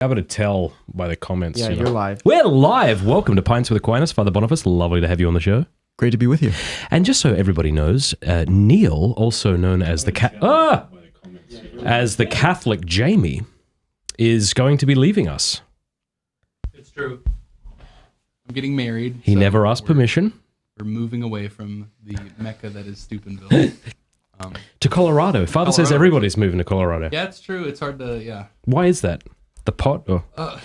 Able to tell by the comments. Yeah, you're live. We're live. Welcome to Pints with Aquinas, Father Boniface. Lovely to have you on the show. Great to be with you. And just so everybody knows, Neil, also known as the Catholic Jamie, is going to be leaving us. It's true. I'm getting married. He never asked permission. We're moving away from the Mecca that is Steubenville. To Colorado. Father says everybody's moving to Colorado. Yeah, it's true. It's hard to, yeah. Why is that? The pot? Or? I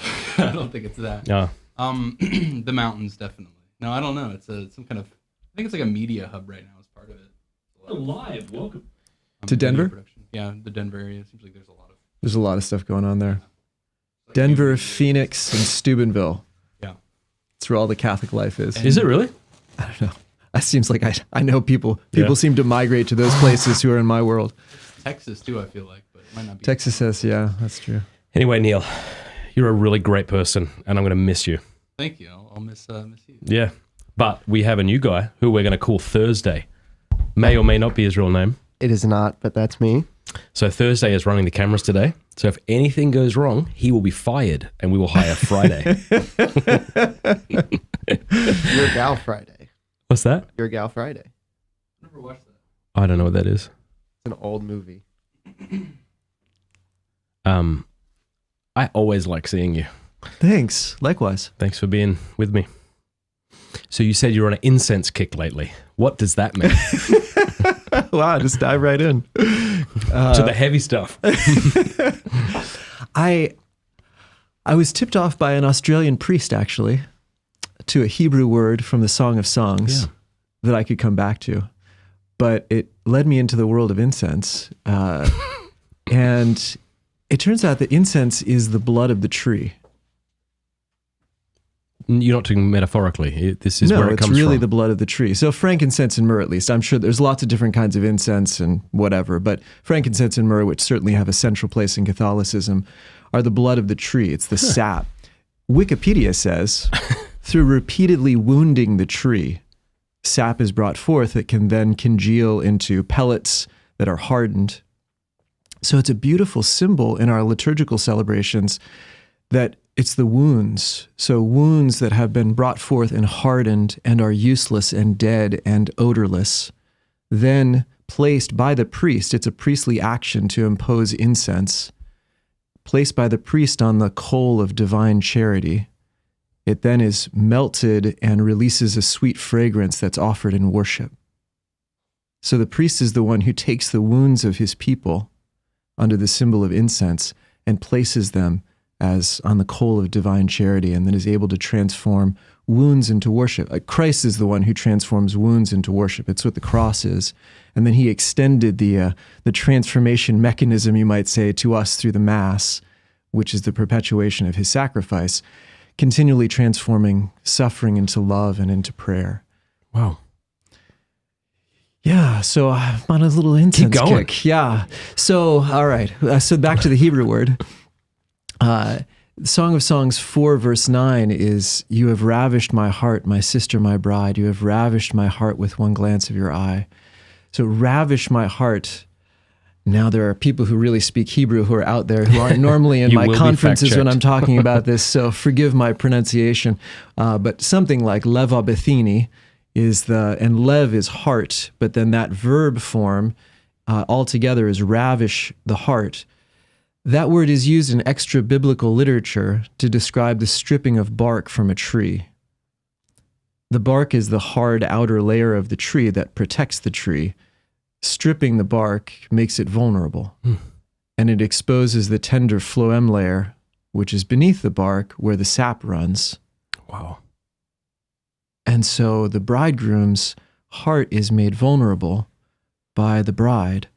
don't think it's that. No. The mountains, definitely. No, I don't know. It's some kind of, I think it's like a media hub right now as part of it. Live. Welcome. To Denver? Production. Yeah, the Denver area. It seems like There's a lot of stuff going on there. Denver, Phoenix, and Steubenville. Yeah. That's where all the Catholic life is. Is it really? I don't know. That seems like I know people. People seem to migrate to those places who are in my world. Texas, too, I feel like, but it might not be. Texas says, yeah, that's true. Anyway, Neil, you're a really great person, and I'm going to miss you. Thank you. I'll miss you. Yeah. But we have a new guy who we're going to call Thursday. May or may not be his real name. It is not, but that's me. So Thursday is running the cameras today. So if anything goes wrong, he will be fired, and we will hire Friday. Your Gal Friday. What's that? Your Gal Friday. I never watched that. I don't know what that is. It's an old movie. I always like seeing you. Thanks. Likewise. Thanks for being with me. So you said you're on an incense kick lately. What does that mean? Wow, just dive right in. To the heavy stuff. I was tipped off by an Australian priest, actually, to a Hebrew word from the Song of Songs that I could come back to. But it led me into the world of incense. And it turns out that incense is the blood of the tree. You're not talking metaphorically. This is where it comes from. No, it's really the blood of the tree. So frankincense and myrrh, at least. I'm sure there's lots of different kinds of incense and whatever, but frankincense and myrrh, which certainly have a central place in Catholicism, are the blood of the tree. It's the sap. Wikipedia says, through repeatedly wounding the tree, sap is brought forth that can then congeal into pellets that are hardened. So it's a beautiful symbol in our liturgical celebrations that it's the wounds. So wounds that have been brought forth and hardened and are useless and dead and odorless, then placed by the priest, it's a priestly action to impose incense, placed by the priest on the coal of divine charity. It then is melted and releases a sweet fragrance that's offered in worship. So the priest is the one who takes the wounds of his people under the symbol of incense and places them as on the coal of divine charity, and then is able to transform wounds into worship. Christ is the one who transforms wounds into worship. It's what the cross is. And then he extended the transformation mechanism, you might say, to us through the Mass, which is the perpetuation of his sacrifice, continually transforming suffering into love and into prayer. Wow. Yeah, so I'm on a little incense Keep going. kick. Yeah. So, all right. So back to the Hebrew word. Song of Songs 4 verse 9 is, "You have ravished my heart, my sister, my bride. You have ravished my heart with one glance of your eye." So ravish my heart. Now there are people who really speak Hebrew who are out there who aren't normally in my conferences when I'm talking about this, so forgive my pronunciation. But something like leva bethini is and lev is heart, but then that verb form altogether is ravish the heart. That word is used in extra-biblical literature to describe the stripping of bark from a tree. The bark is the hard outer layer of the tree that protects the tree. Stripping the bark makes it vulnerable, and it exposes the tender phloem layer, which is beneath the bark where the sap runs. Wow. And so the bridegroom's heart is made vulnerable by the bride.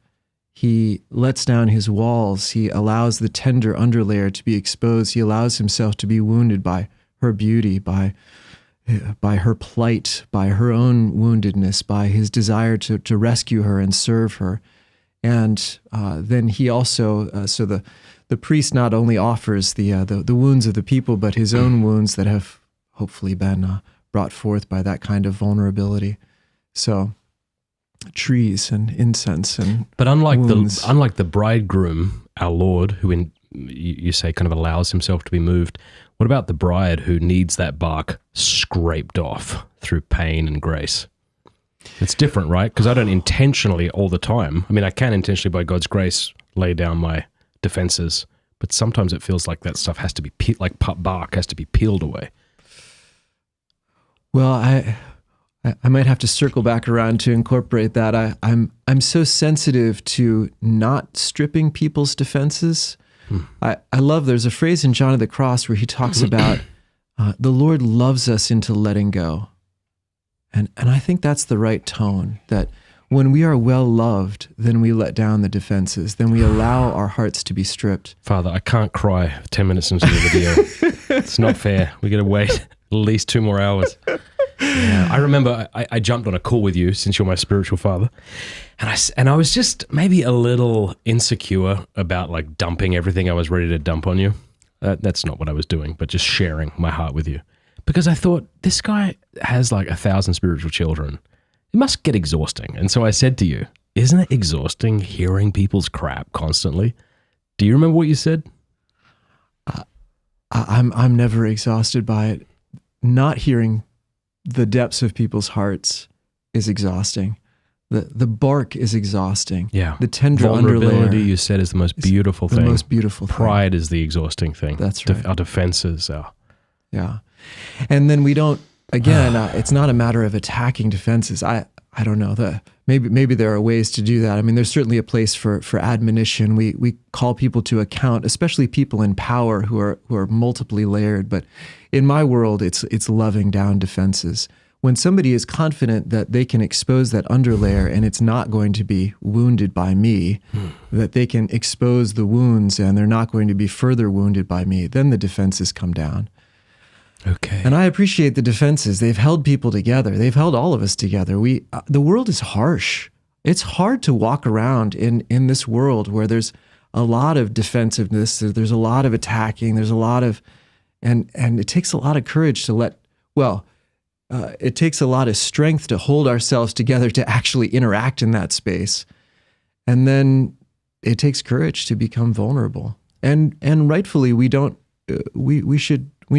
He lets down his walls. He allows the tender underlayer to be exposed. He allows himself to be wounded by her beauty, by her plight, by her own woundedness, by his desire to rescue her and serve her. And then he also, so the priest not only offers the wounds of the people, but his own wounds that have hopefully been brought forth by that kind of vulnerability. So trees and incense and But unlike wounds. the bridegroom, our Lord, who you say kind of allows himself to be moved. What about the bride who needs that bark scraped off through pain and grace? It's different, right? Because I don't intentionally all the time. I mean, I can intentionally, by God's grace, lay down my defenses, but sometimes it feels like that stuff has to be like bark has to be peeled away. Well, I might have to circle back around to incorporate that. I'm so sensitive to not stripping people's defenses. I love, there's a phrase in John of the Cross where he talks about the Lord loves us into letting go. And I think that's the right tone, that when we are well loved, then we let down the defenses, then we allow our hearts to be stripped. Father, I can't cry 10 minutes into the video. It's not fair. We got to wait at least 2 more hours. Yeah, I remember I jumped on a call with you, since you're my spiritual father, and I was just maybe a little insecure about like dumping everything I was ready to dump on you. That's not what I was doing, but just sharing my heart with you. Because I thought, this guy has like 1,000 spiritual children. It must get exhausting. And so I said to you, isn't it exhausting hearing people's crap constantly? Do you remember what you said? I'm never exhausted by it. Not hearing the depths of people's hearts is exhausting. The bark is exhausting. Yeah. The tender vulnerability, underlayer, you said, is the most beautiful thing. The most beautiful thing. Pride is the exhausting thing. That's right. Our defenses are. Yeah. And then we don't, again, it's not a matter of attacking defenses. I don't know. Maybe there are ways to do that. I mean, there's certainly a place for admonition. We call people to account, especially people in power who are multiply layered. But in my world, it's loving down defenses. When somebody is confident that they can expose that underlayer and it's not going to be wounded by me, that they can expose the wounds and they're not going to be further wounded by me, then the defenses come down. Okay. And I appreciate the defenses. They've held people together. They've held all of us together. The world is harsh. It's hard to walk around in this world where there's a lot of defensiveness. There's a lot of attacking. There's a lot of, and it takes a lot of courage to it takes a lot of strength to hold ourselves together to actually interact in that space. And then it takes courage to become vulnerable. And rightfully, we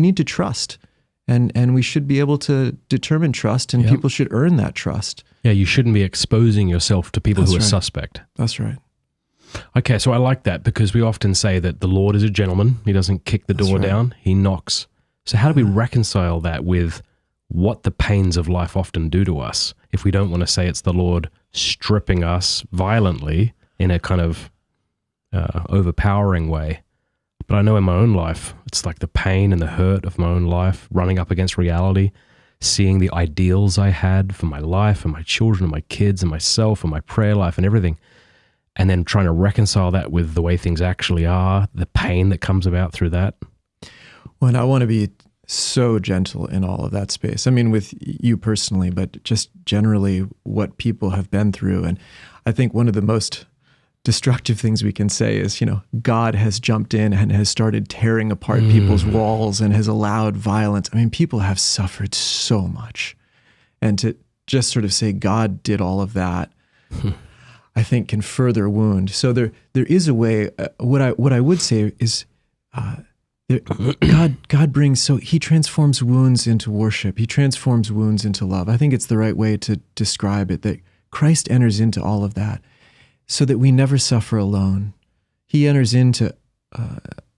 need to trust, and we should be able to determine trust, and people should earn that trust. Yeah, you shouldn't be exposing yourself to people who are suspect. That's right. Okay, so I like that, because we often say that the Lord is a gentleman. He doesn't kick the door down, he knocks. So how do we reconcile that with what the pains of life often do to us if we don't want to say it's the Lord stripping us violently in a kind of overpowering way? But I know in my own life, it's like the pain and the hurt of my own life, running up against reality, seeing the ideals I had for my life and my children and my kids and myself and my prayer life and everything, and then trying to reconcile that with the way things actually are, the pain that comes about through that. Well, and I want to be so gentle in all of that space. I mean, with you personally, but just generally what people have been through. And I think one of the most destructive things we can say is, God has jumped in and has started tearing apart people's walls and has allowed violence. I mean, people have suffered so much. And to just sort of say God did all of that, I think can further wound. So there is a way, what I would say is, God brings, so he transforms wounds into worship. He transforms wounds into love. I think it's the right way to describe it, that Christ enters into all of that so that we never suffer alone. He enters into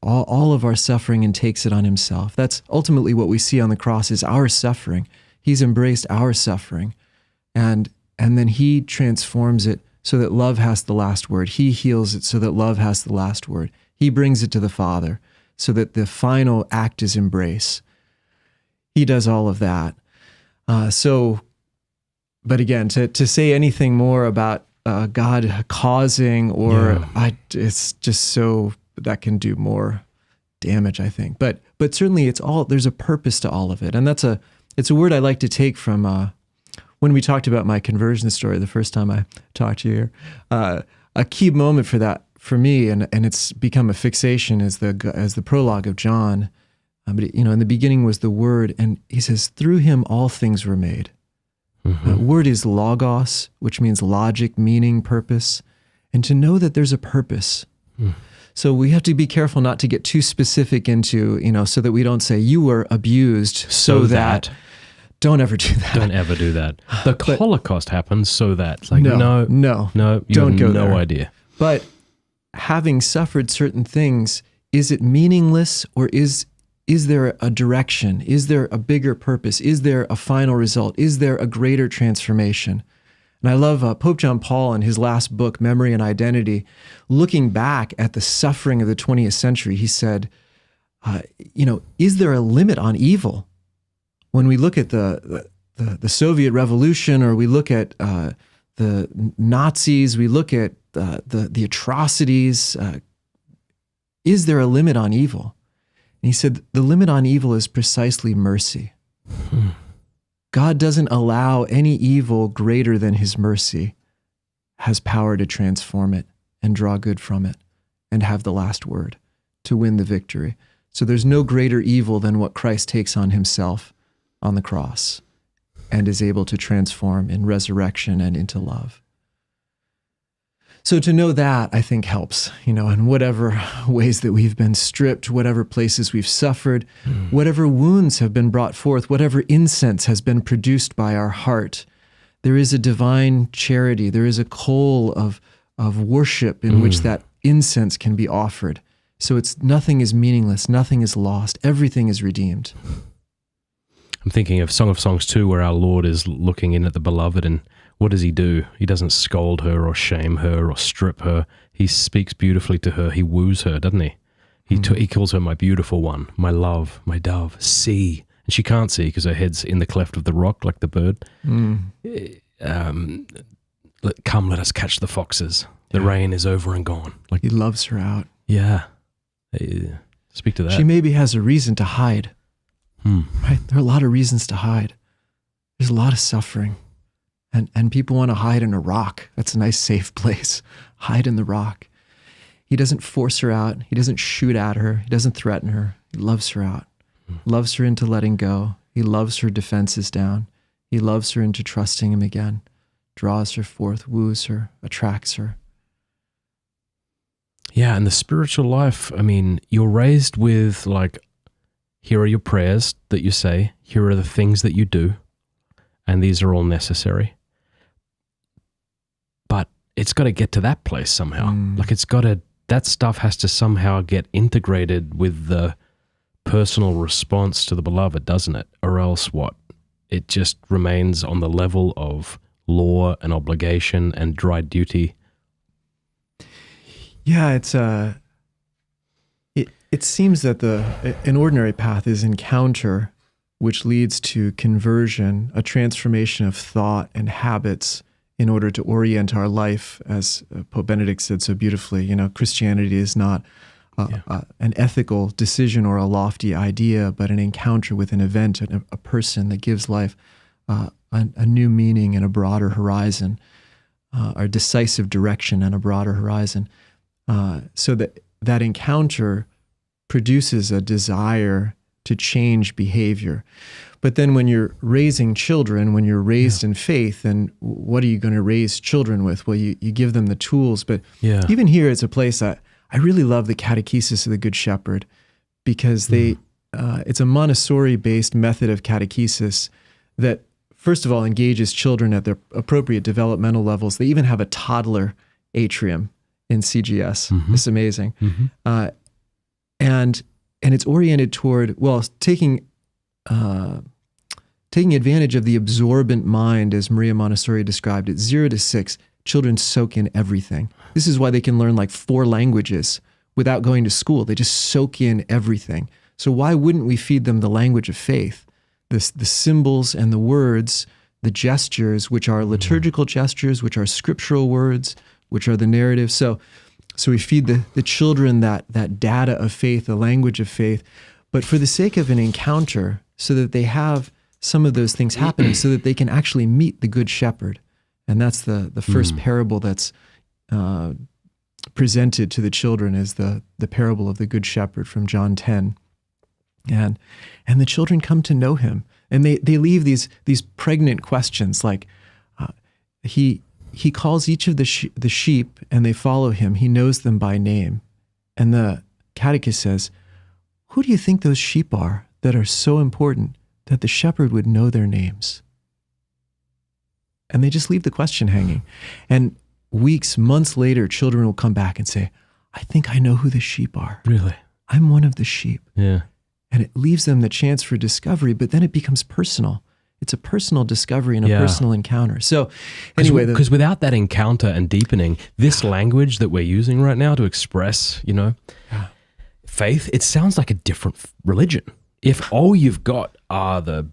all of our suffering and takes it on himself. That's ultimately what we see on the cross, is our suffering. He's embraced our suffering, and then he transforms it so that love has the last word. He heals it so that love has the last word. He brings it to the Father so that the final act is embrace. He does all of that. But again, to say anything more about God causing, it's just so that can do more damage, I think. But certainly there's a purpose to all of it. And it's a word I like to take from when we talked about my conversion story the first time I talked to you here. A key moment for that, for me, and it's become a fixation, as the prologue of John. But in the beginning was the Word, and he says, through him all things were made. Word is logos, which means logic, meaning, purpose, and to know that there's a purpose. So we have to be careful not to get too specific into, so that we don't say you were abused so that. Don't ever do that. Don't ever do that. The Holocaust happened so that. It's like, No, you don't have go no there. idea. But having suffered certain things, is it meaningless, or is there a direction? Is there a bigger purpose? Is there a final result? Is there a greater transformation? And I love Pope John Paul in his last book, Memory and Identity, looking back at the suffering of the 20th century, he said, is there a limit on evil? When we look at the Soviet Revolution, or we look at the Nazis, we look at the atrocities, is there a limit on evil? And he said, the limit on evil is precisely mercy. God doesn't allow any evil greater than his mercy has power to transform it and draw good from it and have the last word to win the victory. So there's no greater evil than what Christ takes on himself on the cross and is able to transform in resurrection and into love. So to know that, I think, helps, in whatever ways that we've been stripped, whatever places we've suffered, whatever wounds have been brought forth, whatever incense has been produced by our heart. There is a divine charity. There is a coal of worship in which that incense can be offered. So nothing is meaningless, nothing is lost, everything is redeemed. I'm thinking of Song of Songs 2, where our Lord is looking in at the beloved, and what does he do? He doesn't scold her or shame her or strip her. He speaks beautifully to her. He woos her, doesn't he? He calls her my beautiful one, my love, my dove, see. And she can't see because her head's in the cleft of the rock like the bird. Come, let us catch the foxes. The rain is over and gone. Like he loves her out. Yeah. Speak to that. She maybe has a reason to hide. Right? There are a lot of reasons to hide. There's a lot of suffering. And people want to hide in a rock. That's a nice, safe place. Hide in the rock. He doesn't force her out. He doesn't shoot at her. He doesn't threaten her. He loves her out. Loves her into letting go. He loves her defenses down. He loves her into trusting him again. Draws her forth, woos her, attracts her. Yeah, and the spiritual life, you're raised with here are your prayers that you say, here are the things that you do, and these are all necessary. But it's got to get to that place somehow. That stuff has to somehow get integrated with the personal response to the beloved, doesn't it? Or else what? It just remains on the level of law and obligation and dry duty. Yeah, it seems that an ordinary path is encounter, which leads to conversion, a transformation of thought and habits in order to orient our life, as Pope Benedict said so beautifully. Christianity is not an ethical decision or a lofty idea, but an encounter with an event, a person that gives life a new meaning and a broader horizon, a decisive direction and a broader horizon. So that encounter produces a desire to change behavior. But then when you're raising children, when you're raised in faith, then what are you going to raise children with? Well, you give them the tools. But even here, it's a place that I really love the catechesis of the Good Shepherd, because it's a Montessori-based method of catechesis that, first of all, engages children at their appropriate developmental levels. They even have a toddler atrium in CGS. It's amazing. And it's oriented toward, taking advantage of the absorbent mind, as Maria Montessori described it. 0 to 6, children soak in everything. This is why they can learn 4 languages without going to school. They just soak in everything. So why wouldn't we feed them the language of faith? The symbols and the words, the gestures, which are liturgical gestures, which are scriptural words, which are the narrative. So we feed the children that data of faith, the language of faith, but for the sake of an encounter, so that they have some of those things happening, so that they can actually meet the Good Shepherd. And that's the first parable that's presented to the children, is the parable of the Good Shepherd from John 10. And the children come to know him, and they leave these pregnant questions like, he calls each of the sheep, and they follow him. He knows them by name, And the catechist says, who do you think those sheep are that are so important that the shepherd would know their names? And they just leave the question hanging. And weeks, months later, children will come back and say, I think I know who the sheep are. Really? I'm one of the sheep. Yeah. And it leaves them the chance for discovery, but then it becomes personal. It's a personal discovery and a personal encounter. So anyway, because without that encounter and deepening, this language that we're using right now to express, faith, it sounds like a different religion. If all you've got are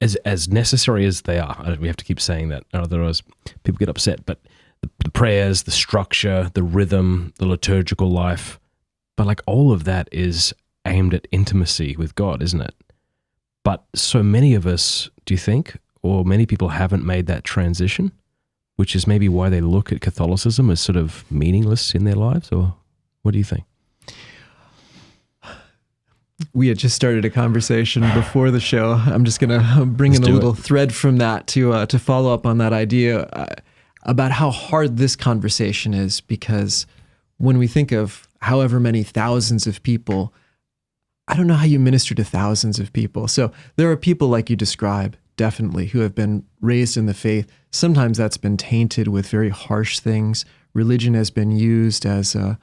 as necessary as they are, we have to keep saying that, otherwise people get upset, but the prayers, the structure, the rhythm, the liturgical life, but like all of that is aimed at intimacy with God, isn't it? But so many of us, do you think, or many people haven't made that transition, which is maybe why they look at Catholicism as sort of meaningless in their lives, or what do you think? We had just started a conversation before the show. I'm just going to bring in a little thread from that to follow up on that idea about how hard this conversation is, because when we think of however many thousands of people, I don't know how you minister to thousands of people. So there are people like you describe, definitely, who have been raised in the faith. Sometimes that's been tainted with very harsh things. Religion has been used as a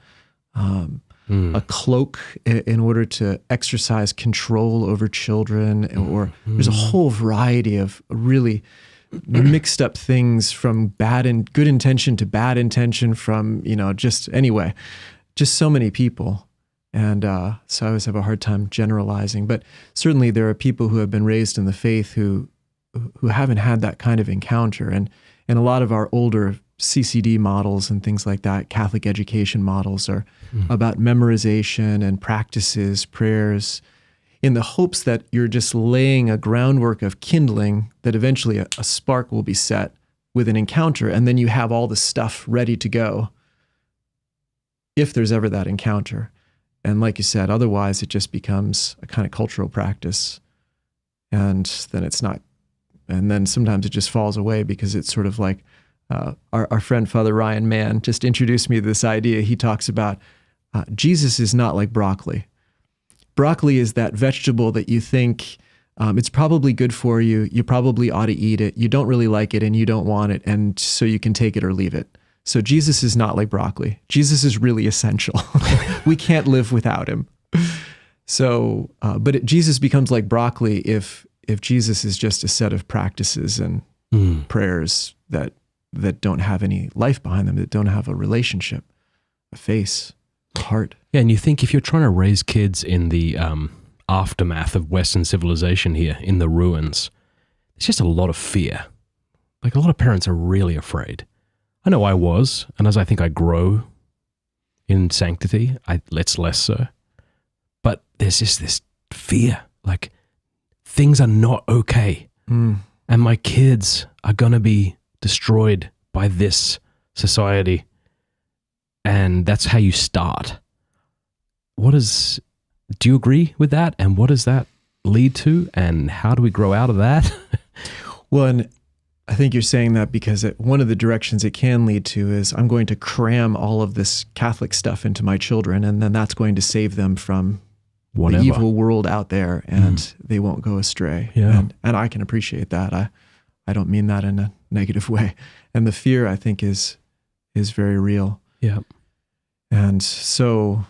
cloak in order to exercise control over children, or there's a whole variety of really mixed up things, from bad and good intention to bad intention, from, just so many people. And so I always have a hard time generalizing, but certainly there are people who have been raised in the faith who haven't had that kind of encounter. And a lot of our older CCD models and things like that, Catholic education models, are about memorization and practices, prayers, in the hopes that you're just laying a groundwork of kindling, that eventually a spark will be set with an encounter, and then you have all the stuff ready to go if there's ever that encounter. And like you said, otherwise it just becomes a kind of cultural practice, and then it's not, and then sometimes it just falls away, because it's sort of like our friend Father Ryan Mann just introduced me to this idea. He talks about Jesus is not like broccoli. Broccoli is that vegetable that you think it's probably good for you. You probably ought to eat it. You don't really like it and you don't want it. And so you can take it or leave it. So Jesus is not like broccoli. Jesus is really essential. We can't live without him. So, Jesus becomes like broccoli if Jesus is just a set of practices and prayers that don't have any life behind them, that don't have a relationship, a face, a heart. Yeah, and you think if you're trying to raise kids in the aftermath of Western civilization here, in the ruins, it's just a lot of fear. Like, a lot of parents are really afraid. I know I was, and as I think I grow in sanctity, it's less so. But there's just this fear, like things are not okay. And my kids are going to be destroyed by this society. And that's how you start. Do you agree with that? And what does that lead to? And how do we grow out of that? Well, and I think you're saying that because one of the directions it can lead to is, I'm going to cram all of this Catholic stuff into my children, and then that's going to save them from whatever, the evil world out there, and they won't go astray. Yeah. And I can appreciate that. I don't mean that in a negative way. And the fear, I think, is very real. Yeah. And so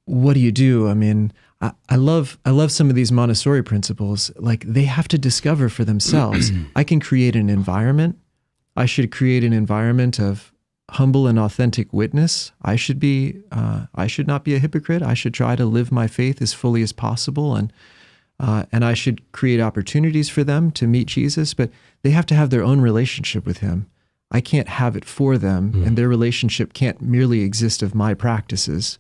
what do you do? I mean, I love some of these Montessori principles. Like, they have to discover for themselves. I can create an environment. I should create an environment of humble and authentic witness. I should not be a hypocrite. I should try to live my faith as fully as possible, and I should create opportunities for them to meet Jesus. But they have to have their own relationship with him. I can't have it for them, and their relationship can't merely exist of my practices.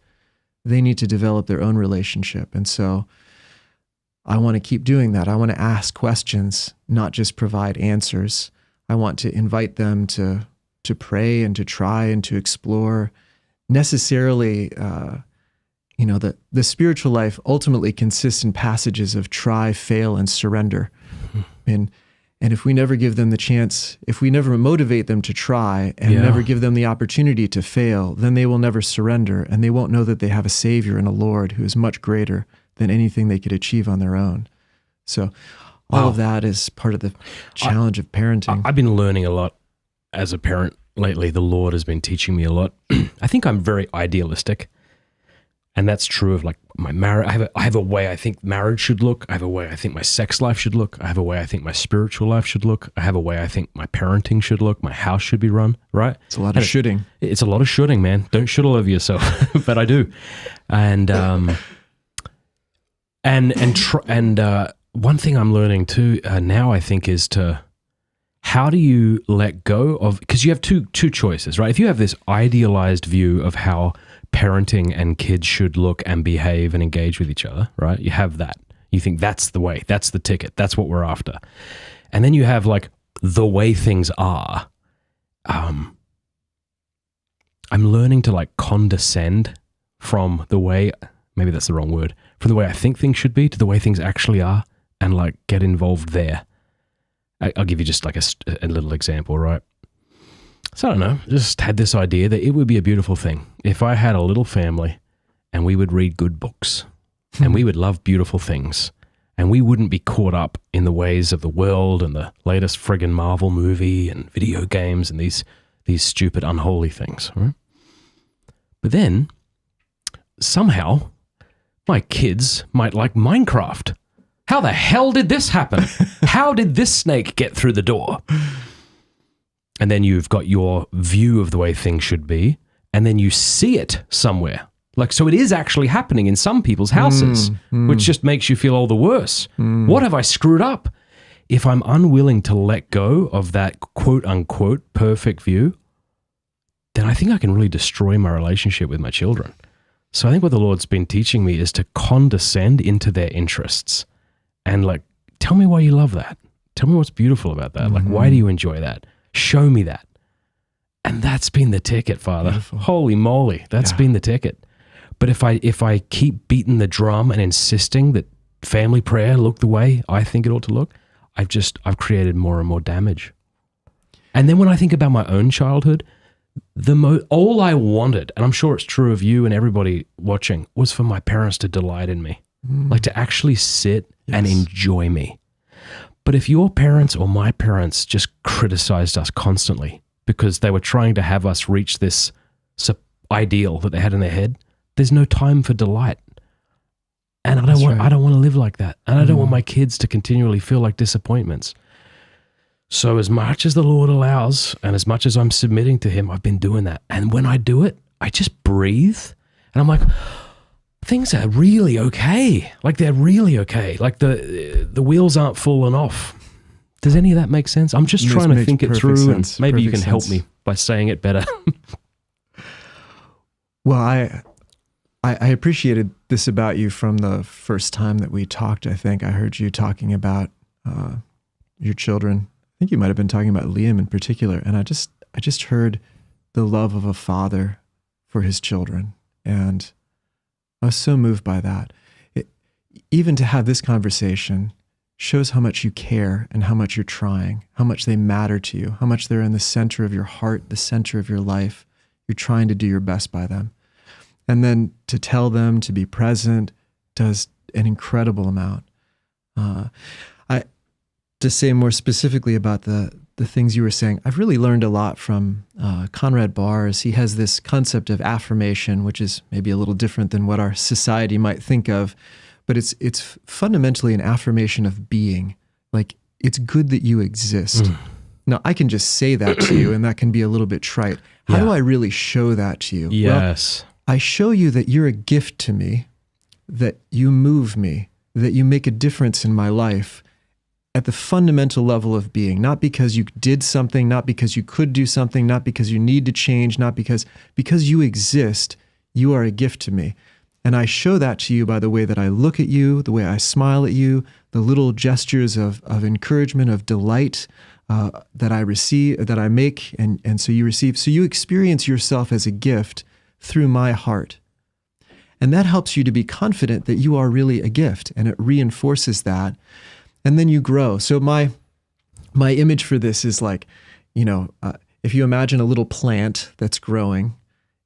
They need to develop their own relationship. And so I want to keep doing that. I want to ask questions, not just provide answers. I want to invite them to pray and to try and to explore. Necessarily, the spiritual life ultimately consists in passages of try, fail, and surrender. And And if we never give them the chance, if we never motivate them to try and Yeah. never give them the opportunity to fail, then they will never surrender, and they won't know that they have a Savior and a Lord who is much greater than anything they could achieve on their own. So all of that is part of the challenge of parenting. I've been learning a lot as a parent lately. The Lord has been teaching me a lot. I think I'm very idealistic. And that's true of like my marriage. I have a way I think marriage should look. I have a way I think my sex life should look. I have a way I think my spiritual life should look. I have a way I think my parenting should look. My house should be run, right? It's a lot of shooting. It's a lot of shooting, man. Don't shoot all over yourself, but I do. And one thing I'm learning too now, I think, is how do you let go of, because you have two choices, right? If you have this idealized view of how parenting and kids should look and behave and engage with each other, right? You have that. You think that's the way, that's the ticket, that's what we're after. And then you have like the way things are. I'm learning to like condescend from the way, maybe that's the wrong word, from the way I think things should be to the way things actually are, and like get involved there. I'll give you just like a little example, right? So I don't know, just had this idea that it would be a beautiful thing if I had a little family and we would read good books and we would love beautiful things and we wouldn't be caught up in the ways of the world and the latest friggin' Marvel movie and video games and these stupid unholy things, right? But then somehow my kids might like Minecraft. How the hell did this happen? How did this snake get through the door? And then you've got your view of the way things should be, and then you see it somewhere. Like, so it is actually happening in some people's houses, which just makes you feel all the worse. What have I screwed up? If I'm unwilling to let go of that quote unquote perfect view, then I think I can really destroy my relationship with my children. So I think what the Lord's been teaching me is to condescend into their interests and like, tell me why you love that. Tell me what's beautiful about that. Like, why do you enjoy that? Show me that. And that's been the ticket, Father. Beautiful. Holy moly, that's been the ticket. But if I keep beating the drum and insisting that family prayer look the way I think it ought to look, I've created more and more damage. And then when I think about my own childhood, all I wanted, and I'm sure it's true of you and everybody watching, was for my parents to delight in me, like to actually sit and enjoy me. But if your parents or my parents just criticized us constantly because they were trying to have us reach this ideal that they had in their head, there's no time for delight. And I don't want to live like that. And I don't want my kids to continually feel like disappointments. So as much as the Lord allows and as much as I'm submitting to him, I've been doing that. And when I do it, I just breathe and I'm like, things are really okay. Like they're really okay. Like the wheels aren't falling off. Does any of that make sense? I'm just trying to think it through sense. and maybe you can Perfect help sense. me by saying it better. Well, I appreciated this about you from the first time that we talked. I think I heard you talking about your children. I think you might have been talking about Liam in particular. And I just heard the love of a father for his children. And I was so moved by that. Even to have this conversation shows how much you care and how much you're trying, how much they matter to you, how much they're in the center of your heart, the center of your life. You're trying to do your best by them. And then to tell them to be present does an incredible amount. To say more specifically about the things you were saying, I've really learned a lot from Conrad Bars. He has this concept of affirmation, which is maybe a little different than what our society might think of, but it's fundamentally an affirmation of being. Like, it's good that you exist. Now, I can just say that to you, and that can be a little bit trite. How do I really show that to you? Yes. Well, I show you that you're a gift to me, that you move me, that you make a difference in my life at the fundamental level of being, not because you did something, not because you could do something, not because you need to change, not because you exist, you are a gift to me. And I show that to you by the way that I look at you, the way I smile at you, the little gestures of encouragement, of delight that I receive, that I make, and so you receive. So you experience yourself as a gift through my heart. And that helps you to be confident that you are really a gift, and it reinforces that. And then you grow. So my my image for this is like, if you imagine a little plant that's growing,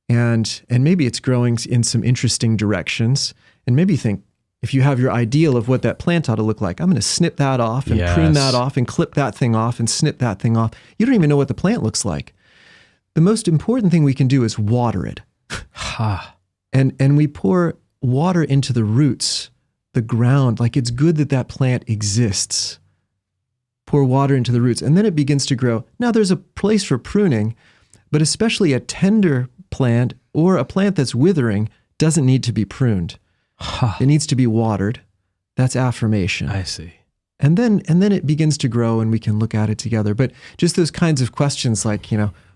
and maybe it's growing in some interesting directions, and maybe think, if you have your ideal of what that plant ought to look like, I'm going to snip that off and prune that off and clip that thing off and snip that thing off. You don't even know what the plant looks like. The most important thing we can do is water it. And we pour water into the roots, the ground. Like, it's good that plant exists. Pour water into the roots, and then it begins to grow. Now, there's a place for pruning, but especially a tender plant or a plant that's withering doesn't need to be pruned. It needs to be watered. That's affirmation. I see. And then it begins to grow, and we can look at it together. But just those kinds of questions like,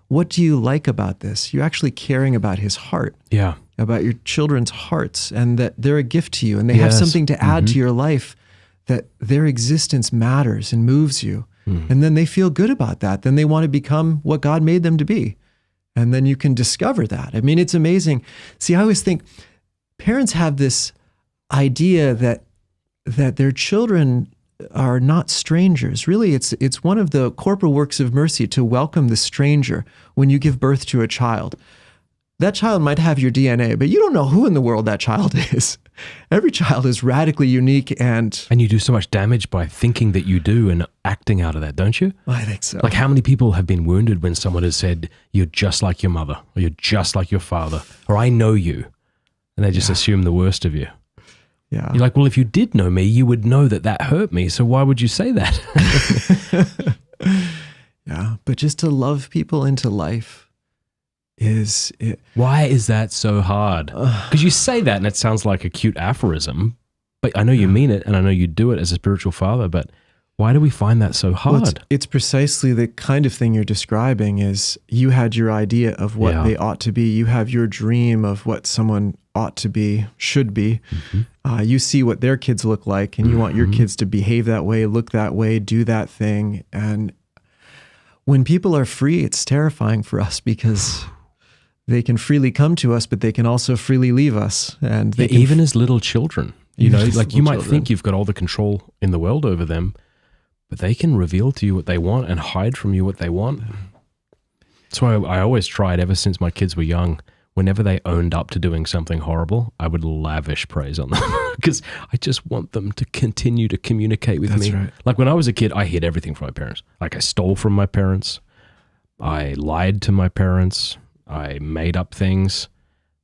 what do you like about this? You're actually caring about his heart. Yeah. About your children's hearts, and that they're a gift to you, and they have something to add to your life, that their existence matters and moves you. And then they feel good about that. Then they want to become what God made them to be. And then you can discover that. I mean, it's amazing. See, I always think parents have this idea that their children are not strangers. Really, it's one of the corporal works of mercy to welcome the stranger when you give birth to a child. That child might have your DNA, but you don't know who in the world that child is. Every child is radically unique, and you do so much damage by thinking that you do and acting out of that, don't you? I think so. Like, how many people have been wounded when someone has said, you're just like your mother, or you're just like your father, or I know you, and they just assume the worst of you. Yeah. You're like, well, if you did know me, you would know that hurt me, so why would you say that? Yeah, but just to love people into life is it. Why is that so hard? Because you say that and it sounds like a cute aphorism, but I know you mean it, and I know you do it as a spiritual father, but why do we find that so hard? Well, it's precisely the kind of thing you're describing. Is you had your idea of what they ought to be. You have your dream of what someone ought to be, should be. You see what their kids look like, and you want your kids to behave that way, look that way, do that thing. And when people are free, it's terrifying for us, because they can freely come to us, but they can also freely leave us. And they can even as little children, like you might think you've got all the control in the world over them, but they can reveal to you what they want and hide from you what they want. That's why I always tried, ever since my kids were young, whenever they owned up to doing something horrible, I would lavish praise on them, because I just want them to continue to communicate with me. Right. Like, when I was a kid, I hid everything from my parents. Like, I stole from my parents. I lied to my parents. I made up things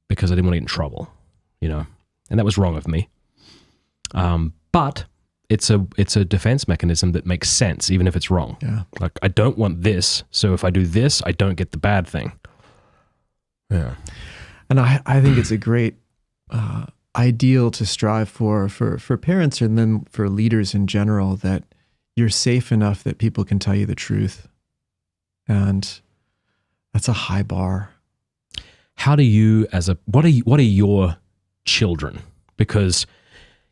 because I didn't want to get in trouble, and that was wrong of me. But it's a defense mechanism that makes sense, even if it's wrong. Yeah. Like, I don't want this, so if I do this, I don't get the bad thing. Yeah. And I think it's a great ideal to strive for parents, and then for leaders in general, that you're safe enough that people can tell you the truth. And that's a high bar. How do you, what are your children? Because,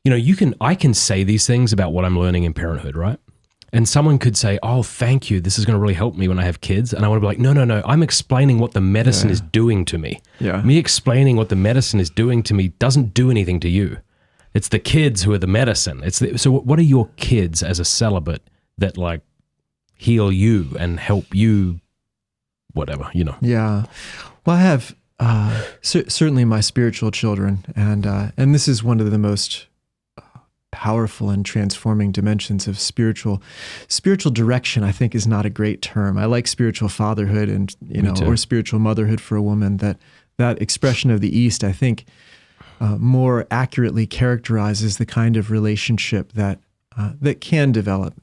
I can say these things about what I'm learning in Parenthood, right? And someone could say, oh, thank you, this is going to really help me when I have kids. And I want to be like, no, I'm explaining what the medicine is doing to me. Yeah. Me explaining what the medicine is doing to me doesn't do anything to you. It's the kids who are the medicine. So what are your kids as a celibate that like heal you and help you, whatever, Yeah. Well, I have certainly my spiritual children, and this is one of the most powerful and transforming dimensions of spiritual direction. I think is not a great term. I like spiritual fatherhood, and or spiritual motherhood for a woman. That expression of the East, I think, more accurately characterizes the kind of relationship that can develop,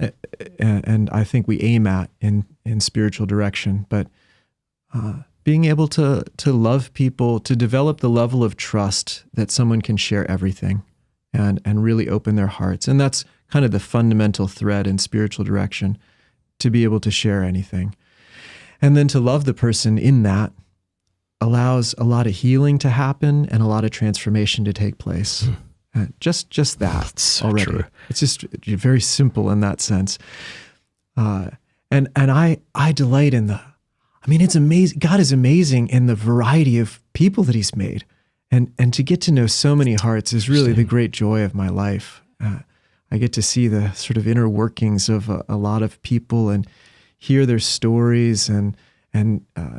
and I think we aim at in spiritual direction. But being able to love people, to develop the level of trust that someone can share everything, and really open their hearts. And that's kind of the fundamental thread in spiritual direction, to be able to share anything. And then to love the person in that allows a lot of healing to happen and a lot of transformation to take place. Just that That's so already. true. It's just very simple in that sense. And I delight in it's amazing. God is amazing in the variety of people that he's made. And to get to know so many hearts is really the great joy of my life. I get to see the sort of inner workings of a lot of people and hear their stories, and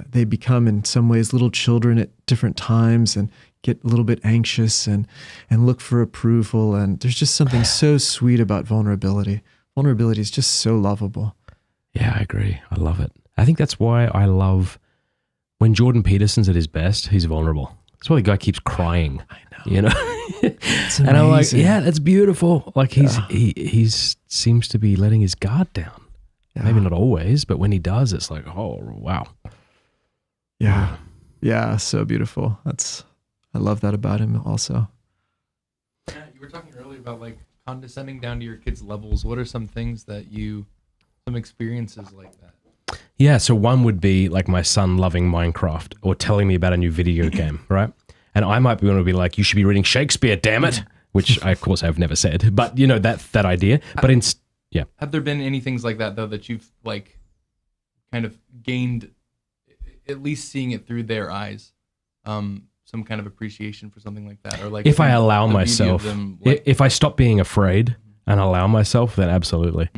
they become in some ways little children at different times and get a little bit anxious and look for approval. And there's just something so sweet about vulnerability. Vulnerability is just so lovable. Yeah, I agree. I love it. I think that's why I love when Jordan Peterson's at his best, he's vulnerable. That's why the guy keeps crying. I know. You know? It's and I'm like, amazing. yeah, that's beautiful. Like he seems to be letting his guard down. Yeah. Maybe not always, but when he does, it's like, oh, wow. Yeah. Yeah, so beautiful. I love that about him also. Yeah, you were talking earlier about like condescending down to your kids' levels. What are some things some experiences like that? Yeah, so one would be like my son loving Minecraft or telling me about a new video game, right? And I might be want to be like, you should be reading Shakespeare, damn it, which I, of course, I've never said. But, you know, that idea. But yeah. Have there been any things like that, though, that you've like kind of gained, at least seeing it through their eyes, some kind of appreciation for something like that? Or like if I allow the beauty of myself, them, like, if I stop being afraid and allow myself, then absolutely.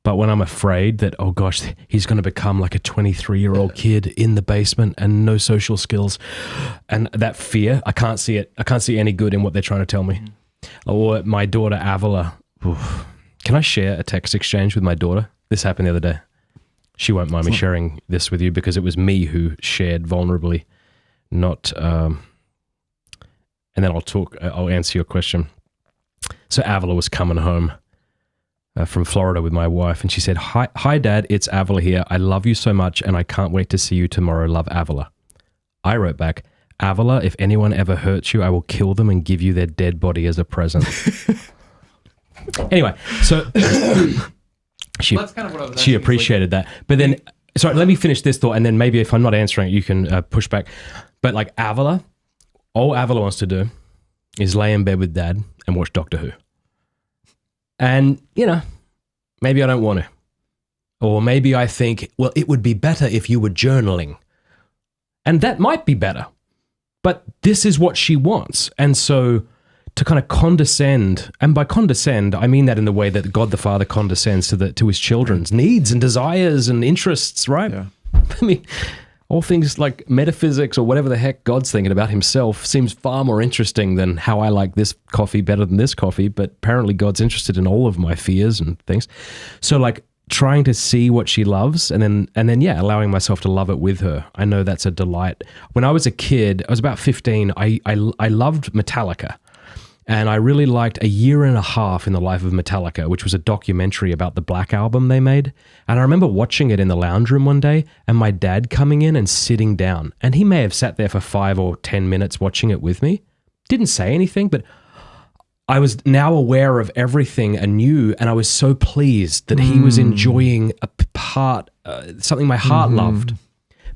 But when I'm afraid that, oh gosh, he's going to become like a 23-year-old kid in the basement and no social skills, and that fear, I can't see it. I can't see any good in what they're trying to tell me. Or my daughter Avila. Oof. Can I share a text exchange with my daughter? This happened the other day. She won't mind me sharing this with you because it was me who shared vulnerably, not. And then I'll answer your question. So Avila was coming home from Florida with my wife, and she said, hi Dad, it's Avila here. I love you so much and I can't wait to see you tomorrow. Love, Avila. I wrote back, Avila, if anyone ever hurts you, I will kill them and give you their dead body as a present. Anyway, so she that's kind of what I was she asking, appreciated that. But then, sorry, let me finish this thought, and then maybe if I'm not answering it, you can push back. But like Avila, all Avila wants to do is lay in bed with Dad and watch Doctor Who. And, you know, maybe I don't want to. Or maybe I think, well, it would be better if you were journaling. And that might be better. But this is what she wants. And so to kind of condescend, and by condescend, I mean that in the way that God the Father condescends to his children's needs and desires and interests, right? Yeah. I mean, all things like metaphysics or whatever the heck God's thinking about himself seems far more interesting than how I like this coffee better than this coffee, but apparently God's interested in all of my fears and things. So like trying to see what she loves and then yeah, allowing myself to love it with her. I know that's a delight. When I was a kid, I was about 15, I loved Metallica. And I really liked A Year and a Half in the Life of Metallica, which was a documentary about the Black Album they made. And I remember watching it in the lounge room one day and my dad coming in and sitting down. And he may have sat there for 5 or 10 minutes watching it with me. Didn't say anything, but I was now aware of everything anew. And I was so pleased that he was enjoying a part, something my heart loved.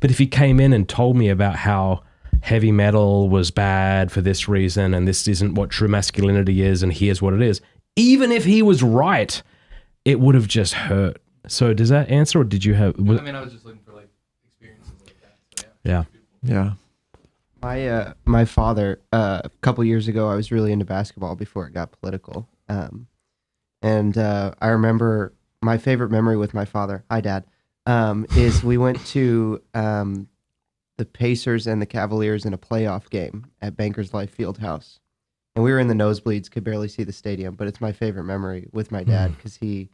But if he came in and told me about how heavy metal was bad for this reason and this isn't what true masculinity is and here's what it is, even if he was right, it would have just hurt. So does that answer, or did you have... I mean, I was just looking for like experiences like that. So Yeah. Yeah. My father, a couple years ago, I was really into basketball before it got political. And I remember my favorite memory with my father, hi Dad, is we went to the Pacers and the Cavaliers in a playoff game at Bankers Life Fieldhouse. And we were in the nosebleeds, could barely see the stadium, but it's my favorite memory with my dad because he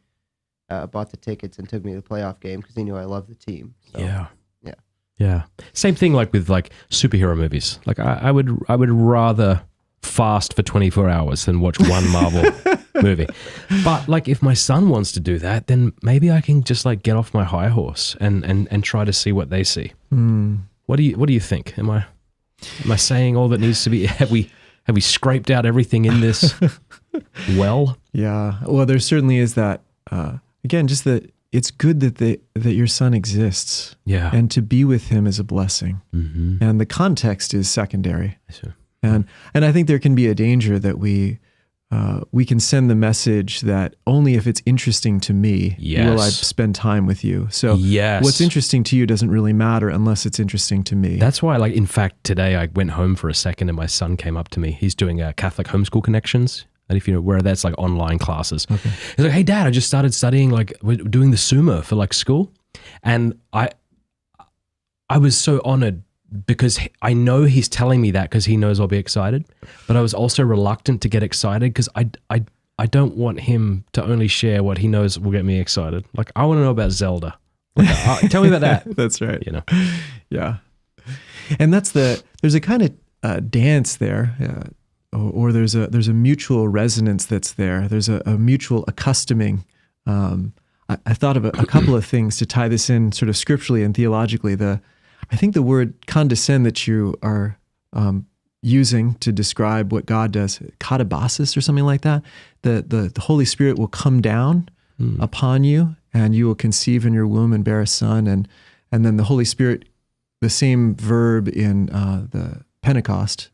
bought the tickets and took me to the playoff game because he knew I loved the team. So, Yeah. Same thing like with like superhero movies. Like I would rather fast for 24 hours than watch one Marvel movie. But like if my son wants to do that, then maybe I can just like get off my high horse and try to see what they see. What do you think? Am I saying all that needs to be? Have we scraped out everything in this well? Yeah. Well, there certainly is that. Again, just that it's good that your son exists. Yeah. And to be with him is a blessing. Mm-hmm. And the context is secondary. Sure. And I think there can be a danger that we can send the message that only if it's interesting to me will I spend time with you. So what's interesting to you doesn't really matter unless it's interesting to me. That's why, like, in fact, today I went home for a second and my son came up to me. He's doing Catholic Homeschool Connections And if you know where that's like online classes. Okay. He's like, hey dad, I just started studying, like we're doing the Summa for like school. And I was so honored because I know he's telling me that because he knows I'll be excited, but I was also reluctant to get excited because I don't want him to only share what he knows will get me excited. Like I want to know about Zelda. Like, tell me about that. That's right. You know? Yeah. And there's a kind of dance there, or there's a mutual resonance that's there. There's a mutual accustoming. I thought of a couple of things to tie this in sort of scripturally and theologically. I think the word condescend that you are using to describe what God does, katabasis or something like that, the Holy Spirit will come down upon you and you will conceive in your womb and bear a son. And then the Holy Spirit, the same verb in the Pentecost,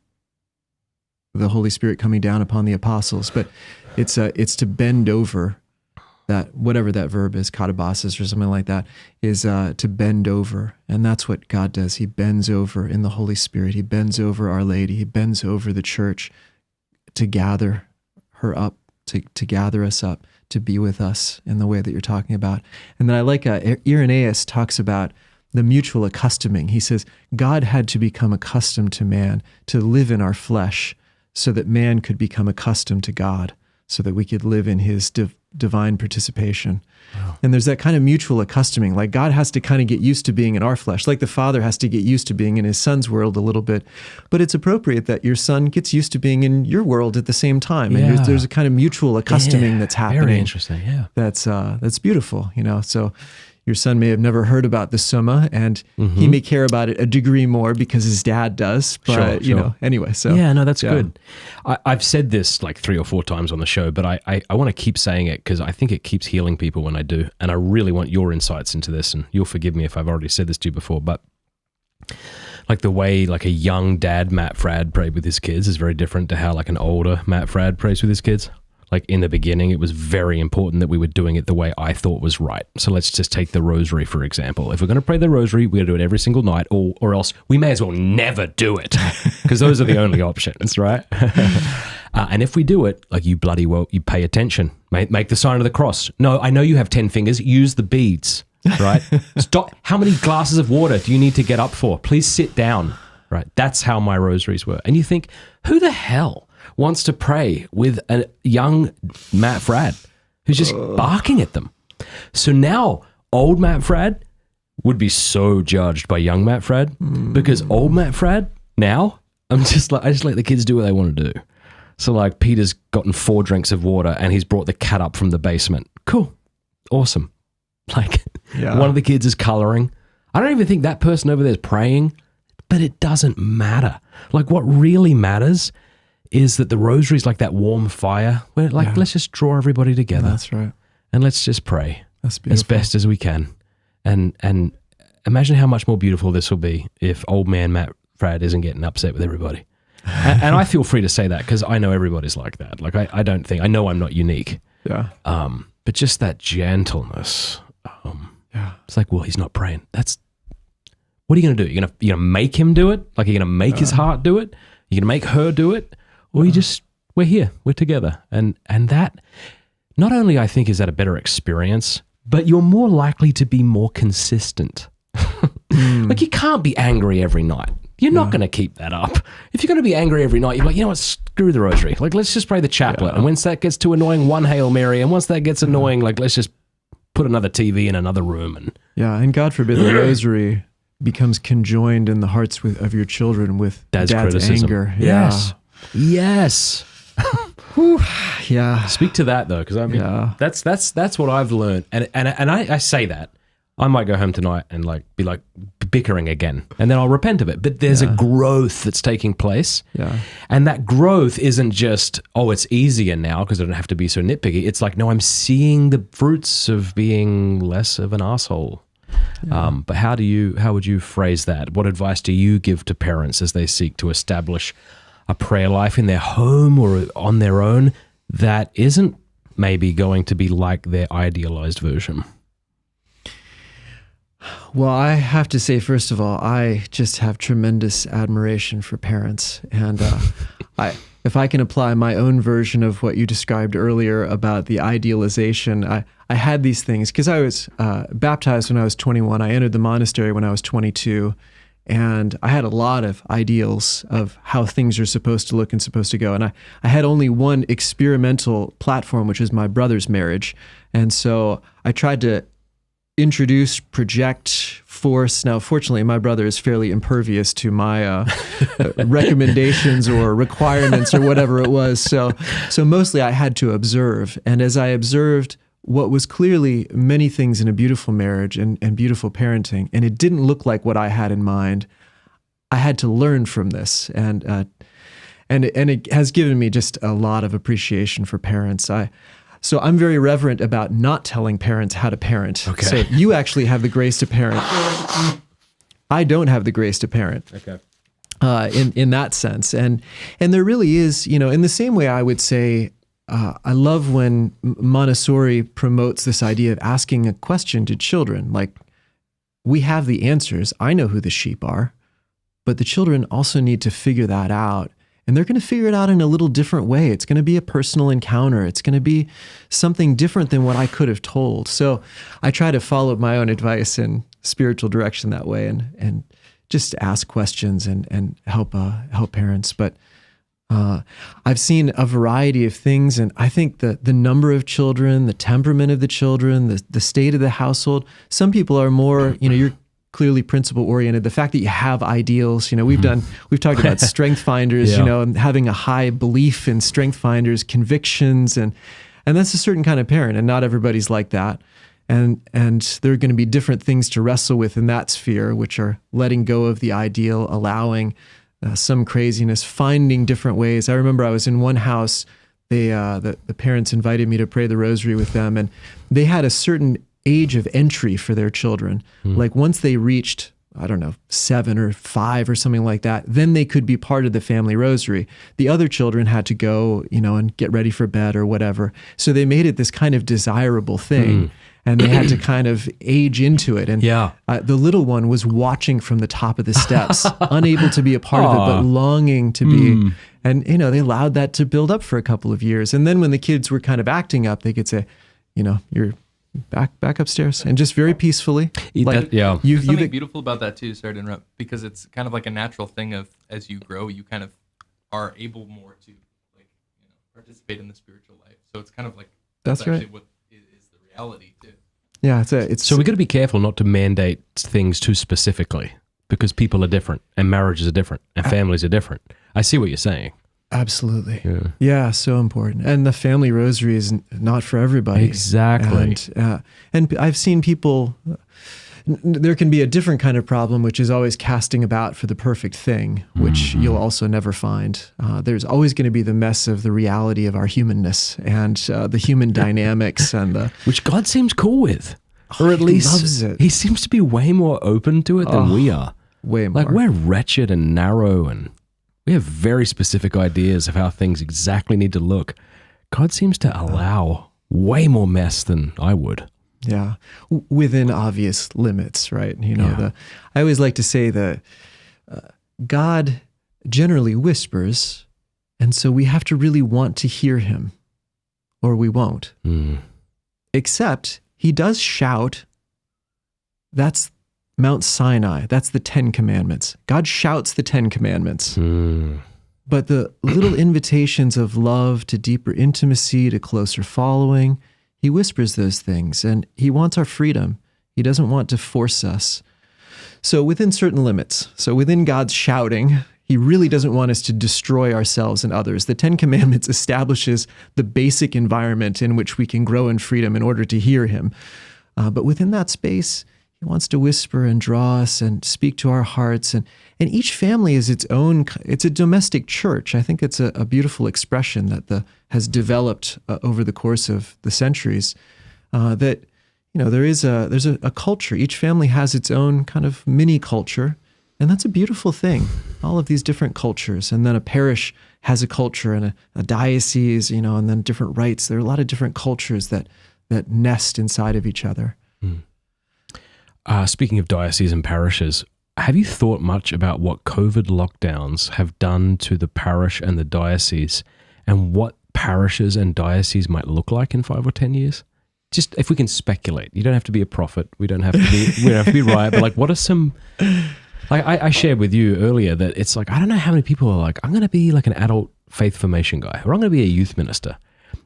the Holy Spirit coming down upon the apostles, but it's to bend over. That whatever that verb is, katabasis or something like that, is to bend over. And that's what God does. He bends over in the Holy Spirit. He bends over Our Lady. He bends over the church to gather her up, to gather us up, to be with us in the way that you're talking about. And then I like Irenaeus talks about the mutual accustoming. He says, God had to become accustomed to man, to live in our flesh, so that man could become accustomed to God, so that we could live in his divine participation. Wow. And there's that kind of mutual accustoming. Like God has to kind of get used to being in our flesh, like the Father has to get used to being in his Son's world a little bit. But it's appropriate that your Son gets used to being in your world at the same time. And there's a kind of mutual accustoming that's happening. Very interesting, yeah. That's beautiful, you know. So your son may have never heard about the Summa, and he may care about it a degree more because his dad does. But you know, anyway. So yeah, no, that's good. I've said this like 3 or 4 times on the show, but I want to keep saying it because I think it keeps healing people when I do, and I really want your insights into this. And you'll forgive me if I've already said this to you before, but like the way like a young dad Matt Fradd prayed with his kids is very different to how like an older Matt Fradd prays with his kids. Like in the beginning, it was very important that we were doing it the way I thought was right. So let's just take the rosary, for example. If we're going to pray the rosary, we're going to do it every single night, or else we may as well never do it because those are the only options, right? And if we do it, like you bloody well, you pay attention. Make the sign of the cross. No, I know you have 10 fingers. Use the beads, right? Stop. How many glasses of water do you need to get up for? Please sit down, right? That's how my rosaries were. And you think, who the hell wants to pray with a young Matt Fradd who's just barking at them? So now old Matt Fradd would be so judged by young Matt Fradd because old Matt Fradd now, I just let the kids do what they want to do. So like Peter's gotten 4 drinks of water and he's brought the cat up from the basement. Cool. Awesome. Like one of the kids is coloring. I don't even think that person over there is praying, but it doesn't matter. Like what really matters is that the rosary is like that warm fire where like, let's just draw everybody together. That's right. And let's just pray as best as we can. And imagine how much more beautiful this will be if old man Matt Fradd isn't getting upset with everybody. and I feel free to say that because I know everybody's like that. Like I know I'm not unique. Yeah. But just that gentleness. It's like, well, he's not praying. What are you going to do? You're going to make him do it? Like you're going to make his heart do it? You're going to make her do it? Or we're here, we're together. And that, not only I think is that a better experience, but you're more likely to be more consistent. Like you can't be angry every night. You're not going to keep that up. If you're going to be angry every night, you're like, you know what, screw the rosary. Like let's just pray the chaplet. And once that gets too annoying, one Hail Mary. And once that gets annoying, like let's just put another TV in another room. And God forbid the rosary becomes conjoined in the hearts of your children with dad's criticism. Anger. Yes. Yeah. Speak to that though, because I mean, that's what I've learned, and I say that I might go home tonight and like be like bickering again, and then I'll repent of it. But there's a growth that's taking place, and that growth isn't just it's easier now because I don't have to be so nitpicky. It's like no, I'm seeing the fruits of being less of an asshole. But how would you phrase that? What advice do you give to parents as they seek to establish a prayer life in their home or on their own that isn't maybe going to be like their idealized version? Well, I have to say, first of all, I just have tremendous admiration for parents. And if I can apply my own version of what you described earlier about the idealization, I had these things because I was baptized when I was 21. I entered the monastery when I was 22. And I had a lot of ideals of how things are supposed to look and supposed to go. And I had only one experimental platform, which was my brother's marriage. And so I tried to introduce, project, force. Now, fortunately, my brother is fairly impervious to my recommendations or requirements or whatever it was. So mostly I had to observe. And as I observed what was clearly many things in a beautiful marriage and beautiful parenting, and it didn't look like what I had in mind, I had to learn from this. And it has given me just a lot of appreciation for parents. So I'm very reverent about not telling parents how to parent. Okay. So you actually have the grace to parent. I don't have the grace to parent. Okay. In that sense. And there really is, in the same way I would say, I love when Montessori promotes this idea of asking a question to children. Like, we have the answers. I know who the sheep are, but the children also need to figure that out. And they're going to figure it out in a little different way. It's going to be a personal encounter. It's going to be something different than what I could have told. So I try to follow my own advice and spiritual direction that way, and just ask questions and help parents. But I've seen a variety of things, and I think the number of children, the temperament of the children, the state of the household. Some people are more, you're clearly principle oriented. The fact that you have ideals, we've talked about strength finders, Yeah. and having a high belief in strength finders, convictions, and that's a certain kind of parent, and not everybody's like that. And there are going to be different things to wrestle with in that sphere, which are letting go of the ideal, allowing some craziness, finding different ways. I remember I was in one house, the parents invited me to pray the rosary with them, and they had a certain age of entry for their children. Like once they reached, 7 or 5 or something like that, then they could be part of the family rosary. The other children had to go, and get ready for bed or whatever. So they made it this kind of desirable thing. And they had to kind of age into it. And the little one was watching from the top of the steps, unable to be a part of it, but longing to be. And, they allowed that to build up for a couple of years. And then when the kids were kind of acting up, they could say, you're back upstairs, and just very peacefully. There's something beautiful about that too, sorry to interrupt, because it's kind of like a natural thing of, as you grow, you kind of are able more to participate in the spiritual life. So it's kind of like, that's actually right. what is the reality too. Yeah, it's So we got to be careful not to mandate things too specifically, because people are different, and marriages are different, and families are different. I see what you're saying. Absolutely. Yeah, so important. And the family rosary is not for everybody. Exactly. And I've seen people, there can be a different kind of problem, which is always casting about for the perfect thing, which you'll also never find. There's always going to be the mess of the reality of our humanness and the human dynamics, and which God seems cool with, or at least loves it. He seems to be way more open to it than we are. Way more. Like, we're wretched and narrow, and we have very specific ideas of how things exactly need to look. God seems to allow way more mess than I would. Yeah, within obvious limits, right? I always like to say that God generally whispers, and so we have to really want to hear him, or we won't. Except he does shout. That's Mount Sinai. That's the 10 Commandments. God shouts the 10 Commandments. But the little invitations of love to deeper intimacy, to closer following, he whispers those things, and he wants our freedom. He doesn't want to force us. So within certain limits, so within God's shouting, he really doesn't want us to destroy ourselves and others. The 10 Commandments establishes the basic environment in which we can grow in freedom in order to hear him. But within that space, he wants to whisper and draw us and speak to our hearts. And each family is its own, it's a domestic church. I think it's a beautiful expression that has developed over the course of the centuries, that, there's a culture. Each family has its own kind of mini culture. And that's a beautiful thing, all of these different cultures. And then a parish has a culture, and a diocese, and then different rites. There are a lot of different cultures that nest inside of each other. Speaking of dioceses and parishes, have you thought much about what COVID lockdowns have done to the parish and the diocese, and what parishes and dioceses might look like in 5 or 10 years? Just if we can speculate. You don't have to be a prophet. We don't have to be right. But like, what are some? Like I shared with you earlier that it's like, I don't know how many people are like, I'm going to be like an adult faith formation guy, or I'm going to be a youth minister.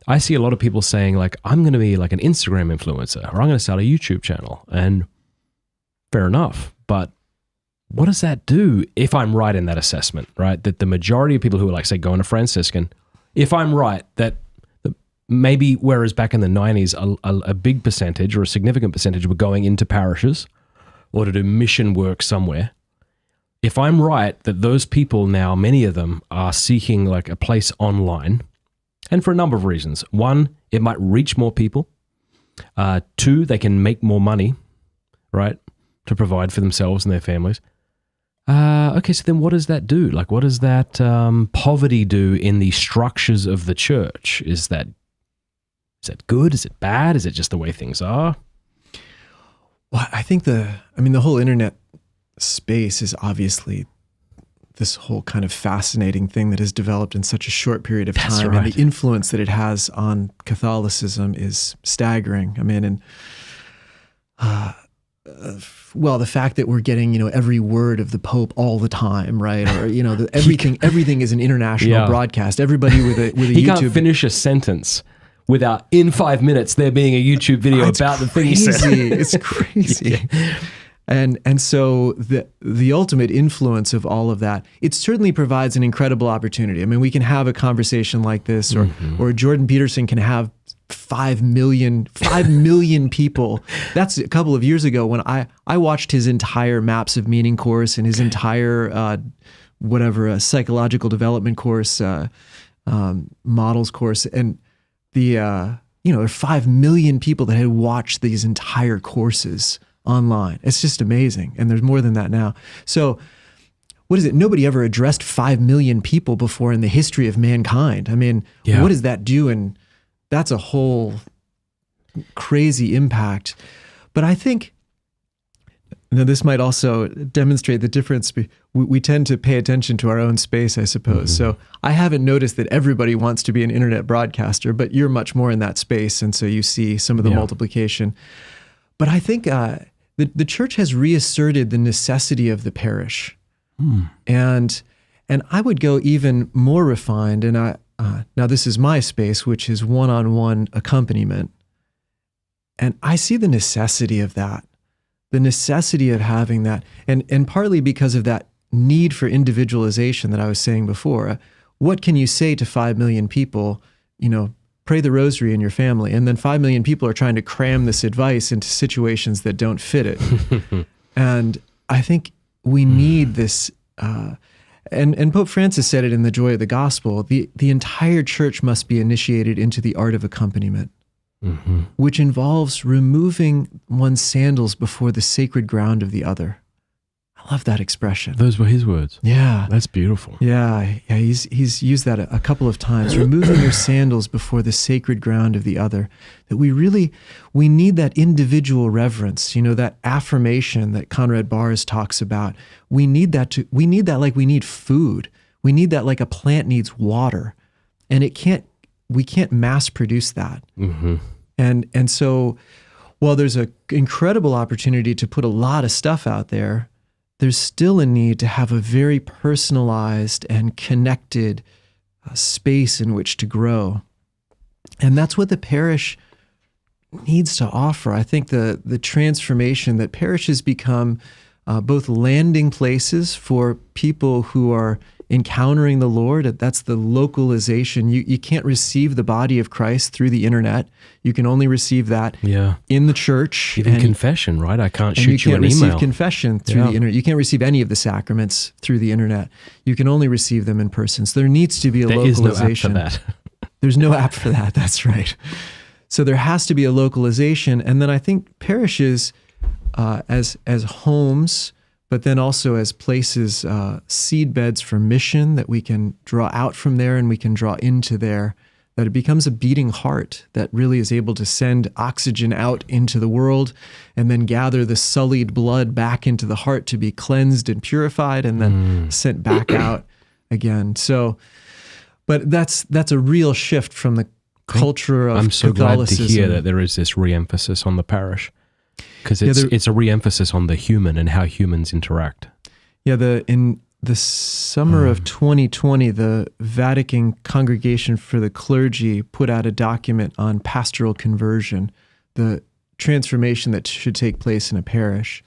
I see a lot of people saying like, I'm going to be like an Instagram influencer, or I'm going to start a YouTube channel. And fair enough. But what does that do if I'm right in that assessment, right? That the majority of people who are like, say, going to Franciscan, if I'm right, that maybe whereas back in the 90s, a big percentage or a significant percentage were going into parishes or to do mission work somewhere. If I'm right that those people now, many of them are seeking like a place online, and for a number of reasons. One, it might reach more people. Two, they can make more money, right, to provide for themselves and their families. Okay, so then what does that do? Like, what does that poverty do in the structures of the church? Is that good? Is it bad? Is it just the way things are? Well, I think the whole internet space is obviously this whole kind of fascinating thing that has developed in such a short period of time. That's right. And the influence that it has on Catholicism is staggering. I mean, and well, the fact that we're getting, every word of the Pope all the time, right? Or, everything is an international broadcast. Everybody with a he YouTube. Can't finish a sentence without, in 5 minutes, there being a YouTube video about the thing he said. It's crazy. And so the ultimate influence of all of that, it certainly provides an incredible opportunity. I mean, we can have a conversation like this, or Jordan Peterson can have 5 million people. That's a couple of years ago when I watched his entire Maps of Meaning course and his entire psychological development course, models course, and there are 5 million people that had watched these entire courses online. It's just amazing. And there's more than that now. So what is it? Nobody ever addressed 5 million people before in the history of mankind. I mean, what does that do? And that's a whole crazy impact. But I think this might also demonstrate the difference. We tend to pay attention to our own space, I suppose. Mm-hmm. So I haven't noticed that everybody wants to be an internet broadcaster, but you're much more in that space. And so you see some of the multiplication. But I think the church has reasserted the necessity of the parish. And I would go even more refined. And now this is my space, which is one-on-one accompaniment. And I see the necessity of that. The necessity of having that, and partly because of that need for individualization that I was saying before. What can you say to 5 million people, pray the rosary in your family, and then 5 million people are trying to cram this advice into situations that don't fit it. And I think we need this, and Pope Francis said it in The Joy of the Gospel, the entire church must be initiated into the art of accompaniment. Mm-hmm. Which involves removing one's sandals before the sacred ground of the other. I love that expression. Those were his words. Yeah. That's beautiful. Yeah, he's used that a couple of times. Removing your sandals before the sacred ground of the other. That we need that individual reverence, that affirmation that Conrad Bars talks about. We need that like we need food. We need that like a plant needs water. And we can't mass produce that. Mm-hmm. And so while there's an incredible opportunity to put a lot of stuff out there, there's still a need to have a very personalized and connected space in which to grow. And that's what the parish needs to offer. I think the transformation that parishes become both landing places for people who are encountering the Lord, that's the localization. You can't receive the body of Christ through the internet. You can only receive that in the church. Even confession, right? I can't shoot you an email. You can't receive confession through the internet. You can't receive any of the sacraments through the internet. You can only receive them in person. So there needs to be a localization. There is no app for that. There's no app for that. That's right. So there has to be a localization. And then I think parishes as homes, but then also as places, seed beds for mission that we can draw out from there and we can draw into there, that it becomes a beating heart that really is able to send oxygen out into the world and then gather the sullied blood back into the heart to be cleansed and purified and then sent back out again. So, but that's a real shift from the culture of I'm so Catholicism. glad to hear that there is this re-emphasis on the parish, because it's a re-emphasis on the human and how humans interact. Yeah, in the summer of 2020, the Vatican Congregation for the Clergy put out a document on pastoral conversion, the transformation that should take place in a parish.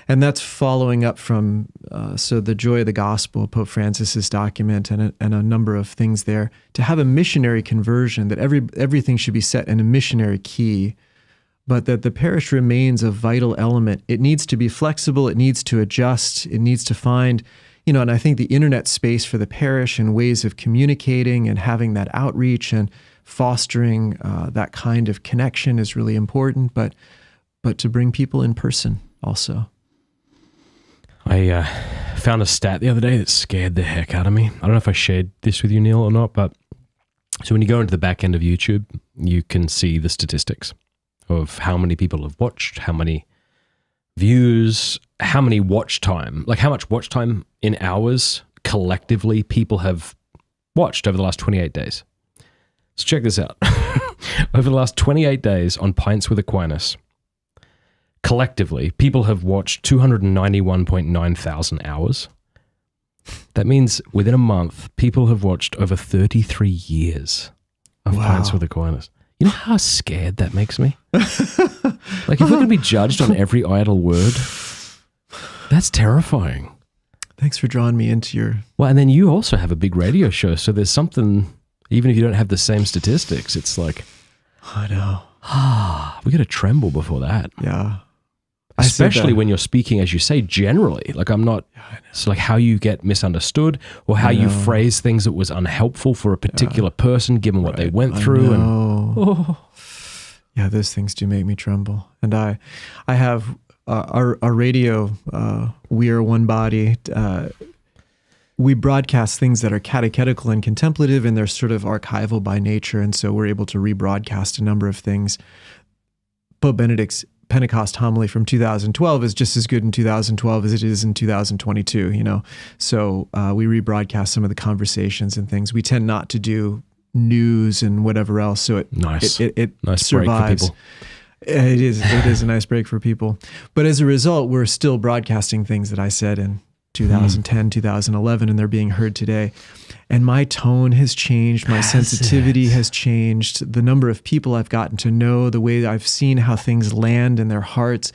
And that's following up from the Joy of the Gospel, Pope Francis's document, and a number of things there, to have a missionary conversion, that everything should be set in a missionary key, but that the parish remains a vital element. It needs to be flexible, it needs to adjust, it needs to find, and I think the internet space for the parish and ways of communicating and having that outreach and fostering that kind of connection is really important, but to bring people in person also. I found a stat the other day that scared the heck out of me. I don't know if I shared this with you, Neil, or not, but so when you go into the back end of YouTube, you can see the statistics of how many people have watched, how many views, how many watch time, like how much watch time in hours collectively people have watched over the last 28 days. So check this out. Over the last 28 days on Pints with Aquinas, collectively, people have watched 291.9 thousand hours. That means within a month, people have watched over 33 years of Pints with Aquinas. You know how scared that makes me? Like, if we're going to be judged on every idle word, that's terrifying. Thanks for drawing me into your... Well, and then you also have a big radio show, so there's something, even if you don't have the same statistics, it's like... I know. We got to tremble before that. Yeah. Especially when you're speaking, as you say, generally. Like, I'm not... It's like how you get misunderstood or how you phrase things that was unhelpful for a particular person given what they went through. Yeah, those things do make me tremble. And I have our radio, We Are One Body, we broadcast things that are catechetical and contemplative, and they're sort of archival by nature, and so we're able to rebroadcast a number of things. Pope Benedict's Pentecost homily from 2012 is just as good in 2012 as it is in 2022, So we rebroadcast some of the conversations and things. We tend not to do news and whatever else, so it nice survives. Break for people. It is a nice break for people. But as a result, we're still broadcasting things that I said in 2010, 2011, and they're being heard today. And my tone has changed. My sensitivity has changed. The number of people I've gotten to know, the way I've seen how things land in their hearts.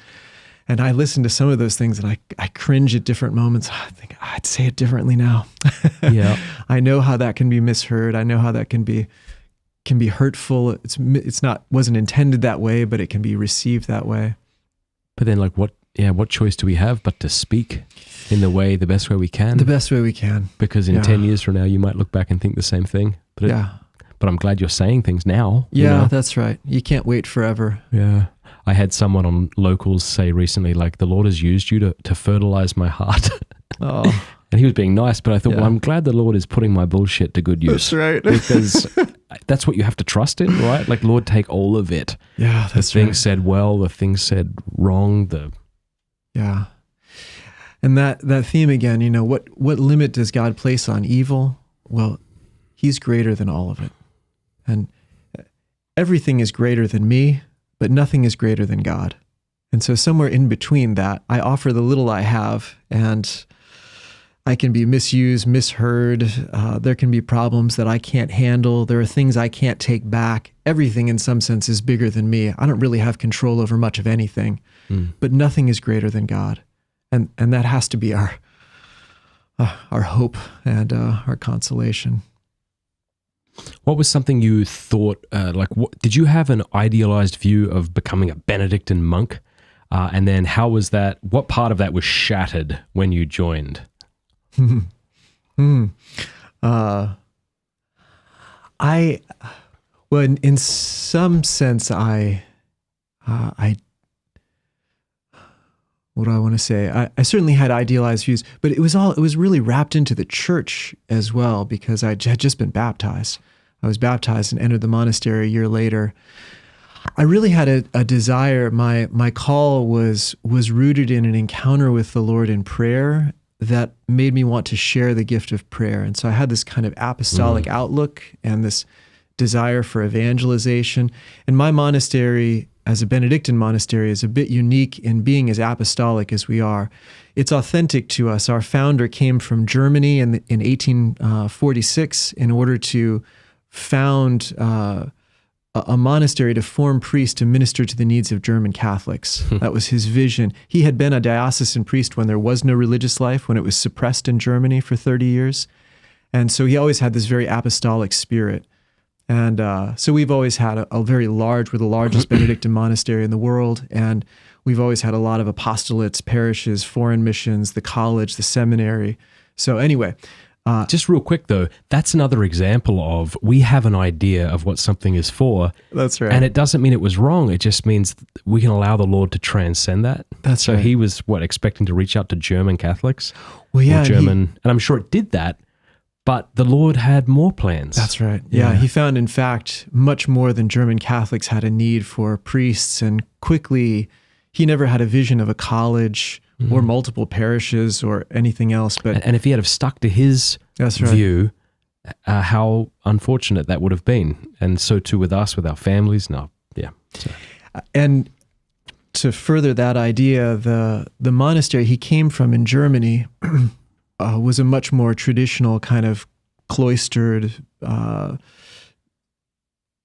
And I listen to some of those things and I cringe at different moments. I think I'd say it differently now. Yeah. I know how that can be misheard. I know how that can be hurtful. Wasn't intended that way, but it can be received that way. But then what choice do we have but to speak in the best way we can? The best way we can. Because in 10 years from now, you might look back and think the same thing. But but I'm glad you're saying things now. Yeah, that's right. You can't wait forever. Yeah. I had someone on Locals say recently, like, the Lord has used you to fertilize my heart. Oh. And he was being nice, but I thought, well, I'm glad the Lord is putting my bullshit to good use. That's right. Because that's what you have to trust in, right? Like, Lord, take all of it. Yeah, that's the things said well, the things said wrong, Yeah. And that theme again, what limit does God place on evil? Well, he's greater than all of it. And everything is greater than me, but nothing is greater than God. And so somewhere in between that, I offer the little I have, and I can be misused, misheard. There can be problems that I can't handle. There are things I can't take back. Everything in some sense is bigger than me. I don't really have control over much of anything, but nothing is greater than God. And that has to be our hope and our consolation. What was something you thought, did you have an idealized view of becoming a Benedictine monk? And then how was that, what part of that was shattered when you joined? In some sense, what do I want to say? I certainly had idealized views, but it was really wrapped into the church as well, because I had just been baptized. I was baptized and entered the monastery a year later, I really had a desire. My call was rooted in an encounter with the Lord in prayer that made me want to share the gift of prayer. And so I had this kind of apostolic outlook and this desire for evangelization. And my monastery, as a Benedictine monastery, is a bit unique in being as apostolic as we are. It's authentic to us. Our founder came from Germany in 1846 in order to found a monastery to form priests to minister to the needs of German Catholics. That was his vision. He had been a diocesan priest when there was no religious life, when it was suppressed in Germany for 30 years. And so he always had this very apostolic spirit. And so we've always had a very large, we're the largest Benedictine monastery in the world. And we've always had a lot of apostolates, parishes, foreign missions, the college, the seminary. So anyway, just real quick though, that's another example of we have an idea of what something is for. That's right. And it doesn't mean it was wrong. It just means we can allow the Lord to transcend that. That's so right. he was expecting to reach out to German Catholics? Well, yeah, or German, and I'm sure it did that, but the Lord had more plans. That's right. Yeah, he found, in fact, much more than German Catholics had a need for priests, and quickly, he never had a vision of a college or multiple parishes or anything else. But and if he had have stuck to his view, how unfortunate that would have been. And so too with us, with our families. No, yeah. So. And to further that idea, the monastery he came from in Germany was a much more traditional kind of cloistered,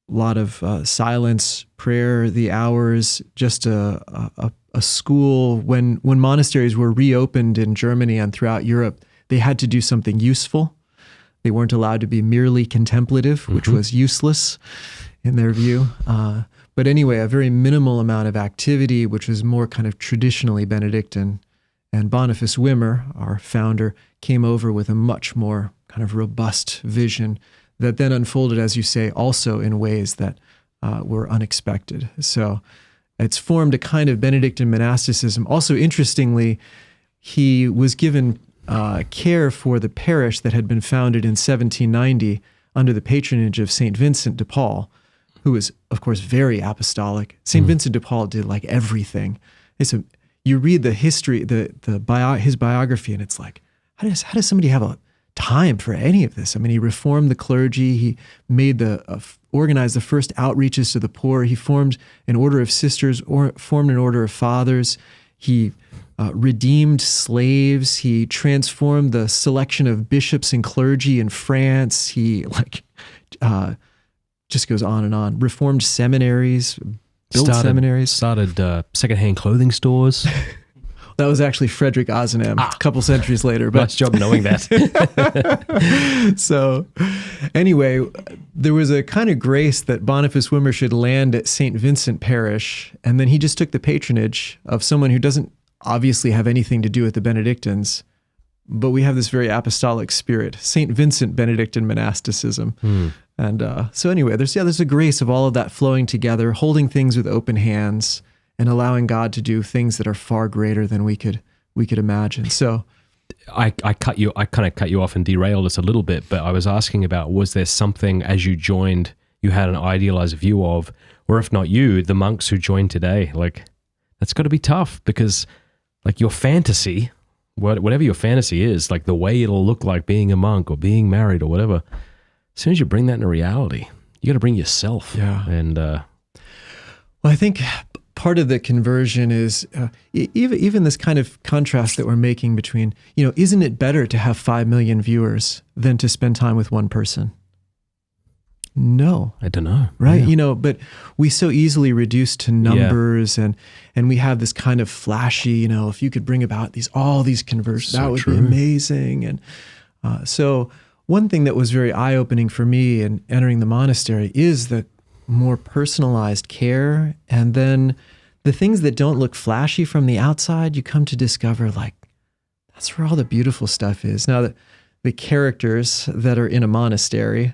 lot of silence, prayer, the hours, just a school. When monasteries were reopened in Germany and throughout Europe, they had to do something useful. They weren't allowed to be merely contemplative, which was useless in their view. But anyway, a very minimal amount of activity, which was more kind of traditionally Benedictine. And Boniface Wimmer, our founder, came over with a much more kind of robust vision that then unfolded, as you say, also in ways that were unexpected. So it's formed a kind of Benedictine monasticism. Also, interestingly, he was given care for the parish that had been founded in 1790 under the patronage of St. Vincent de Paul, who was, of course, very apostolic. St. Vincent de Paul did like everything. You read the history, his biography, and it's like, how does somebody have a time for any of this? I mean, he reformed the clergy. He made organized the first outreaches to the poor. He formed an order of sisters, or formed an order of fathers. He redeemed slaves. He transformed the selection of bishops and clergy in France. He just goes on and on. Reformed seminaries. Started secondhand clothing stores. That was actually Frederick Ozanam a couple centuries later. But nice job knowing that. So anyway, there was a kind of grace that Boniface Wimmer should land at St. Vincent Parish, and then he just took the patronage of someone who doesn't obviously have anything to do with the Benedictines, but we have this very apostolic spirit, St. Vincent Benedictine monasticism. And so anyway, there's a grace of all of that flowing together, holding things with open hands, and allowing God to do things that are far greater than we could imagine. So I kind of cut you off and derailed us a little bit, but I was asking about, was there something as you joined you had an idealized view of, or if not you, the monks who joined today? Like, that's got to be tough, because like your fantasy, whatever your fantasy is, like the way it'll look like being a monk or being married or whatever, as soon as you bring that into reality, you got to bring yourself. Yeah. And well, I think part of the conversion is even this kind of contrast that we're making between, isn't it better to have 5 million viewers than to spend time with one person? No. I don't know. Right? Yeah. But we so easily reduce to numbers, and we have this kind of flashy, if you could bring about all these conversions, that would be amazing. And so one thing that was very eye-opening for me in entering the monastery is the more personalized care, and then the things that don't look flashy from the outside, you come to discover, like, that's where all the beautiful stuff is. Now, the characters that are in a monastery,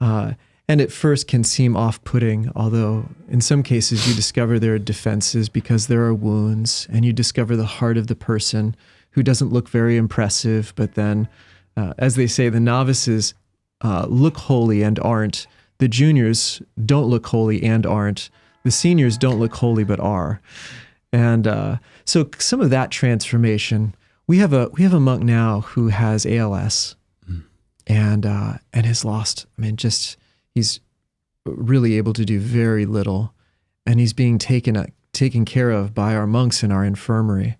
and at first can seem off-putting, although in some cases you discover there are defenses because there are wounds, and you discover the heart of the person who doesn't look very impressive, but then, as they say, the novices look holy and aren't. The juniors don't look holy and aren't. The seniors don't look holy but are. And so some of that transformation, we have a monk now who has ALS and has lost, he's really able to do very little, and he's being taken care of by our monks in our infirmary.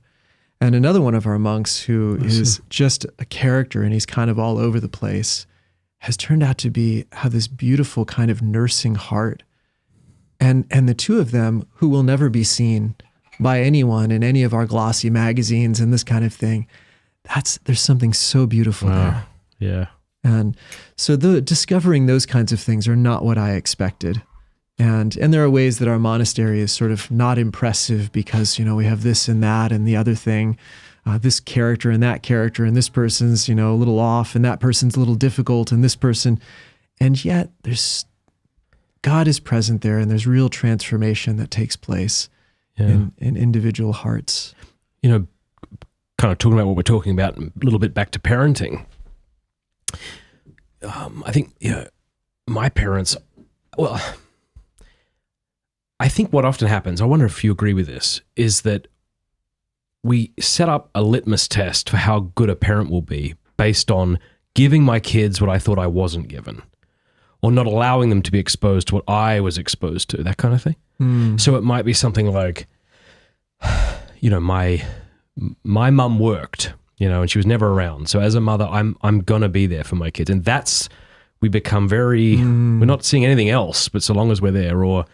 And another one of our monks who is just a character and he's kind of all over the place has turned out to have this beautiful kind of nursing heart. And the two of them, who will never be seen by anyone in any of our glossy magazines and this kind of thing, there's something so beautiful there. Yeah. And so discovering those kinds of things are not what I expected. And there are ways that our monastery is sort of not impressive because, we have this and that and the other thing, this character and this person's, a little off and that person's a little difficult and this person. And yet God is present there and there's real transformation that takes place in individual hearts. Kind of talking about what we're talking about, a little bit back to parenting. I think, my parents, I think what often happens, I wonder if you agree with this, is that we set up a litmus test for how good a parent will be based on giving my kids what I thought I wasn't given, or not allowing them to be exposed to what I was exposed to, that kind of thing. So it might be something like, my mum worked, and she was never around. So as a mother, I'm gonna be there for my kids, and we become very. We're not seeing anything else, but so long as we're there, or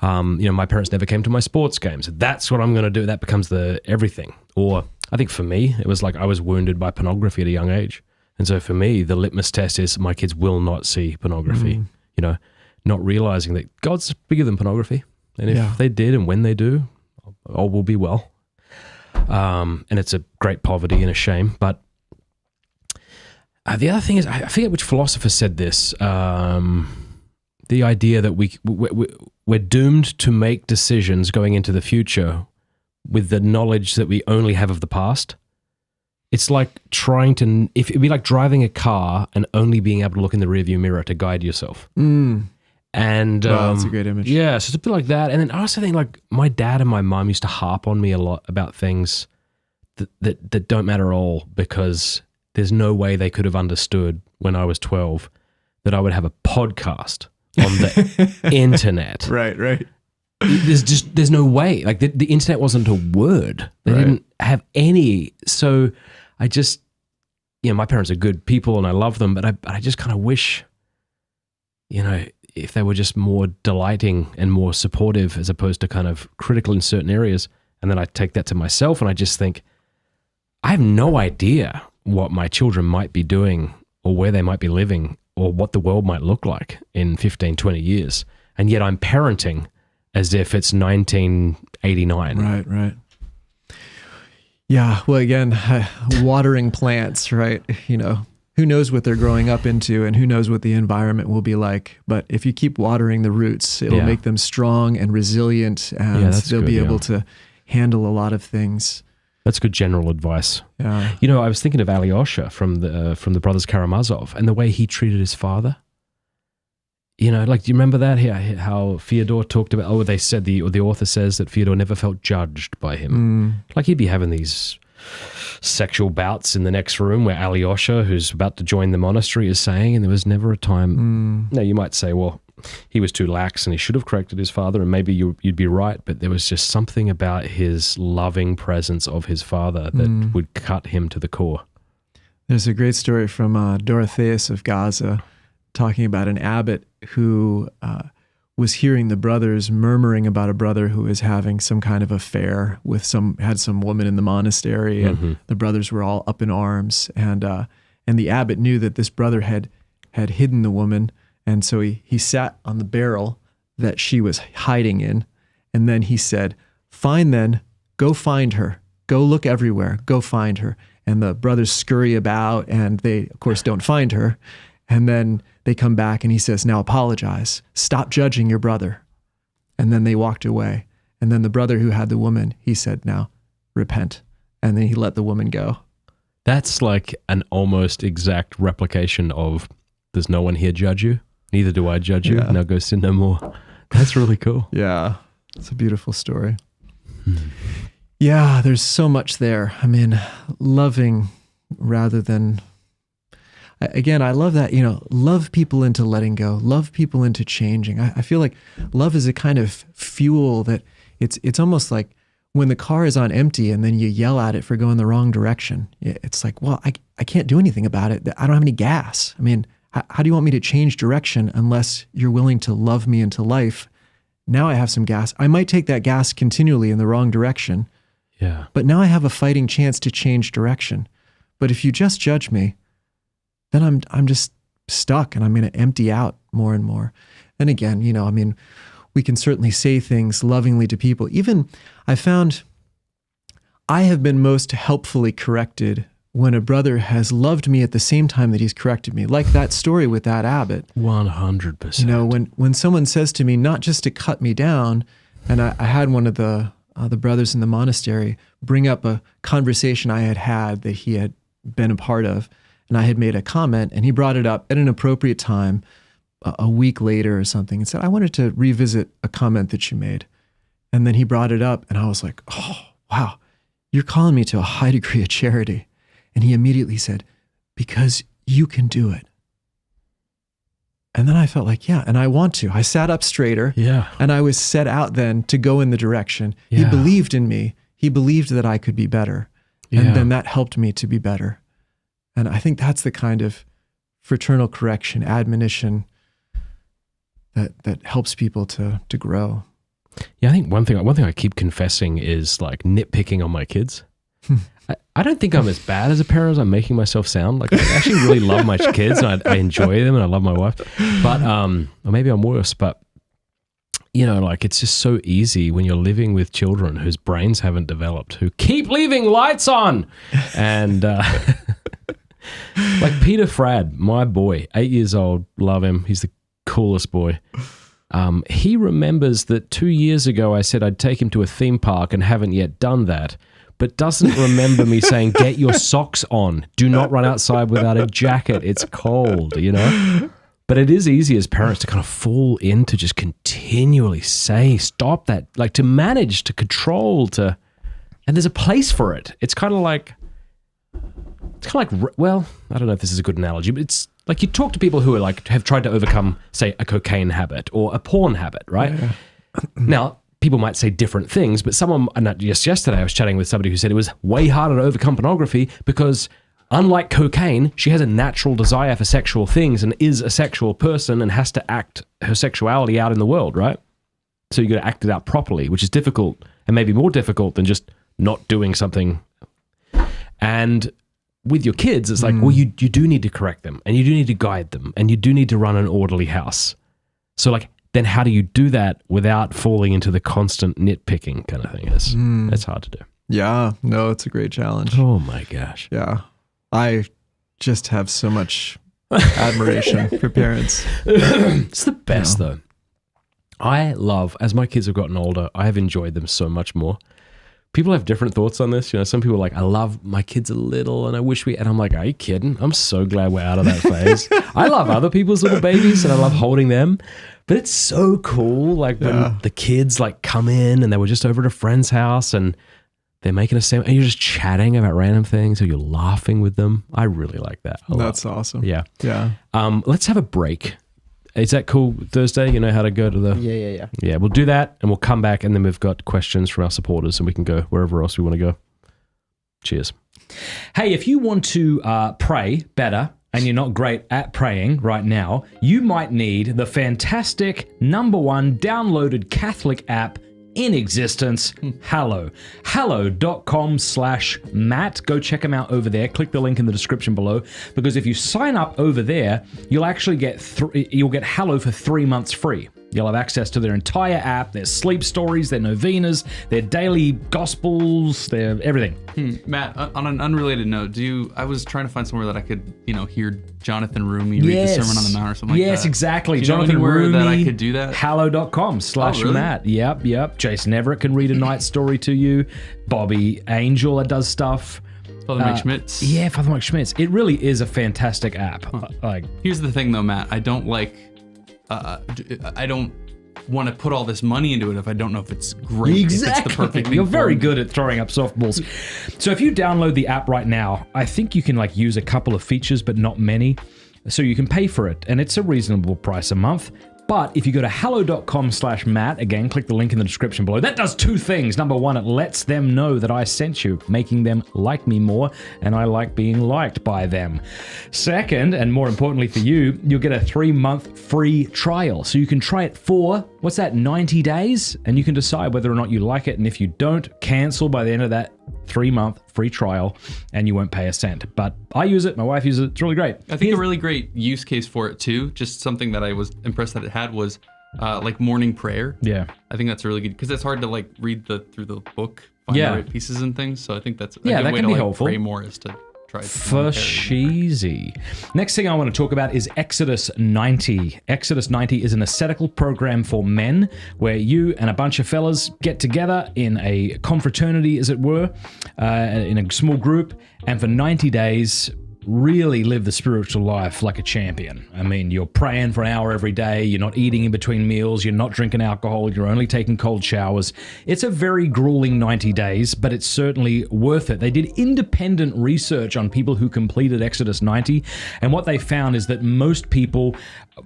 my parents never came to my sports games. That's what I'm gonna do. That becomes the everything. Or I think for me, it was like I was wounded by pornography at a young age, and so for me, the litmus test is my kids will not see pornography. Not realizing that God's bigger than pornography, and if they did, and when they do, all will be well. And it's a great poverty and a shame. But the other thing is, I forget which philosopher said this, the idea that we're doomed to make decisions going into the future with the knowledge that we only have of the past. It's like it'd be like driving a car and only being able to look in the rearview mirror to guide yourself. And that's a great image. Yeah, so it's a bit like that. And then I also think like my dad and my mum used to harp on me a lot about things that don't matter at all, because there's no way they could have understood when I was 12 that I would have a podcast on the internet. Right. There's no way. Like the internet wasn't a word. They didn't have any. So I just, my parents are good people and I love them, but I just kind of wish, if they were just more delighting and more supportive as opposed to kind of critical in certain areas. And then I take that to myself and I just think, I have no idea what my children might be doing or where they might be living or what the world might look like in 15, 20 years. And yet I'm parenting as if it's 1989. Right. Yeah, well, again, watering plants, right? Who knows what they're growing up into and who knows what the environment will be like. But if you keep watering the roots, it'll make them strong and resilient, and they'll be able to handle a lot of things. That's good general advice. Yeah. I was thinking of Alyosha from the Brothers Karamazov and the way he treated his father. Do you remember that? How Fyodor talked about, they said, the author says that Fyodor never felt judged by him. Like he'd be having these sexual bouts in the next room where Alyosha, who's about to join the monastery, is saying, and there was never a time. Now you might say, well, he was too lax and he should have corrected his father, and maybe you'd be right, but there was just something about his loving presence of his father that would cut him to the core. There's a great story from Dorotheus of Gaza talking about an abbot who was hearing the brothers murmuring about a brother who was having some kind of affair with had some woman in the monastery, and the brothers were all up in arms, and the abbot knew that this brother had hidden the woman. And so he sat on the barrel that she was hiding in. And then he said, "Fine then, go find her. Go look everywhere. Go find her." And the brothers scurry about and they, of course, don't find her. And then they come back and he says, "Now apologize. Stop judging your brother." And then they walked away. And then the brother who had the woman, he said, "Now repent." And then he let the woman go. That's like an almost exact replication of "Does no one here judge you?" Neither do I judge you. Yeah. Now go sin no more. That's really cool. Yeah, it's a beautiful story. Yeah, there's so much there. I mean, loving rather than, again, I love that, love people into letting go, love people into changing. I feel like love is a kind of fuel that it's almost like when the car is on empty and then you yell at it for going the wrong direction. It's like, well, I can't do anything about it. I don't have any gas. I mean, how do you want me to change direction unless you're willing to love me into life? Now I have some gas. I might take that gas continually in the wrong direction. Yeah. But now I have a fighting chance to change direction. But if you just judge me, then I'm just stuck and I'm going to empty out more and more. And again, we can certainly say things lovingly to people. Even I found I have been most helpfully corrected when a brother has loved me at the same time that he's corrected me. Like that story with that abbot. 100%. When someone says to me, not just to cut me down, and I had one of the brothers in the monastery bring up a conversation I had that he had been a part of, and I had made a comment, and he brought it up at an appropriate time a week later or something and said, I wanted to revisit a comment that you made. And then he brought it up, and I was like, oh, wow, you're calling me to a high degree of charity. And he immediately said, because you can do it. And then I felt like, yeah, and I want to. I sat up straighter. Yeah. And I was set out then to go in the direction. Yeah. He believed in me. He believed that I could be better. Yeah. And then that helped me to be better. And I think that's the kind of fraternal correction, admonition that helps people to grow. Yeah, I think one thing I keep confessing is like nitpicking on my kids. I don't think I'm as bad as a parent as I'm making myself sound. Like I actually really love my kids and I enjoy them and I love my wife. But or maybe I'm worse. But like it's just so easy when you're living with children whose brains haven't developed, who keep leaving lights on, and like Peter Fradd, my boy, 8 years old, love him. He's the coolest boy. He remembers that 2 years ago I said I'd take him to a theme park and haven't yet done that, but doesn't remember me saying, get your socks on. Do not run outside without a jacket. It's cold, But it is easy as parents to kind of fall into just continually say, stop that, like to manage, to control, and there's a place for it. It's kind of like, well, I don't know if this is a good analogy, but it's like you talk to people who are like, have tried to overcome, say, a cocaine habit or a porn habit, right? Yeah. Now, people might say different things, but just yesterday I was chatting with somebody who said it was way harder to overcome pornography because unlike cocaine, she has a natural desire for sexual things and is a sexual person and has to act her sexuality out in the world, right? So you got to act it out properly, which is difficult and maybe more difficult than just not doing something. And with your kids, it's like, well, you do need to correct them and you do need to guide them and you do need to run an orderly house. So like, then how do you do that without falling into the constant nitpicking kind of thing? It's hard to do. Yeah, no, it's a great challenge. Oh my gosh. Yeah. I just have so much admiration for parents. It's the best though. I love, as my kids have gotten older, I have enjoyed them so much more. People have different thoughts on this. Some people are like, I love my kids a little and I wish and I'm like, are you kidding? I'm so glad we're out of that phase. I love other people's little babies and I love holding them. But it's so cool, like when the kids like come in and they were just over at a friend's house and they're making a sandwich and you're just chatting about random things or you're laughing with them. I really like that. That's awesome. Yeah. Yeah. Let's have a break. Is that cool, Thursday? You know how to go to the... Yeah. Yeah, we'll do that and we'll come back and then we've got questions from our supporters and we can go wherever else we want to go. Cheers. Hey, if you want to pray better and you're not great at praying right now, you might need the fantastic #1 downloaded Catholic app in existence, Hallow. Hallow.com/Matt. Go check them out over there. Click the link in the description below, because if you sign up over there, you'll actually get Hallow for 3 months free. You'll have access to their entire app, their sleep stories, their novenas, their daily gospels, their everything. Matt, on an unrelated note, I was trying to find somewhere that I could, hear Jonathan Rumi read the Sermon on the Mount or something like that. Yes, exactly. Do you Jonathan know anywhere Rumi, that I could do that? Hallow.com/Matt. Yep. Jason Everett can read a night story to you. Bobby Angel that does stuff. Father Mike Schmitz. Yeah, Father Mike Schmitz. It really is a fantastic app. Here's the thing though, Matt. I don't like I don't want to put all this money into it if I don't know if it's great. Exactly. If it's the perfect thing You're for very me. good at throwing up softballs. So if you download the app right now, I think you can like use a couple of features, but not many. So you can pay for it, and it's a reasonable price a month. But if you go to hallow.com/Matt, again, click the link in the description below. That does two things. Number one, it lets them know that I sent you, making them like me more, and I like being liked by them. Second, and more importantly for you, you'll get a 3-month free trial. So you can try it for, 90 days? And you can decide whether or not you like it. And if you don't, cancel by the end of that 3-month free trial, and you won't pay a cent. But I use it, my wife uses it, it's really great. I think a really great use case for it too, just something that I was impressed that it had was like morning prayer. Yeah. I think that's really good because it's hard to like read through the book, find the right pieces and things. So I think that's a good that way can to be like helpful. pray more is to try For sheezy. Next thing I want to talk about is Exodus 90. Exodus 90 is an ascetical program for men where you and a bunch of fellas get together in a confraternity, as it were, in a small group, and for 90 days really live the spiritual life like a champion. I mean, you're praying for an hour every day, you're not eating in between meals, you're not drinking alcohol, you're only taking cold showers. It's a very grueling 90 days, but it's certainly worth it. They did independent research on people who completed Exodus 90, and what they found is that most people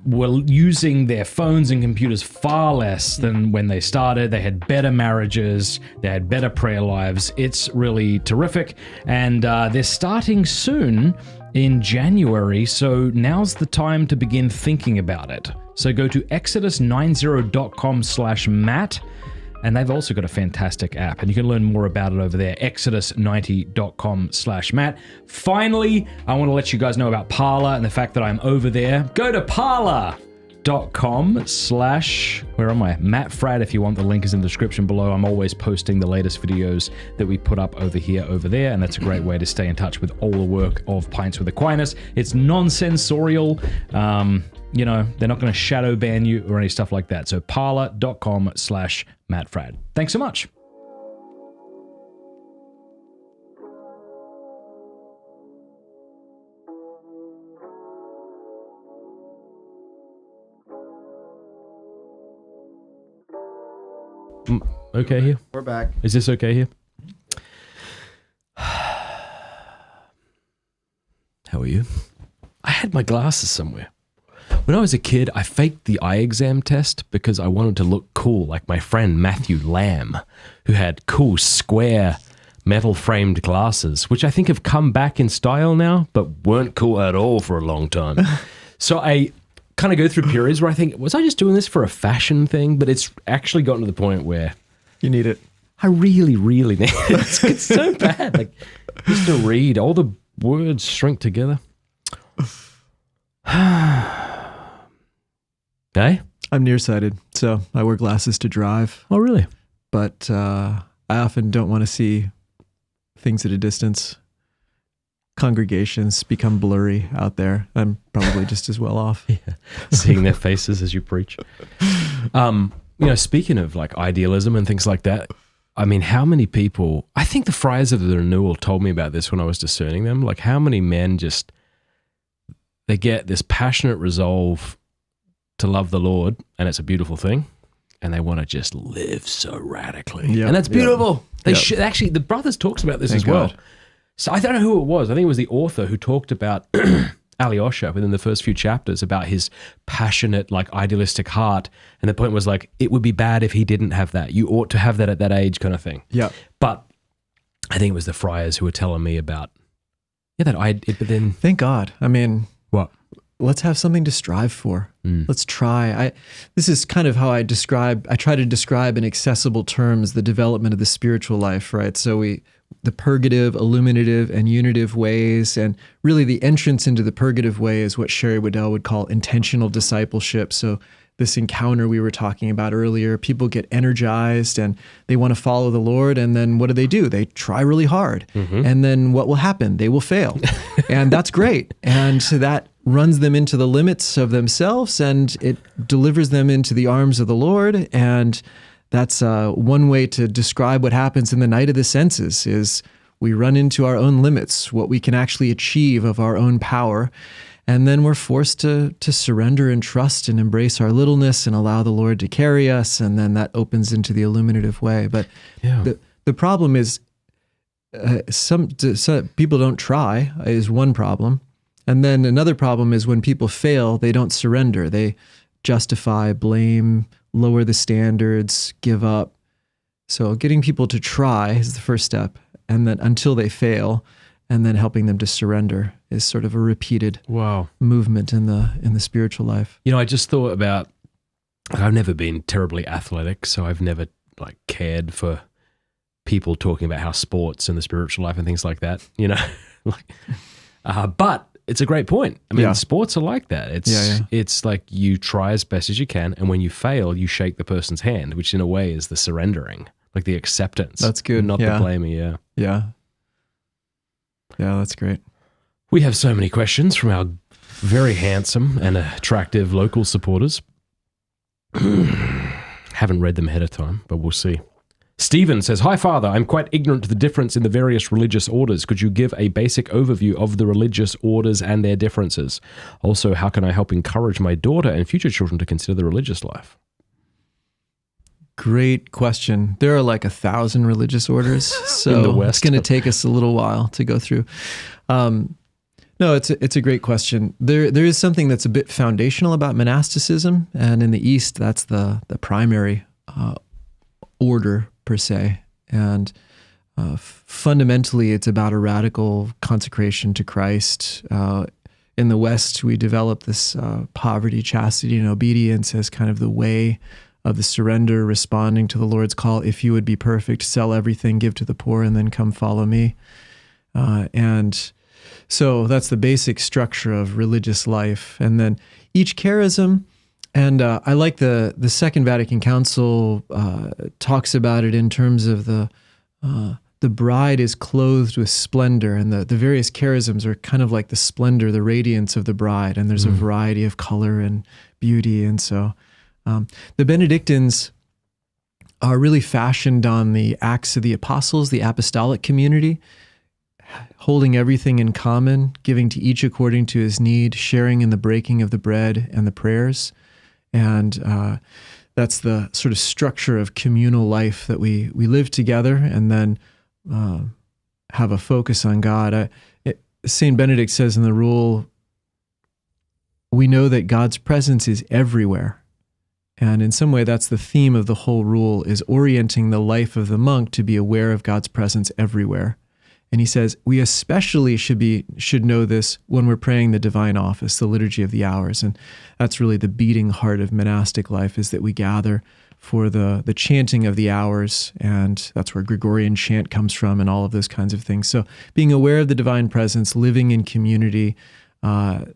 were using their phones and computers far less than when they started. They had better marriages, they had better prayer lives. It's really terrific, and they're starting soon in January, so now's the time to begin thinking about it. So go to exodus90.com/Matt, and they've also got a fantastic app, and you can learn more about it over there, exodus90.com/Matt. Finally, I want to let you guys know about Parler and the fact that I'm over there. Go to parler.com/where am I? Matt Fradd. If you want, the link is in the description below. I'm always posting the latest videos that we put up over here, over there, and that's a great way to stay in touch with all the work of Pints with Aquinas. It's non-sensorial. You know, they're not going to shadow ban you or any stuff like that. So parler.com/Matt Fradd. Thanks so much. Okay here? We're back. Is this okay here? How are you? I had my glasses somewhere. When I was a kid, I faked the eye exam test because I wanted to look cool, like my friend Matthew Lamb, who had cool square metal-framed glasses, which I think have come back in style now, but weren't cool at all for a long time. So I kind of go through periods where I think, was I just doing this for a fashion thing? But it's actually gotten to the point where You need it. I really, really need it. It's so bad. Like, just to read, all the words shrink together. Hey? I'm nearsighted, so I wear glasses to drive, Oh, really? but I often don't want to see things at a distance. Congregations become blurry out there. I'm probably just as well off. Yeah. Seeing their faces as you preach. You know, speaking of like idealism and things like that, I mean, how many people, I think the Friars of the Renewal told me about this when I was discerning them, like how many men just, they get this passionate resolve to love the Lord, and it's a beautiful thing, and they want to just live so radically. Yep, And that's yep. beautiful. They Yep. should, actually, the Brothers talks about this Thank as well. God. So I don't know who it was. I think it was the author who talked about Alyosha within the first few chapters about his passionate, like idealistic heart. And the point was like, it would be bad if he didn't have that. You ought to have that at that age kind of thing. Yeah. But I think it was the Friars who were telling me about, but then Thank God. I mean, what? let's have something to strive for. Let's try. This is kind of how I try to describe in accessible terms the development of the spiritual life, right? So the purgative, illuminative, and unitive ways, and really the entrance into the purgative way is what Sherry Waddell would call intentional discipleship. So this encounter we were talking about earlier, people get energized and they want to follow the Lord, and then what do? They try really hard. And then what will happen? They will fail. And that's great. And so that runs them into the limits of themselves, and it delivers them into the arms of the Lord. And that's one way to describe what happens in the night of the senses is we run into our own limits, what we can actually achieve of our own power. And then we're forced to surrender and trust and embrace our littleness and allow the Lord to carry us. And then that opens into the illuminative way. But the problem is some people don't try is one problem. And then another problem is when people fail, they don't surrender. They justify, blame, lower the standards, give up. So getting people to try is the first step. And then until they fail, and then helping them to surrender is sort of a repeated movement in the spiritual life. You know, I just thought about, I've never been terribly athletic, so I've never like cared for people talking about how sports and the spiritual life and things like that, you know, but it's a great point. I mean, sports are like that. It's like you try as best as you can, and when you fail, you shake the person's hand, which in a way is the surrendering, like the acceptance. That's good. Not the blaming, Yeah, that's great. We have so many questions from our very handsome and attractive local supporters. Haven't read them ahead of time, but we'll see. Stephen says, "Hi, Father. I'm quite ignorant to the difference in the various religious orders. Could you give a basic overview of the religious orders and their differences? Also, how can I help encourage my daughter and future children to consider the religious life?" Great question. There are like 1,000 religious orders, so in the West. It's going to take us a little while to go through. No, it's a great question. There is something that's a bit foundational about monasticism, and in the East, that's the primary order per se. And fundamentally, it's about a radical consecration to Christ. In the West, we develop this poverty, chastity, and obedience as kind of the way of the surrender, responding to the Lord's call. If you would be perfect, sell everything, give to the poor, and then come follow me. And so that's the basic structure of religious life. And then each charism, and I like the Second Vatican Council talks about it in terms of the bride is clothed with splendor, and the various charisms are kind of like the splendor, the radiance of the bride, and there's a variety of color and beauty. And so the Benedictines are really fashioned on the Acts of the Apostles, the apostolic community, holding everything in common, giving to each according to his need, sharing in the breaking of the bread and the prayers. And that's the sort of structure of communal life that we live together and then have a focus on God. St. Benedict says in the rule, we know that God's presence is everywhere. And in some way, that's the theme of the whole rule, is orienting the life of the monk to be aware of God's presence everywhere. And he says, we especially should know this when we're praying the divine office, the liturgy of the hours. And that's really the beating heart of monastic life, is that we gather for the chanting of the hours, and that's where Gregorian chant comes from and all of those kinds of things. So being aware of the divine presence, living in community,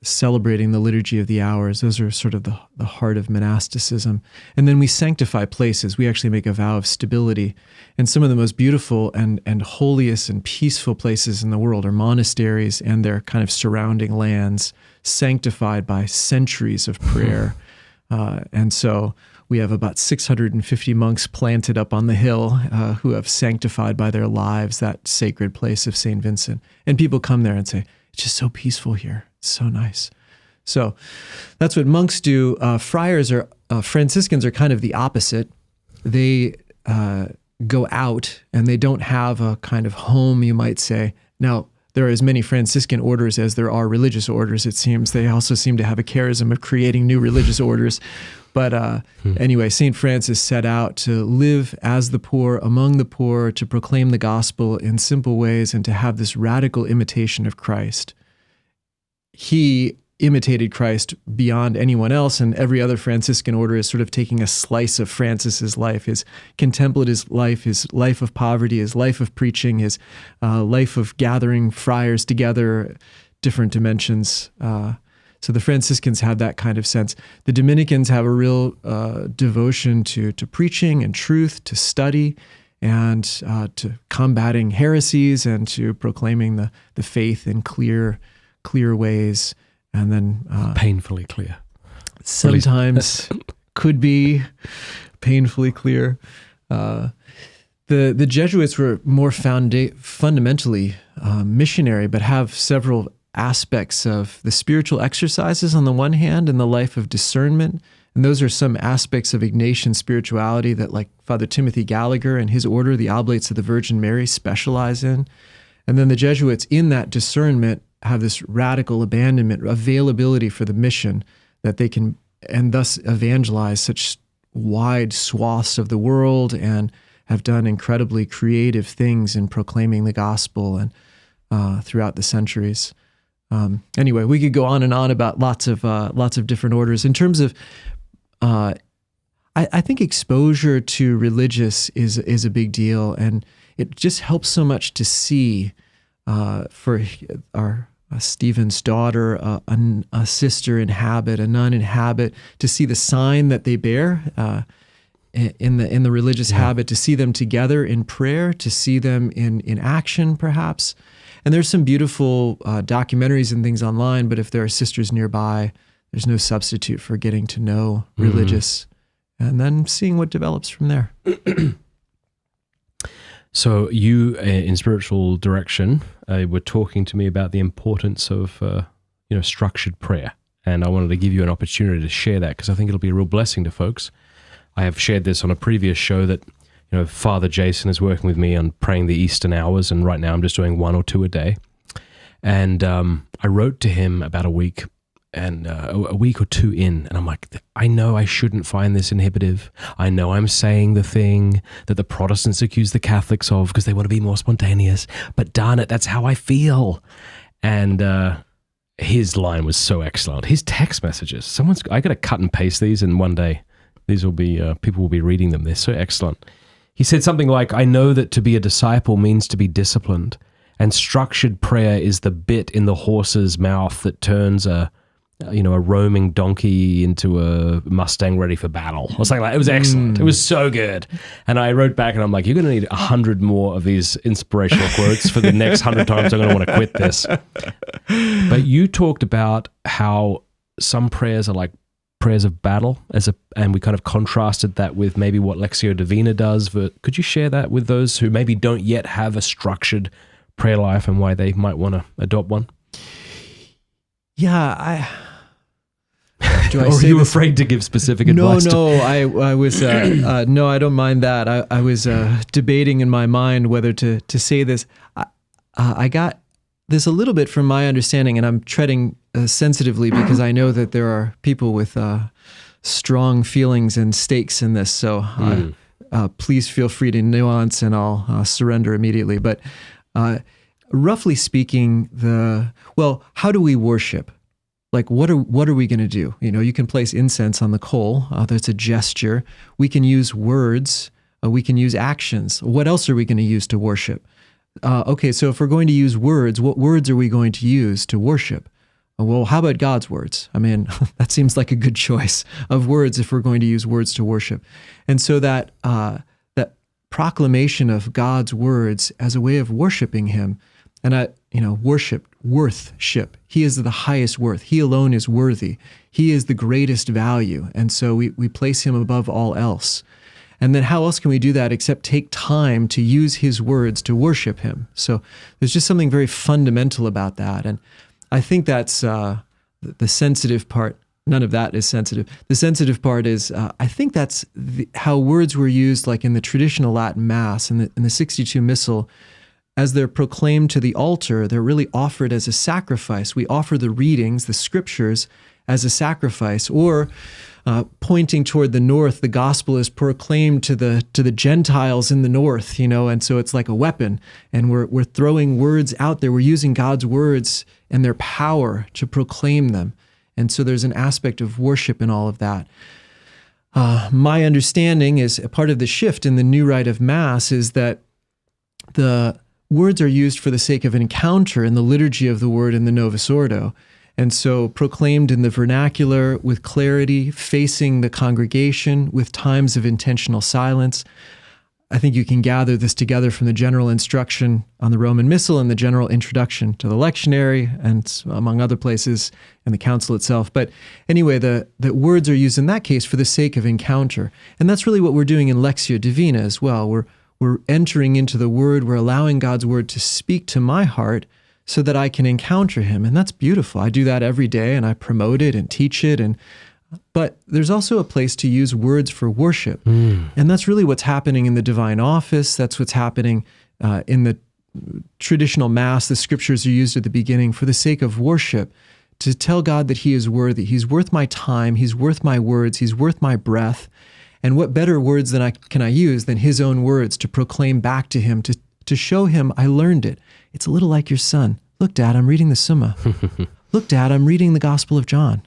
celebrating the liturgy of the hours, those are sort of the heart of monasticism. And then we sanctify places. We actually make a vow of stability. And some of the most beautiful and holiest and peaceful places in the world are monasteries and their kind of surrounding lands, sanctified by centuries of prayer. And so we have about 650 monks planted up on the hill who have sanctified by their lives that sacred place of St. Vincent. And people come there and say, it's just so peaceful here. It's so nice. So that's what monks do. Friars or Franciscans are kind of the opposite. They go out and they don't have a kind of home, you might say. Now, there are as many Franciscan orders as there are religious orders, it seems. They also seem to have a charism of creating new religious orders. But anyway, St. Francis set out to live as the poor, among the poor, to proclaim the gospel in simple ways and to have this radical imitation of Christ. He imitated Christ beyond anyone else, and every other Franciscan order is sort of taking a slice of Francis's life, his contemplative life, his life of poverty, his life of preaching, his life of gathering friars together, different dimensions. So the Franciscans have that kind of sense. The Dominicans have a real devotion to preaching and truth, to study, and to combating heresies and to proclaiming the faith in clear ways. And then painfully clear. Sometimes could be painfully clear. The Jesuits were more fundamentally missionary, but have several aspects of the spiritual exercises on the one hand and the life of discernment. And those are some aspects of Ignatian spirituality that, like Father Timothy Gallagher and his order, the Oblates of the Virgin Mary, specialize in. And then the Jesuits in that discernment have this radical abandonment, availability for the mission, that they can, and thus evangelize such wide swaths of the world and have done incredibly creative things in proclaiming the gospel and throughout the centuries. Anyway, we could go on and on about lots of different orders. In terms of, I think exposure to religious is a big deal, and it just helps so much to see for our Stephen's daughter, a sister in habit, a nun in habit, to see the sign that they bear in the religious habit, to see them together in prayer, to see them in action, perhaps. And there's some beautiful documentaries and things online, but if there are sisters nearby, there's no substitute for getting to know religious and then seeing what develops from there. So you, in spiritual direction, were talking to me about the importance of, structured prayer. And I wanted to give you an opportunity to share that because I think it'll be a real blessing to folks. I have shared this on a previous show that, Father Jason is working with me on praying the Eastern hours, and right now I'm just doing 1 or 2 a day. And I wrote to him about a week or 2 in, and I'm like, I know I shouldn't find this inhibitive. I know I'm saying the thing that the Protestants accuse the Catholics of because they want to be more spontaneous, but darn it, that's how I feel. And his line was so excellent. His text messages, I got to cut and paste these, and one day these will be, people will be reading them. They're so excellent. He said something like, I know that to be a disciple means to be disciplined, and structured prayer is the bit in the horse's mouth that turns a roaming donkey into a Mustang ready for battle. I was like, it was excellent. It was so good. And I wrote back and I'm like, you're going to need 100 more of these inspirational quotes for the next 100 times I'm going to want to quit this. But you talked about how some prayers are like prayers of battle, and we kind of contrasted that with maybe what Lectio Divina does. But could you share that with those who maybe don't yet have a structured prayer life and why they might want to adopt one? Yeah, or are you afraid to give specific advice? No, I was, no, I don't mind that. I was debating in my mind whether to say this. I got this a little bit from my understanding, and I'm treading sensitively because I know that there are people with strong feelings and stakes in this. So please feel free to nuance, and I'll surrender immediately. But roughly speaking, how do we worship? Like, what are we going to do? You can place incense on the coal. That's a gesture. We can use words. We can use actions. What else are we going to use to worship? Okay, so if we're going to use words, what words are we going to use to worship? Well, how about God's words? I mean, that seems like a good choice of words if we're going to use words to worship. And so that proclamation of God's words as a way of worshiping Him, and worthship. He is the highest worth. He alone is worthy. He is the greatest value. And so we place Him above all else. And then how else can we do that except take time to use His words to worship Him? So there's just something very fundamental about that. And I think that's the sensitive part. None of that is sensitive. The sensitive part is, I think that's how words were used, like in the traditional Latin Mass and in the 62 Missal. As they're proclaimed to the altar, they're really offered as a sacrifice. We offer the readings, the scriptures, as a sacrifice. Or pointing toward the north, the gospel is proclaimed to the Gentiles in the north, and so it's like a weapon. And we're throwing words out there. We're using God's words and their power to proclaim them. And so there's an aspect of worship in all of that. My understanding is a part of the shift in the new rite of Mass is that the words are used for the sake of an encounter in the liturgy of the word in the Novus Ordo. And so proclaimed in the vernacular with clarity, facing the congregation with times of intentional silence. I think you can gather this together from the general instruction on the Roman Missal and the general introduction to the lectionary, and among other places in the council itself. But anyway, the words are used in that case for the sake of encounter. And that's really what we're doing in Lectio Divina as well. We're entering into the Word. We're allowing God's Word to speak to my heart so that I can encounter him. And that's beautiful. I do that every day, and I promote it and teach it. But there's also a place to use words for worship. And that's really what's happening in the divine office. That's what's happening in the traditional Mass. The scriptures are used at the beginning for the sake of worship, to tell God that he is worthy. He's worth my time. He's worth my words. He's worth my breath. And what better words can I use than his own words to proclaim back to him, to show him I learned it. It's a little like your son. Look, Dad, I'm reading the Summa. Look, Dad, I'm reading the Gospel of John.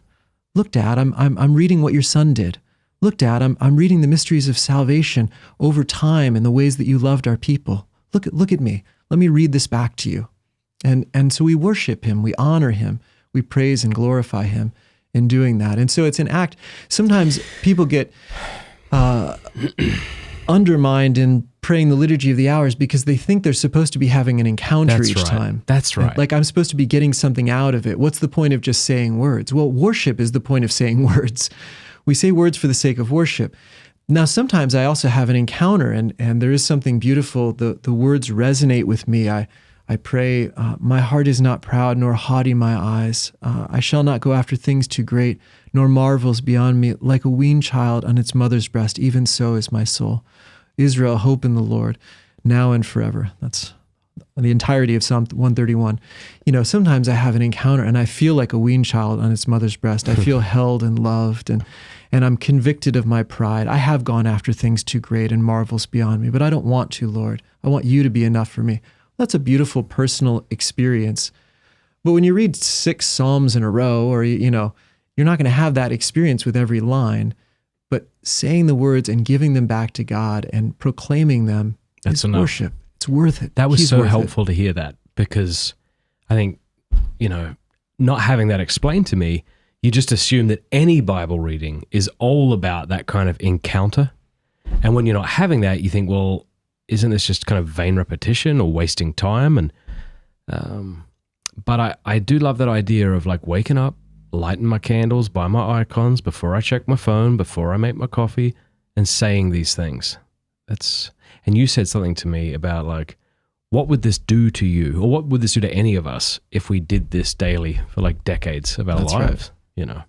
Look, Dad, I'm reading what your son did. Look, Dad, I'm reading the mysteries of salvation over time and the ways that you loved our people. Look at me. Let me read this back to you. And so we worship him. We honor him. We praise and glorify him in doing that. And so it's an act. Sometimes people get undermined in praying the Liturgy of the Hours because they think they're supposed to be having an encounter each time. That's right. Like I'm supposed to be getting something out of it. What's the point of just saying words? Well, worship is the point of saying words. We say words for the sake of worship. Now, sometimes I also have an encounter, and there is something beautiful. The words resonate with me. I pray, my heart is not proud, nor haughty my eyes. I shall not go after things too great, nor marvels beyond me. Like a weaned child on its mother's breast, even so is my soul. Israel, hope in the Lord, now and forever. That's the entirety of Psalm 131. Sometimes I have an encounter, and I feel like a weaned child on its mother's breast. I feel held and loved, and I'm convicted of my pride. I have gone after things too great and marvels beyond me, but I don't want to, Lord. I want you to be enough for me. That's a beautiful personal experience. But when you read 6 Psalms in a row, or, you're not going to have that experience with every line, but saying the words and giving them back to God and proclaiming them is worship. It's worth it. That was so helpful to hear that, because I think, not having that explained to me, you just assume that any Bible reading is all about that kind of encounter. And when you're not having that, you think, well, isn't this just kind of vain repetition or wasting time? And but I do love that idea of like waking up, lighting my candles, buy my icons before I check my phone, before I make my coffee, and saying these things. And you said something to me about like, what would this do to you, or what would this do to any of us if we did this daily for like decades of our lives? Right. Yeah.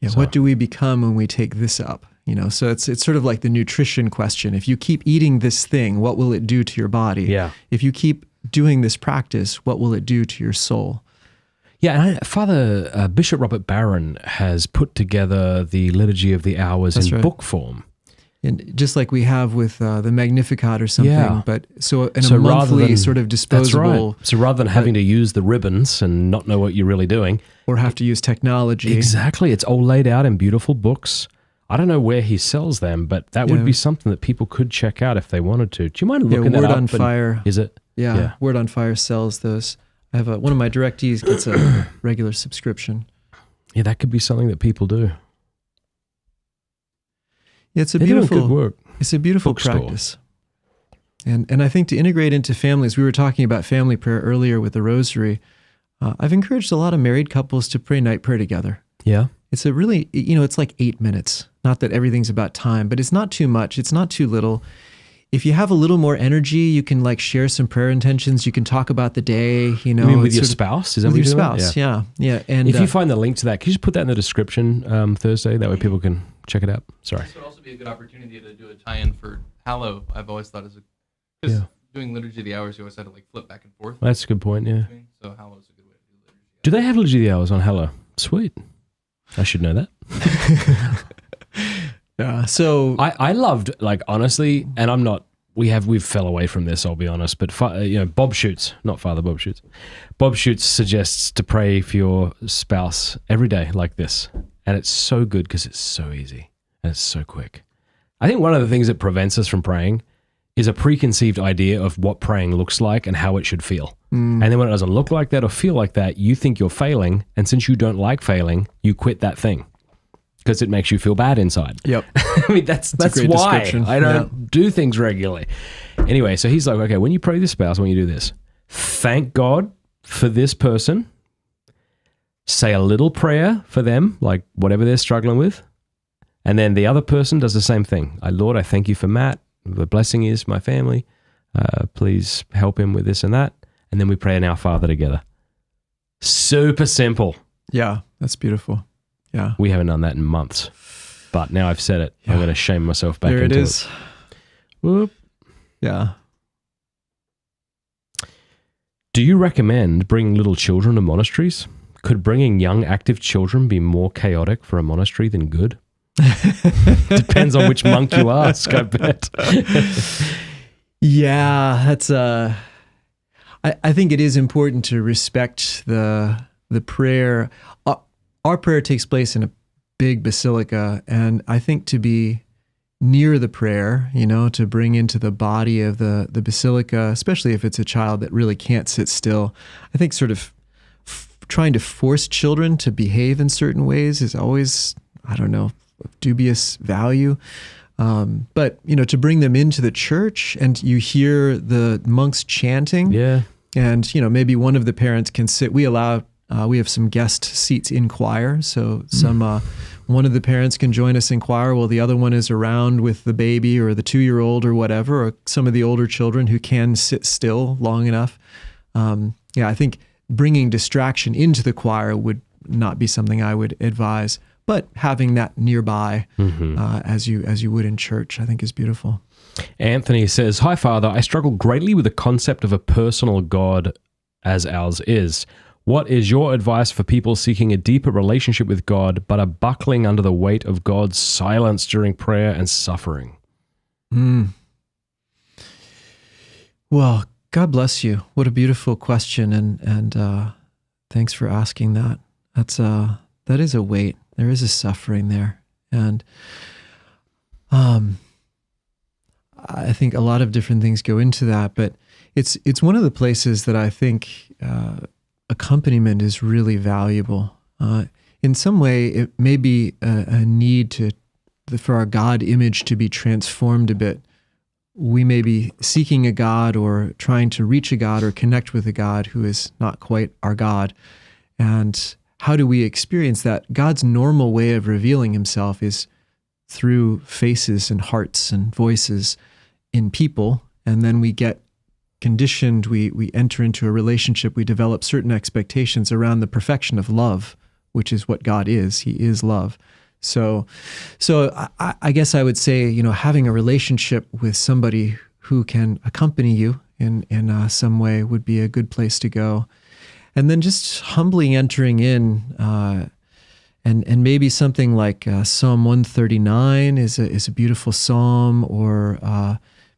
So, what do we become when we take this up? So it's sort of like the nutrition question. If you keep eating this thing, what will it do to your body? Yeah. If you keep doing this practice, what will it do to your soul? Yeah, and Father Bishop Robert Barron has put together the Liturgy of the Hours in book form. And just like we have with the Magnificat or something, but so a monthly rather sort of disposable. That's right. So rather than having to use the ribbons and not know what you're really doing. Or have to use technology. Exactly. It's all laid out in beautiful books. I don't know where he sells them, but that would be something that people could check out if they wanted to. Do you mind looking that up? Word on Fire. Is it? Yeah, Word on Fire sells those. I have one of my directees gets a regular subscription. Yeah, that could be something that people do. Yeah, it's a beautiful good work. It's a beautiful practice. And I think to integrate into families, we were talking about family prayer earlier with the rosary. I've encouraged a lot of married couples to pray night prayer together. Yeah. It's a really, it's like 8 minutes. Not that everything's about time, but it's not too much. It's not too little. If you have a little more energy, you can like share some prayer intentions. You can talk about the day, You mean with your spouse? Is that with what your you're doing? spouse? Yeah. And if you find the link to that, can you just put that in the description Thursday? That way people can check it out. Sorry. This would also be a good opportunity to do a tie-in for Hallow. I've always thought because doing Liturgy of the Hours, you always had to like flip back and forth. That's a good point. Yeah. So Hallow is a good way to do Liturgy. Do they have Liturgy of the Hours on Hallow? Sweet. I should know that. Yeah. So I loved, like, honestly, and I'm not. We've fell away from this, I'll be honest, but Bob Schutz, not Father Bob Schutz. Bob Schutz suggests to pray for your spouse every day like this. And it's so good because it's so easy and it's so quick. I think one of the things that prevents us from praying is a preconceived idea of what praying looks like and how it should feel. And then when it doesn't look like that or feel like that, you think you're failing. And since you don't like failing, you quit that thing because it makes you feel bad inside. Yep. I mean, that's why I don't do things regularly. Anyway, so he's like, okay, when you pray this spouse, when you do this, thank God for this person. Say a little prayer for them, like whatever they're struggling with. And then the other person does the same thing. Lord, I thank you for Matt. The blessing is my family. Please help him with this and that. and then we pray an Our Father together. Super simple. Yeah, that's beautiful. Yeah. We haven't done that in months. But now I've said it. I'm going to shame myself back There into it is. Whoop. Yeah. Do you recommend bringing little children to monasteries? Could bringing young active children be more chaotic for a monastery than good? Depends on which monk you ask, I bet. Yeah, that's I think it is important to respect the prayer. Our prayer takes place in a big basilica, and I think to be near the prayer, to bring into the body of the basilica, especially if it's a child that really can't sit still, I think sort of trying to force children to behave in certain ways is always, I don't know, of dubious value. But, to bring them into the church and you hear the monks chanting, Yeah. and, maybe one of the parents can sit. We have some guest seats in choir. So one of the parents can join us in choir while the other one is around with the baby or the 2-year-old or whatever, or some of the older children who can sit still long enough. I think bringing distraction into the choir would not be something I would advise, but having that nearby as you would in church, I think is beautiful. Anthony says, "Hi, Father. I struggle greatly with the concept of a personal God as ours is. What is your advice for people seeking a deeper relationship with God, but are buckling under the weight of God's silence during prayer and suffering?" Well, God bless you. What a beautiful question, and thanks for asking that. That is a weight. There is a suffering there, and I think a lot of different things go into that. But it's one of the places that I think accompaniment is really valuable. In some way, it may be a need for our God image to be transformed a bit. We may be seeking a God or trying to reach a God or connect with a God who is not quite our God. And how do we experience that? God's normal way of revealing himself is through faces and hearts and voices in people. And then we get conditioned, we enter into a relationship, we develop certain expectations around the perfection of love, which is what God is. He is love. So I guess I would say, having a relationship with somebody who can accompany you in some way would be a good place to go. And then just humbly entering in, and maybe something like Psalm 139 is a beautiful psalm, or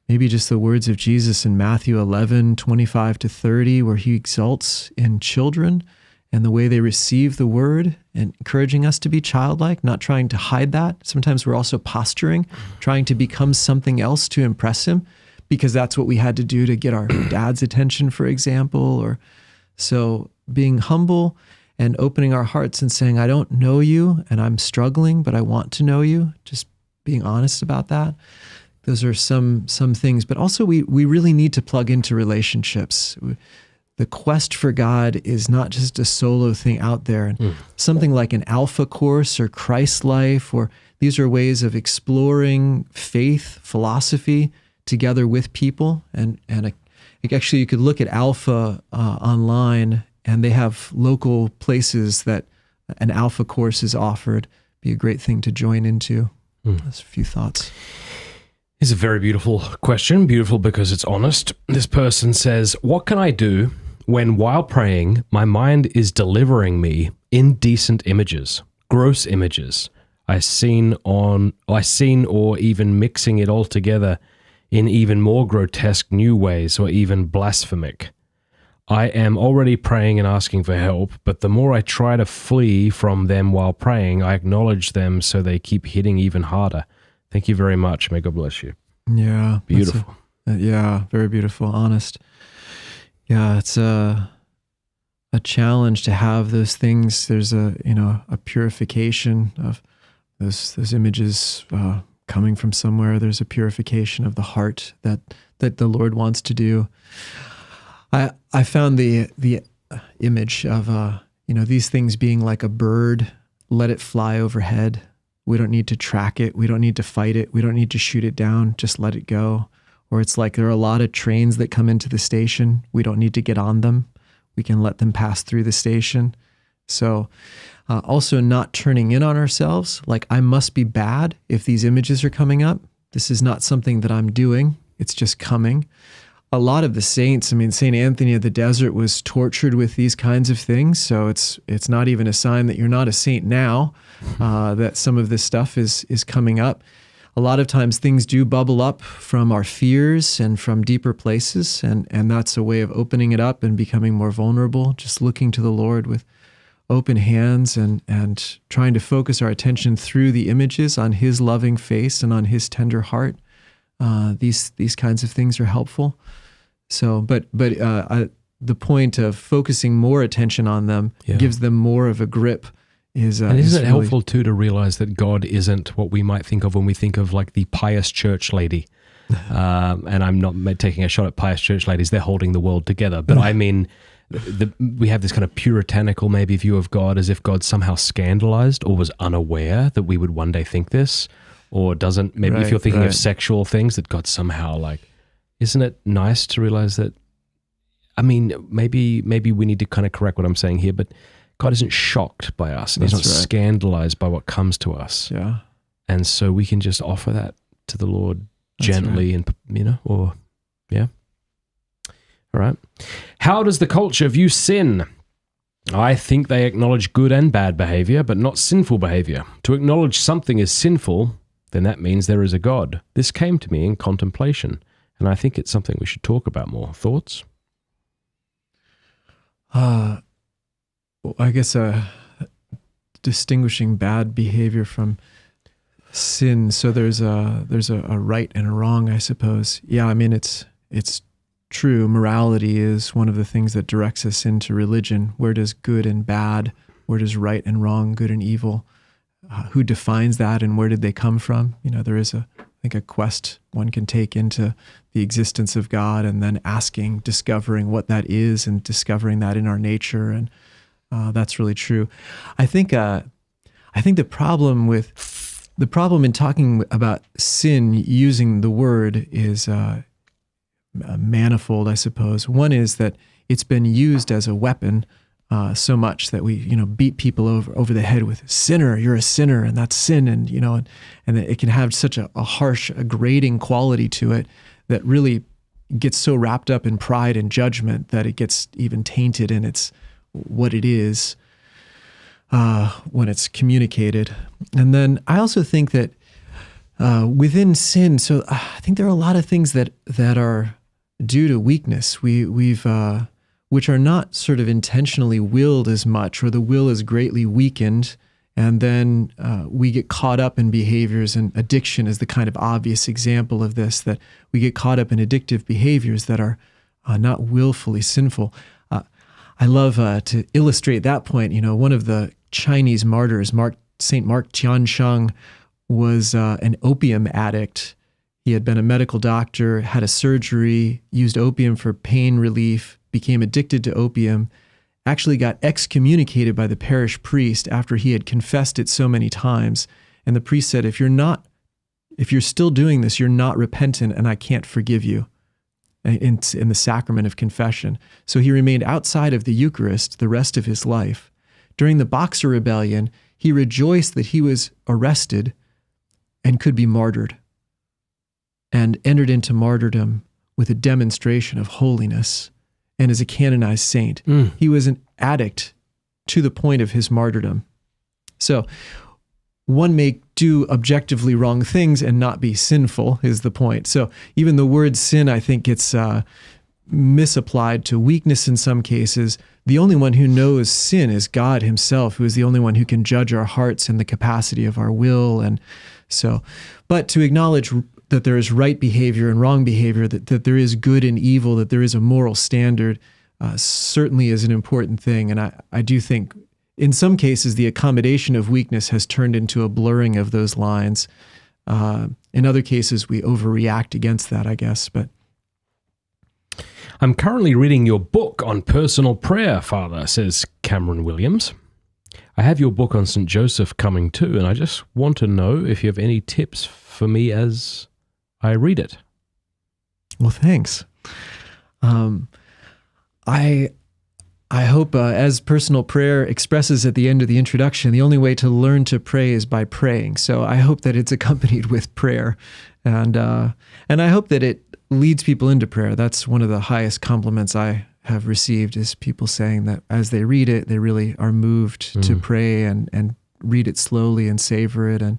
maybe just the words of Jesus in Matthew 11:25-30, where he exalts in children and the way they receive the word, and encouraging us to be childlike, not trying to hide that. Sometimes we're also posturing, trying to become something else to impress him, because that's what we had to do to get our dad's attention, for example. So being humble and opening our hearts and saying, I don't know you and I'm struggling, but I want to know you. Just being honest about that. Those are some things. But also we really need to plug into relationships. The quest for God is not just a solo thing out there. And something like an Alpha course or Christ life, or these are ways of exploring faith, philosophy together with people. And actually, you could look at Alpha online, and they have local places that an Alpha course is offered. Be a great thing to join into. That's a few thoughts. It's a very beautiful question. Beautiful because it's honest. This person says, "What can I do when, while praying, my mind is delivering me indecent images, gross images I seen or even mixing it all together in even more grotesque new ways, or even blasphemic? I am already praying and asking for help, but the more I try to flee from them while praying, I acknowledge them, so they keep hitting even harder. Thank you very much. May God bless you." Yeah. Beautiful. Very beautiful. Honest. Yeah, it's a challenge to have those things. There's a purification of those images coming from somewhere. There's a purification of the heart that the Lord wants to do. I found the image of these things being like a bird. Let it fly overhead. We don't need to track it. We don't need to fight it. We don't need to shoot it down. Just let it go. or it's like there are a lot of trains that come into the station. We don't need to get on them. We can let them pass through the station. So also not turning in on ourselves, like I must be bad if these images are coming up. This is not something that I'm doing. It's just coming. A lot of the saints, I mean, St. Anthony of the Desert was tortured with these kinds of things. So it's not even a sign that you're not a saint now, that some of this stuff is coming up. A lot of times things do bubble up from our fears and from deeper places, and that's a way of opening it up and becoming more vulnerable, just looking to the Lord with open hands and trying to focus our attention through the images on His loving face and on His tender heart. These kinds of things are helpful. So, but the point of focusing more attention on them gives them more of a grip. And isn't it really helpful too to realize that God isn't what we might think of when we think of like the pious church lady? And I'm not taking a shot at pious church ladies; they're holding the world together. But I mean, we have this kind of puritanical maybe view of God as if God somehow scandalized or was unaware that we would one day think this, or doesn't. Maybe if you're thinking of sexual things, that God somehow like. Isn't it nice to realize that? I mean, maybe we need to kind of correct what I'm saying here, but God isn't shocked by us, and He's not scandalized by what comes to us. Yeah, and so we can just offer that to the Lord gently, and All right. How does the culture view sin? I think they acknowledge good and bad behavior, but not sinful behavior. To acknowledge something is sinful, then that means there is a God. This came to me in contemplation. And I think it's something we should talk about more. Thoughts? I guess distinguishing bad behavior from sin. So there's a right and a wrong, I suppose. Yeah, I mean it's true. Morality is one of the things that directs us into religion. Where does good and bad? Where does right and wrong, good and evil? Who defines that, and where did they come from? There is I think a quest one can take into the existence of God, and then discovering what that is, and discovering that in our nature, and that's really true. I think the problem in talking about sin using the word is manifold, I suppose. One is that it's been used as a weapon so much that we beat people over the head with sinner, you're a sinner, and that's sin, and and it can have such a harsh, a grating quality to it that really gets so wrapped up in pride and judgment that it gets even tainted in what it is when it's communicated. And then I also think that within sin, so I think there are a lot of things that are due to weakness. We've which are not sort of intentionally willed as much, or the will is greatly weakened, and then we get caught up in behaviors, and addiction is the kind of obvious example of this, that we get caught up in addictive behaviors that are not willfully sinful. I love to illustrate that point. One of the Chinese martyrs, Saint Ji Tianxiang, was an opium addict. He had been a medical doctor, had a surgery, used opium for pain relief, became addicted to opium, actually got excommunicated by the parish priest after he had confessed it so many times. And the priest said, if you're still doing this, you're not repentant, and I can't forgive you in the sacrament of confession. So he remained outside of the Eucharist the rest of his life. During the Boxer Rebellion, he rejoiced that he was arrested and could be martyred, and entered into martyrdom with a demonstration of holiness, and as a canonized saint. He was an addict to the point of his martyrdom. So one may do objectively wrong things and not be sinful, is the point. So even the word sin, I think, gets misapplied to weakness in some cases. The only one who knows sin is God Himself, who is the only one who can judge our hearts and the capacity of our will. And so, but to acknowledge that there is right behavior and wrong behavior, that there is good and evil, that there is a moral standard, certainly is an important thing. And I do think in some cases the accommodation of weakness has turned into a blurring of those lines. In other cases we overreact against that, I guess. But I'm currently reading your book on personal prayer, Father, says Cameron Williams. I have your book on St. Joseph coming too, and I just want to know if you have any tips for me as I read it. Well, thanks. I hope, as personal prayer expresses at the end of the introduction, the only way to learn to pray is by praying. So I hope that it's accompanied with prayer, and I hope that it leads people into prayer. That's one of the highest compliments I have received, is people saying that as they read it, they really are moved to pray and read it slowly and savor it. And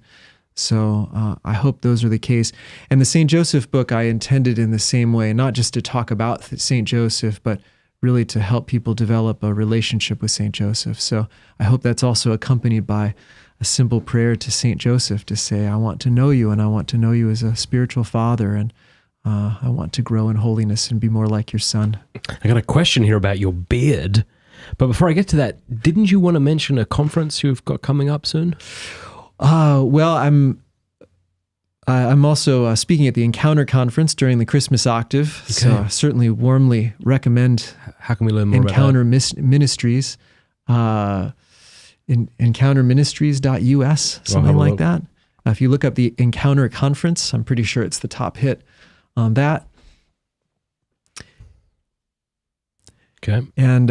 so I hope those are the case. And the St. Joseph book I intended in the same way, not just to talk about St. Joseph, but really to help people develop a relationship with St. Joseph. So I hope that's also accompanied by a simple prayer to St. Joseph to say, I want to know you, and I want to know you as a spiritual father, and I want to grow in holiness and be more like your son. I got a question here about your beard. But before I get to that, didn't you want to mention a conference you've got coming up soon? Well, I'm also speaking at the Encounter Conference during the Christmas Octave, so I certainly warmly recommend. How can we learn more Encounter about that? Ministries, encounterministries.us, something like that. If you look up the Encounter Conference, I'm pretty sure it's the top hit on that. Okay. And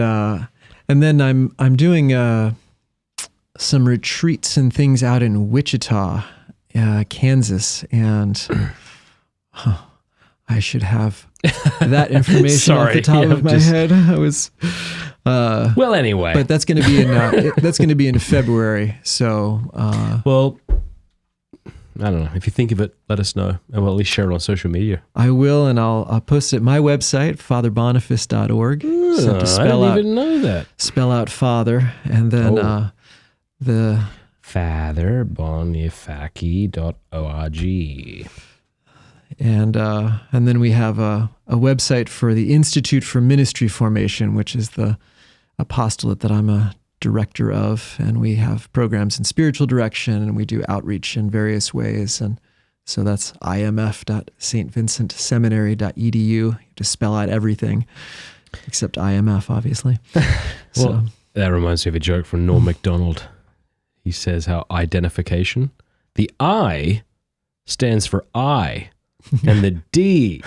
then I'm doing some retreats and things out in Wichita, Kansas, and I should have that information off the top of my head. I was well, anyway, but that's going to be in February. So well, I don't know. If you think of it, let us know, and we'll at least share it on social media. I will, and I'll post it at my website, fatherboniface.org. So to I didn't even know that. Spell out Father, and then the fatherboniface.org. And then we have a website for the Institute for Ministry Formation, which is the apostolate that I'm a director of, and we have programs in spiritual direction, and we do outreach in various ways. And so that's imf.stvincentseminary.edu. You have to spell out everything except IMF, obviously. Well, that reminds me of a joke from Norm MacDonald. He says how identification, the I stands for I, and the D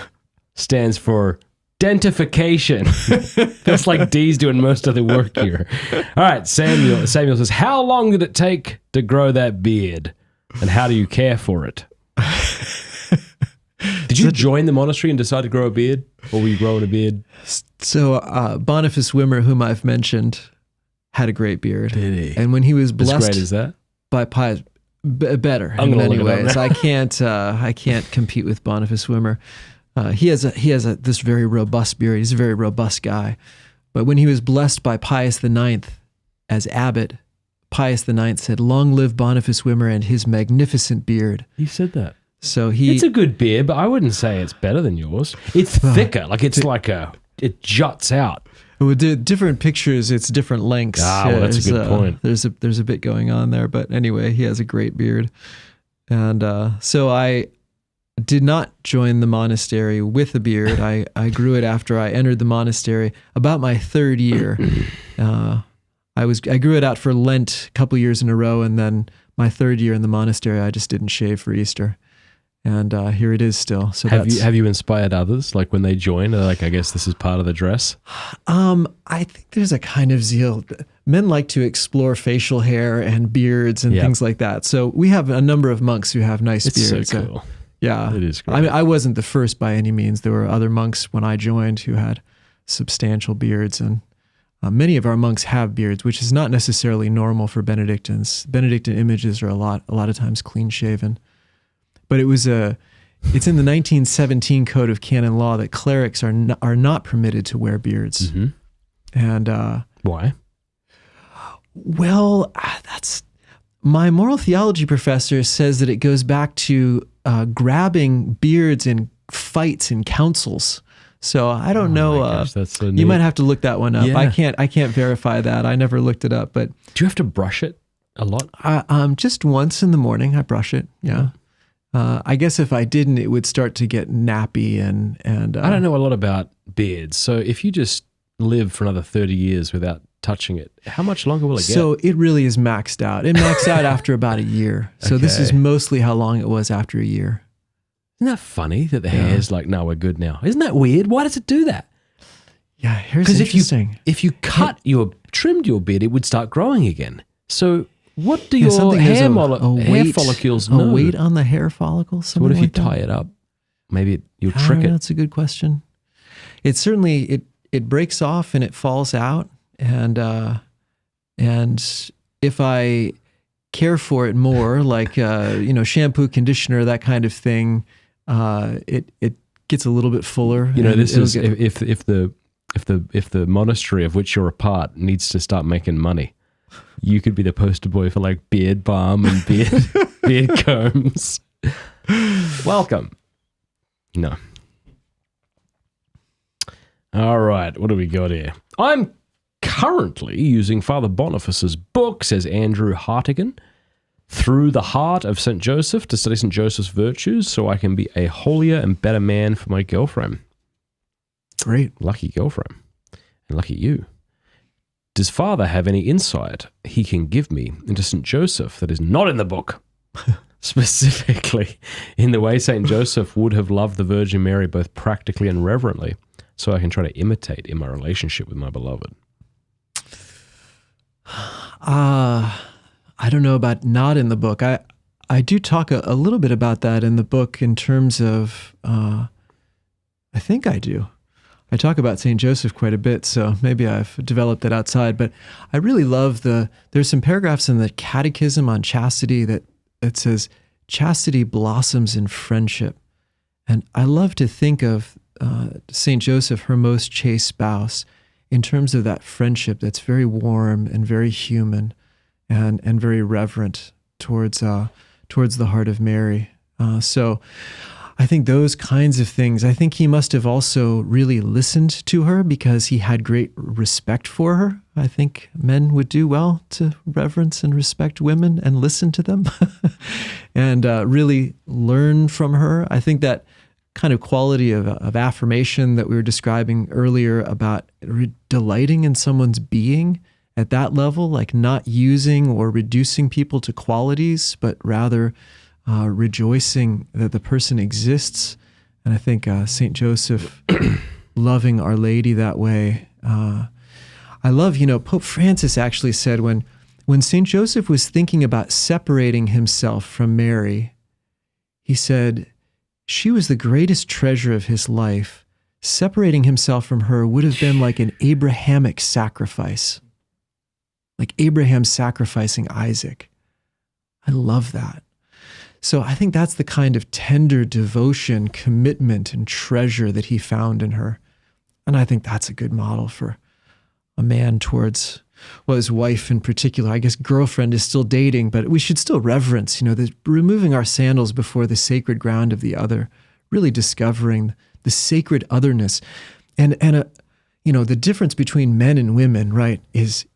stands for dentification. Feels like D's doing most of the work here. All right, Samuel says, how long did it take to grow that beard, and how do you care for it? Did you join the monastery and decide to grow a beard, or were you growing a beard? So Boniface Wimmer, whom I've mentioned, had a great beard. Did he? And when he was blessed, as great as that? By Pius, better I'm in gonna many look it up ways. now. I can't compete with Boniface Wimmer. He has this very robust beard. He's a very robust guy. But when he was blessed by Pius IX as abbot, Pius IX said, "Long live Boniface Wimmer and his magnificent beard." He said that. So it's a good beard, but I wouldn't say it's better than yours. It's thicker, it juts out. With different pictures, it's different lengths. Well, that's a good point. There's a bit going on there, but anyway, he has a great beard, and so I did not join the monastery with a beard. I grew it after I entered the monastery. About my third year, I grew it out for Lent a couple years in a row, and then my third year in the monastery, I just didn't shave for Easter. And here it is still. So have you inspired others? Like when they join, I guess this is part of the dress. I think there's a kind of zeal. Men like to explore facial hair and beards and things like that. So we have a number of monks who have nice beards. It's so cool. Yeah, it is great. I mean, I wasn't the first by any means. There were other monks when I joined who had substantial beards, and many of our monks have beards, which is not necessarily normal for Benedictines. Benedictine images are a lot of times clean shaven. But it's in the 1917 Code of Canon Law that clerics are not permitted to wear beards. Mm-hmm. And why? Well, that's my moral theology professor says that it goes back to grabbing beards in fights in councils. So I don't know. Gosh, that's so you neat. might have to look that one up. Yeah. I can't verify that. I never looked it up. But do you have to brush it a lot? Just once in the morning, I brush it. Yeah. I guess if I didn't, it would start to get nappy and I don't know a lot about beards. So if you just live for another 30 years without touching it, how much longer will it get? So it really is maxed out. It maxed out after about a year. So this is mostly how long it was after a year. Isn't that funny that the hair's like, no, we're good now? Isn't that weird? Why does it do that? Yeah, here's Because interesting. if you trimmed your beard, it would start growing again. So what do Yeah, your something- there's hair weight- follicles a know? weight on the hair follicles? So what if you something like tie it up? Maybe you'll that? I trick don't know, it. That's a good question. It certainly it breaks off and it falls out, and if I care for it more, like shampoo, conditioner, that kind of thing, it gets a little bit fuller. You know, and this it'll is get- if the monastery of which you're a part needs to start making money, you could be the poster boy for like beard balm and beard combs. Welcome. No. All right, what do we got here? I'm currently using Father Boniface's book, says Andrew Hartigan, Through the Heart of St. Joseph, to study St. Joseph's virtues so I can be a holier and better man for my girlfriend. Great. Lucky girlfriend. And lucky you. Does Father have any insight he can give me into St. Joseph that is not in the book? Specifically, in the way St. Joseph would have loved the Virgin Mary both practically and reverently, so I can try to imitate in my relationship with my beloved. I don't know about not in the book. I do talk a little bit about that in the book in terms of, I think I do. I talk about St. Joseph quite a bit, so maybe I've developed that outside. But I really love there's some paragraphs in the Catechism on chastity that says, chastity blossoms in friendship. And I love to think of St. Joseph, her most chaste spouse, in terms of that friendship that's very warm and very human and very reverent towards the heart of Mary. So I think those kinds of things, I think he must have also really listened to her because he had great respect for her. I think men would do well to reverence and respect women and listen to them and really learn from her. I think that kind of quality of affirmation that we were describing earlier about delighting in someone's being at that level, like not using or reducing people to qualities, but rather rejoicing that the person exists. And I think St. Joseph loving Our Lady that way. I love, Pope Francis actually said when St. Joseph was thinking about separating himself from Mary, he said, she was the greatest treasure of his life. Separating himself from her would have been like an Abrahamic sacrifice, like Abraham sacrificing Isaac. I love that. So I think that's the kind of tender devotion, commitment, and treasure that he found in her. And I think that's a good model for a man towards, well, his wife in particular. I guess girlfriend is still dating, but we should still reverence, removing our sandals before the sacred ground of the other, really discovering the sacred otherness. And the difference between men and women, right, is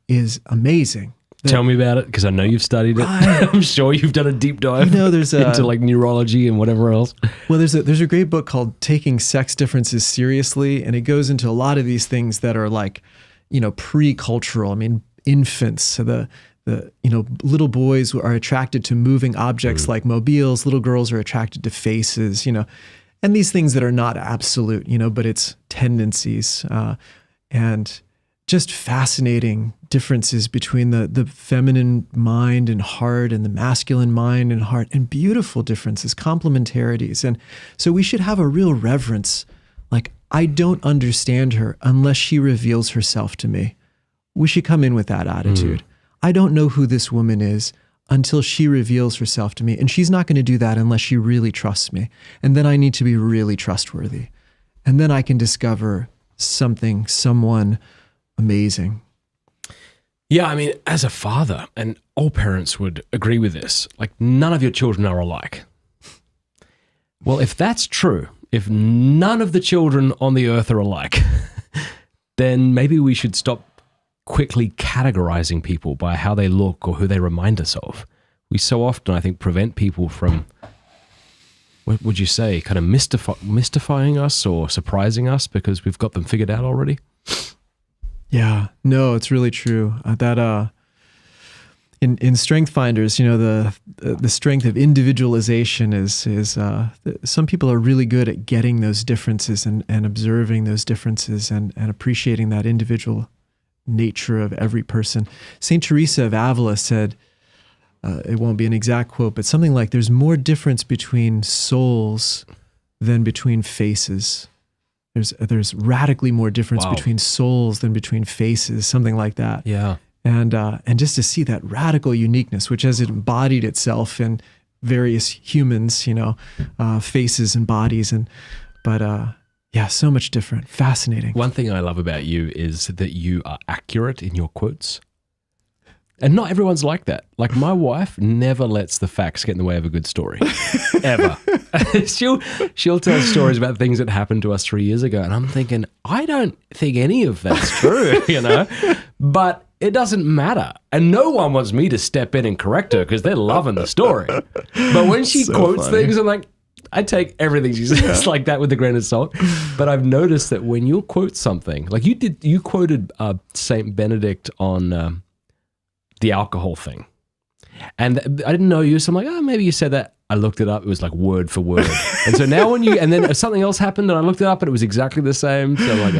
amazing. Tell me about it, because I know you've studied it. I'm sure you've done a deep dive there's into like neurology and whatever else. Well, there's a great book called Taking Sex Differences Seriously, and it goes into a lot of these things that are like, pre-cultural. I mean, infants, so the little boys are attracted to moving objects like mobiles, little girls are attracted to faces, and these things that are not absolute, but it's tendencies, and just fascinating differences between the feminine mind and heart and the masculine mind and heart, and beautiful differences, complementarities. And so we should have a real reverence. Like, I don't understand her unless she reveals herself to me. We should come in with that attitude. I don't know who this woman is until she reveals herself to me. And she's not going to do that unless she really trusts me. And then I need to be really trustworthy. And then I can discover someone amazing. Yeah, I mean, as a father, and all parents would agree with this, like none of your children are alike. Well, if that's true, if none of the children on the earth are alike, then maybe we should stop quickly categorizing people by how they look or who they remind us of. We so often, I think, prevent people from, what would you say, kind of mystifying us or surprising us because we've got them figured out already. Yeah, no, it's really true. in Strength Finders, the strength of individualization is some people are really good at getting those differences and observing those differences and appreciating that individual nature of every person. Saint Teresa of Avila said, it won't be an exact quote, but something like, there's more difference between souls than between faces. There's radically more difference between souls than between faces, something like that. Yeah. And just to see that radical uniqueness, which has embodied itself in various humans, faces and bodies, but so much different. Fascinating. One thing I love about you is that you are accurate in your quotes. And not everyone's like that. Like my wife never lets the facts get in the way of a good story, ever. she'll tell stories about things that happened to us 3 years ago, and I'm thinking, I don't think any of that's true, But it doesn't matter, and no one wants me to step in and correct her because they're loving the story. But when she quotes things, I'm like, I take everything she says like that with a grain of salt. But I've noticed that when you quote something, like you quoted Saint Benedict on the alcohol thing. And I didn't know you, so I'm like, oh, maybe you said that. I looked it up. It was like word for word. And so now and then something else happened and I looked it up and it was exactly the same. So I'm like,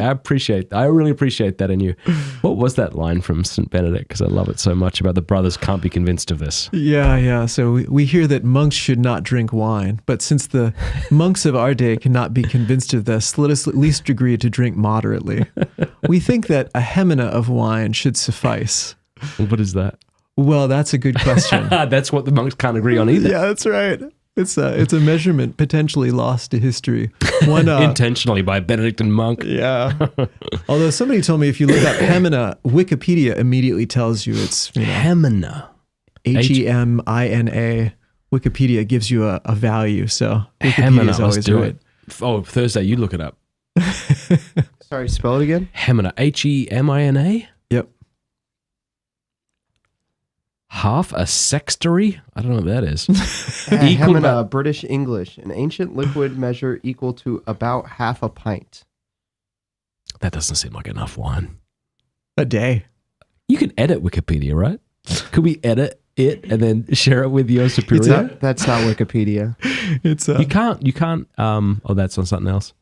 I really appreciate that in you. What was that line from St. Benedict? Because I love it so much about the brothers can't be convinced of this. Yeah. So we hear that monks should not drink wine, but since the monks of our day cannot be convinced of this, let us at least agree to drink moderately. We think that a Hemina of wine should suffice. What is that? Well, that's a good question. That's what the monks can't agree on either. Yeah, that's right. It's a measurement potentially lost to history. Intentionally by Benedictine monk. Yeah. Although somebody told me if you look up Hemina, Wikipedia immediately tells you it's Hemina. Hemina. Wikipedia gives you a value, so Hemina is always do right. it. Oh, Thursday, you look it up. Sorry, spell it again. Hemina. Hemina. Yep. Half a sextary? I don't know what that is. Hemina, British English, an ancient liquid measure equal to about half a pint. That doesn't seem like enough wine. A day. You can edit Wikipedia, right? Could we edit it and then share it with your superior? That's not Wikipedia. You can't. Oh, that's on something else.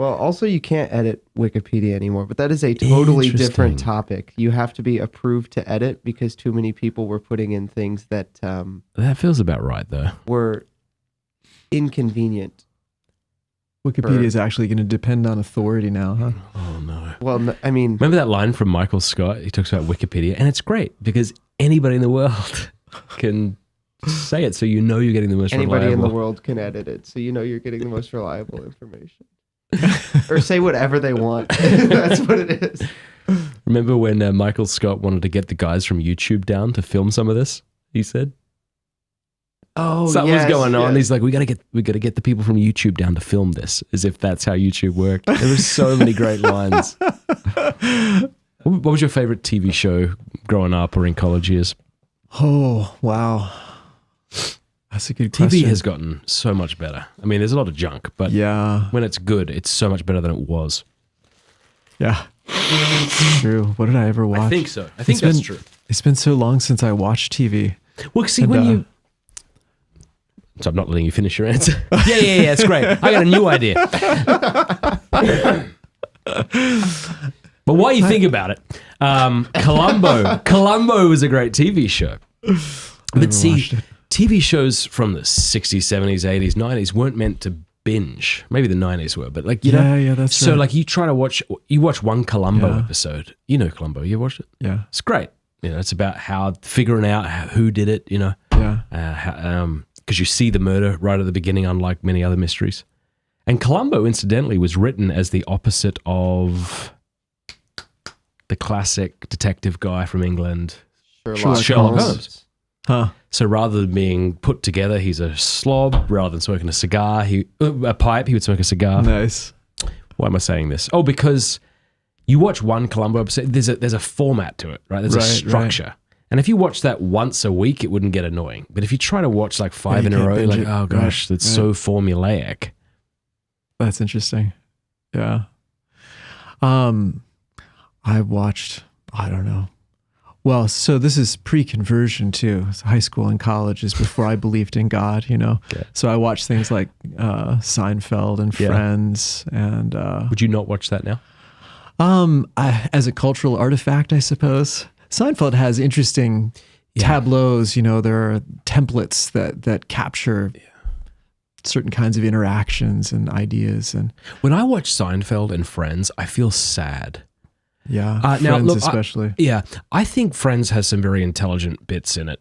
Well, also you can't edit Wikipedia anymore, but that is a totally different topic. You have to be approved to edit because too many people were putting in things that that feels about right, though. Were inconvenient. Wikipedia is actually going to depend on authority now, huh? Oh, no. Well, I mean... Remember that line from Michael Scott? He talks about Wikipedia, and it's great because anybody in the world can say it, so you know you're getting the most reliable. Anybody in the world can edit it, so you know you're getting the most reliable information. Or say whatever they want. That's what it is. Remember when Michael Scott wanted to get the guys from YouTube down to film some of this? He said, something was going on. He's like, we gotta get the people from YouTube down to film this, as if that's how YouTube worked. There were so many great lines. What was your favorite TV show growing up or in college years? Oh, wow. That's a good question. TV has gotten so much better. I mean, there's a lot of junk, but when it's good, it's so much better than it was. Yeah, it's true. What did I ever watch? I think so. I think that's true. It's been so long since I watched TV. Well, see, So I'm not letting you finish your answer. Yeah, it's great. I got a new idea. But while you think about it, Columbo was a great TV show. But see, TV shows from the 60s, 70s, 80s, 90s weren't meant to binge. Maybe the 90s were, but like, you know. That's so right. like you watch one Columbo episode. You know Columbo, you watched it? Yeah. It's great. You know, it's about figuring out who did it, you know. Yeah. Because you see the murder right at the beginning, unlike many other mysteries. And Columbo, incidentally, was written as the opposite of the classic detective guy from England, Sherlock Holmes. Huh. So rather than being put together, he's a slob. Rather than smoking a pipe, he would smoke a cigar. Nice. Why am I saying this? Oh, because you watch one Columbo episode, there's a format to it, right? There's a structure. Right. And if you watch that once a week, it wouldn't get annoying. But if you try to watch like 5 in a row, you're like, oh gosh, that's so formulaic. That's interesting. Yeah. I watched, I don't know. Well, so this is pre-conversion too. High school and college is before I believed in God, Okay. So I watched things like Seinfeld and Yeah. Friends, and Would you not watch that now? as a cultural artifact, I suppose. Seinfeld has interesting tableaus. There are templates that capture certain kinds of interactions and ideas, and When I watch Seinfeld and Friends, I feel sad. Friends now, look, especially. I think Friends has some very intelligent bits in it.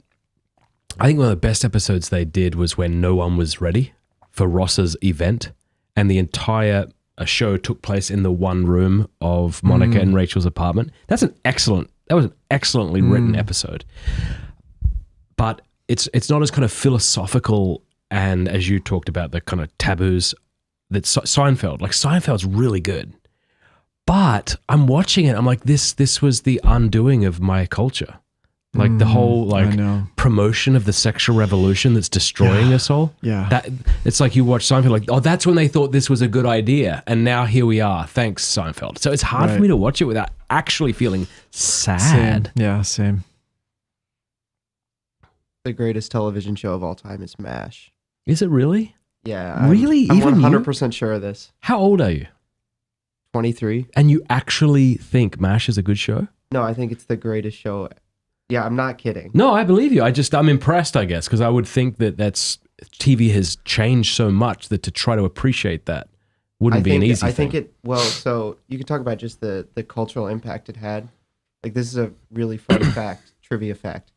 I think one of the best episodes they did was when no one was ready for Ross's event, and the entire show took place in the one room of Monica and Rachel's apartment. That was an excellently written episode. But it's not as kind of philosophical, and as you talked about, the kind of taboos that Seinfeld. Like, Seinfeld's really good. But I'm watching it, I'm like, this was the undoing of my culture. Like the whole promotion of the sexual revolution that's destroying us all. Yeah. That it's like you watch Seinfeld, like, oh, that's when they thought this was a good idea, and now here we are. Thanks, Seinfeld. So it's hard for me to watch it without actually feeling sad. Same. Yeah, same. The greatest television show of all time is MASH. Is it really? Yeah. Really? I'm Even 100% sure of this. How old are you? 23. And you actually think MASH is a good show? No, I think it's the greatest show. Yeah, I'm not kidding. No, I believe you. I'm impressed, I guess, because I would think that TV has changed so much that to try to appreciate that wouldn't be an easy thing. So you could talk about just the cultural impact it had. Like, this is a really fun trivia fact.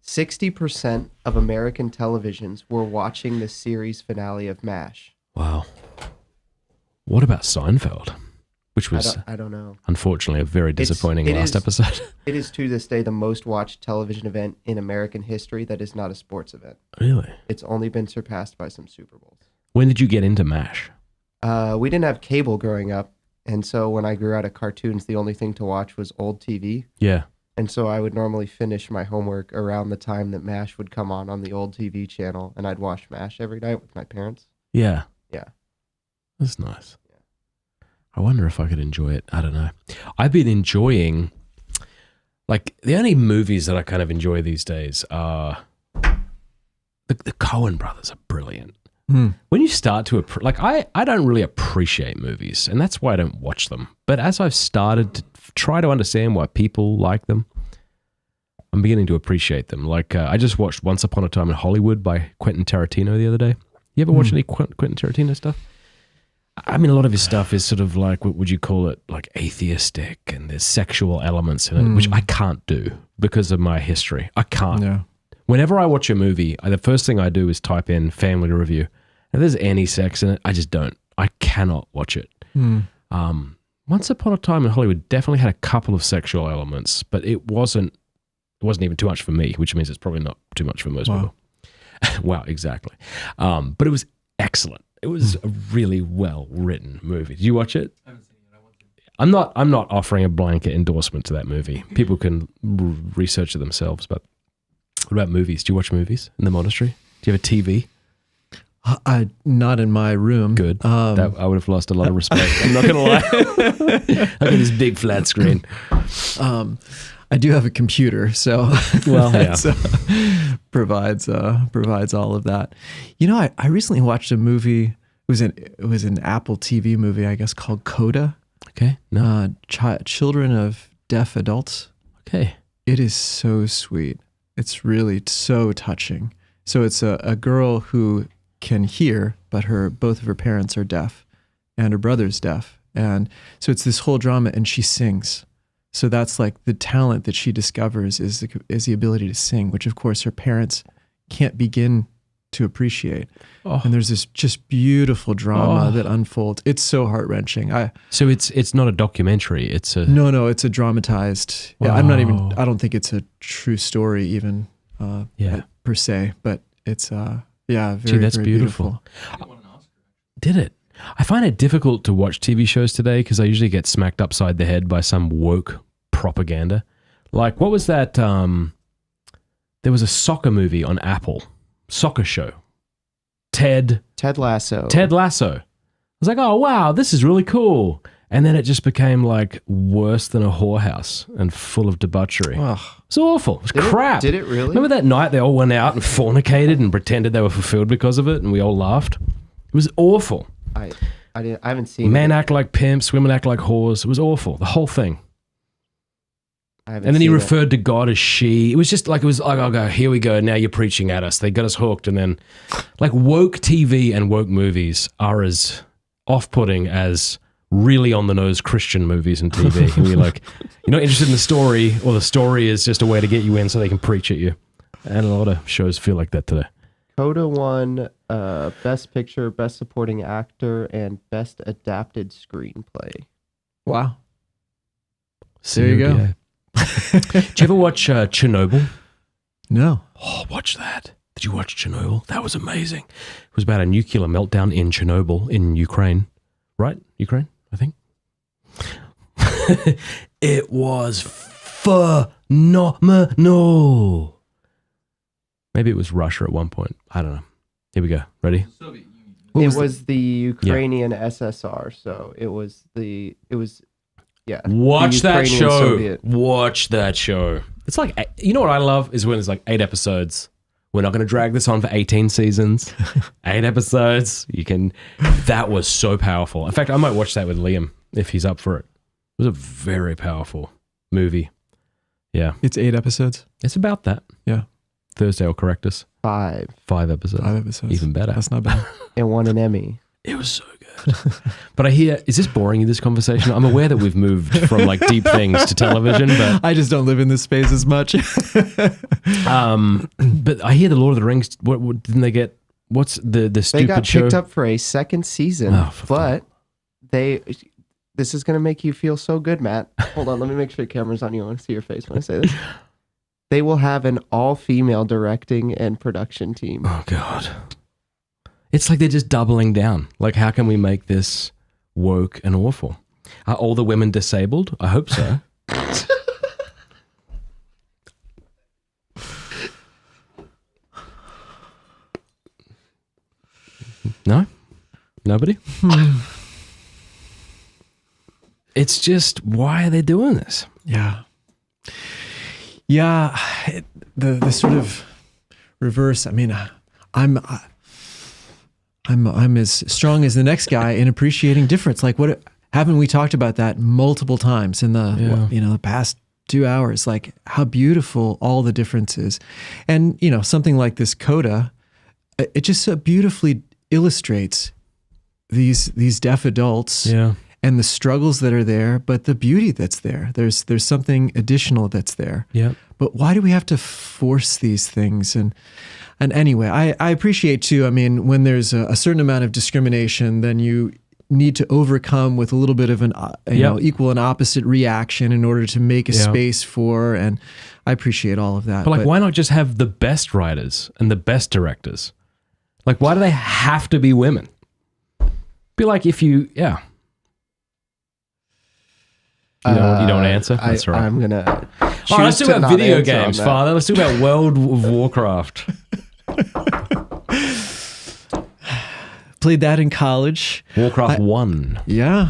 60% of American televisions were watching the series finale of MASH. Wow. What about Seinfeld? Which was, I don't know. Unfortunately, a very disappointing last episode. It is to this day the most watched television event in American history that is not a sports event. Really? It's only been surpassed by some Super Bowls. When did you get into MASH? We didn't have cable growing up, and so when I grew out of cartoons, the only thing to watch was old TV. Yeah. And so I would normally finish my homework around the time that MASH would come on the old TV channel, and I'd watch MASH every night with my parents. Yeah. Yeah. That's nice. I wonder if I could enjoy it. I don't know. I've been enjoying, like, the only movies that I kind of enjoy these days are the Coen brothers are brilliant. When you start to, I don't really appreciate movies, and that's why I don't watch them. But as I've started to try to understand why people like them, I'm beginning to appreciate them. Like, I just watched Once Upon a Time in Hollywood by Quentin Tarantino the other day. You ever watch any Quentin Tarantino stuff? I mean, a lot of his stuff is sort of like, what would you call it, like atheistic, and there's sexual elements in it, which I can't do because of my history. I can't. Yeah. Whenever I watch a movie, the first thing I do is type in family review. If there's any sex in it, I just don't. I cannot watch it. Once Upon a Time in Hollywood definitely had a couple of sexual elements, but it wasn't even too much for me, which means it's probably not too much for most people. Wow, exactly. But it was excellent. It was a really well written movie. Did you watch it? I haven't seen it. I want to. I'm not offering a blanket endorsement to that movie. People can research it themselves. But what about movies? Do you watch movies in the monastery? Do you have a TV? Not in my room. Good. I would have lost a lot of respect. I'm not gonna lie. Look at this big flat screen. I do have a computer, so so provides all of that. I recently watched a movie. It was an Apple TV movie, I guess, called Coda. Okay. No. Children of Deaf Adults. Okay. It is so sweet. It's really so touching. So it's a girl who can hear, but both of her parents are deaf, and her brother's deaf, and so it's this whole drama, and she sings. So that's like the talent that she discovers is the ability to sing, which of course her parents can't begin to appreciate. And there's this just beautiful drama that unfolds. It's so heart-wrentering. So it's not a documentary. It's a no. It's a dramatized. Yeah, I don't think it's a true story even. Per se, but it's very. Gee, that's very beautiful. Did it? I find it difficult to watch TV shows today because I usually get smacked upside the head by some woke propaganda. Like, what was that? There was a soccer movie on Apple, soccer show. Ted Lasso. Ted Lasso. I was like, oh, wow, this is really cool. And then it just became like worse than a whorehouse and full of debauchery. Ugh. It's awful. It was crap. Did it really? Remember that night they all went out and fornicated and pretended they were fulfilled because of it, and we all laughed? It was awful. I haven't seen Men it. act like pimps, women act like whores. It was awful. The whole thing. I haven't And then he seen it. referred to God as she. It was like, oh, go, here we go. Now you're preaching at us. They got us hooked. And then, like, woke TV and woke movies are as off-putting as really on-the-nose Christian movies and TV. And you're like, you're not interested in the story, or the story is just a way to get you in so they can preach at you. And a lot of shows feel like that today. Coda won Best Picture, Best Supporting Actor, and Best Adapted Screenplay. Wow. There you go. CODA. Did you ever watch Chernobyl? No. Oh, watch that. Did you watch Chernobyl? That was amazing. It was about a nuclear meltdown in Chernobyl in Ukraine. Right? Ukraine, I think. It was phenomenal. Maybe it was Russia at one point. I don't know. Here we go. Ready? It was the Ukrainian SSR, so it was yeah. Watch the that Ukrainian show. Soviet. Watch that show. It's like, you know what I love is when there's like 8 episodes. We're not going to drag this on for 18 seasons. 8 episodes. That was so powerful. In fact, I might watch that with Liam if he's up for it. It was a very powerful movie. Yeah. It's 8 episodes. It's about that. Yeah. Thursday will correct us. 5. 5 episodes. 5 episodes. Even better. That's not bad. And won an Emmy. It was so good. But I hear, is this boring in this conversation? I'm aware that we've moved from like deep things to television, but I just don't live in this space as much. but I hear the Lord of the Rings. What didn't they get? What's the They stupid got show? picked up for a second season, Oh, for but this is going to make you feel so good, Matt. Hold on, let me make sure the camera's on you. I want to see your face when I say this. They will have an all-female directing and production team. Oh God. It's like they're just doubling down. Like, how can we make this woke and awful? Are all the women disabled? I hope so. No? Nobody? It's just, why are they doing this? Yeah. Yeah. The sort of reverse. I mean, I'm as strong as the next guy in appreciating difference. Like, what haven't we talked about that multiple times in the the past 2 hours? Like, how beautiful all the difference is. And something like this coda, it just so beautifully illustrates these deaf adults and the struggles that are there, but the beauty that's there. There's something additional that's there. Yeah. But why do we have to force these things? And anyway, I appreciate too, I mean, when there's a certain amount of discrimination, then you need to overcome with a little bit of an equal and opposite reaction in order to make a space for, and I appreciate all of that. But why not just have the best writers and the best directors? Like, why do they have to be women? Be like, if you, You don't answer? That's right. I'm going to let's do about video games, Father. Let's do about World of Warcraft. Played that in college. Warcraft 1. Yeah.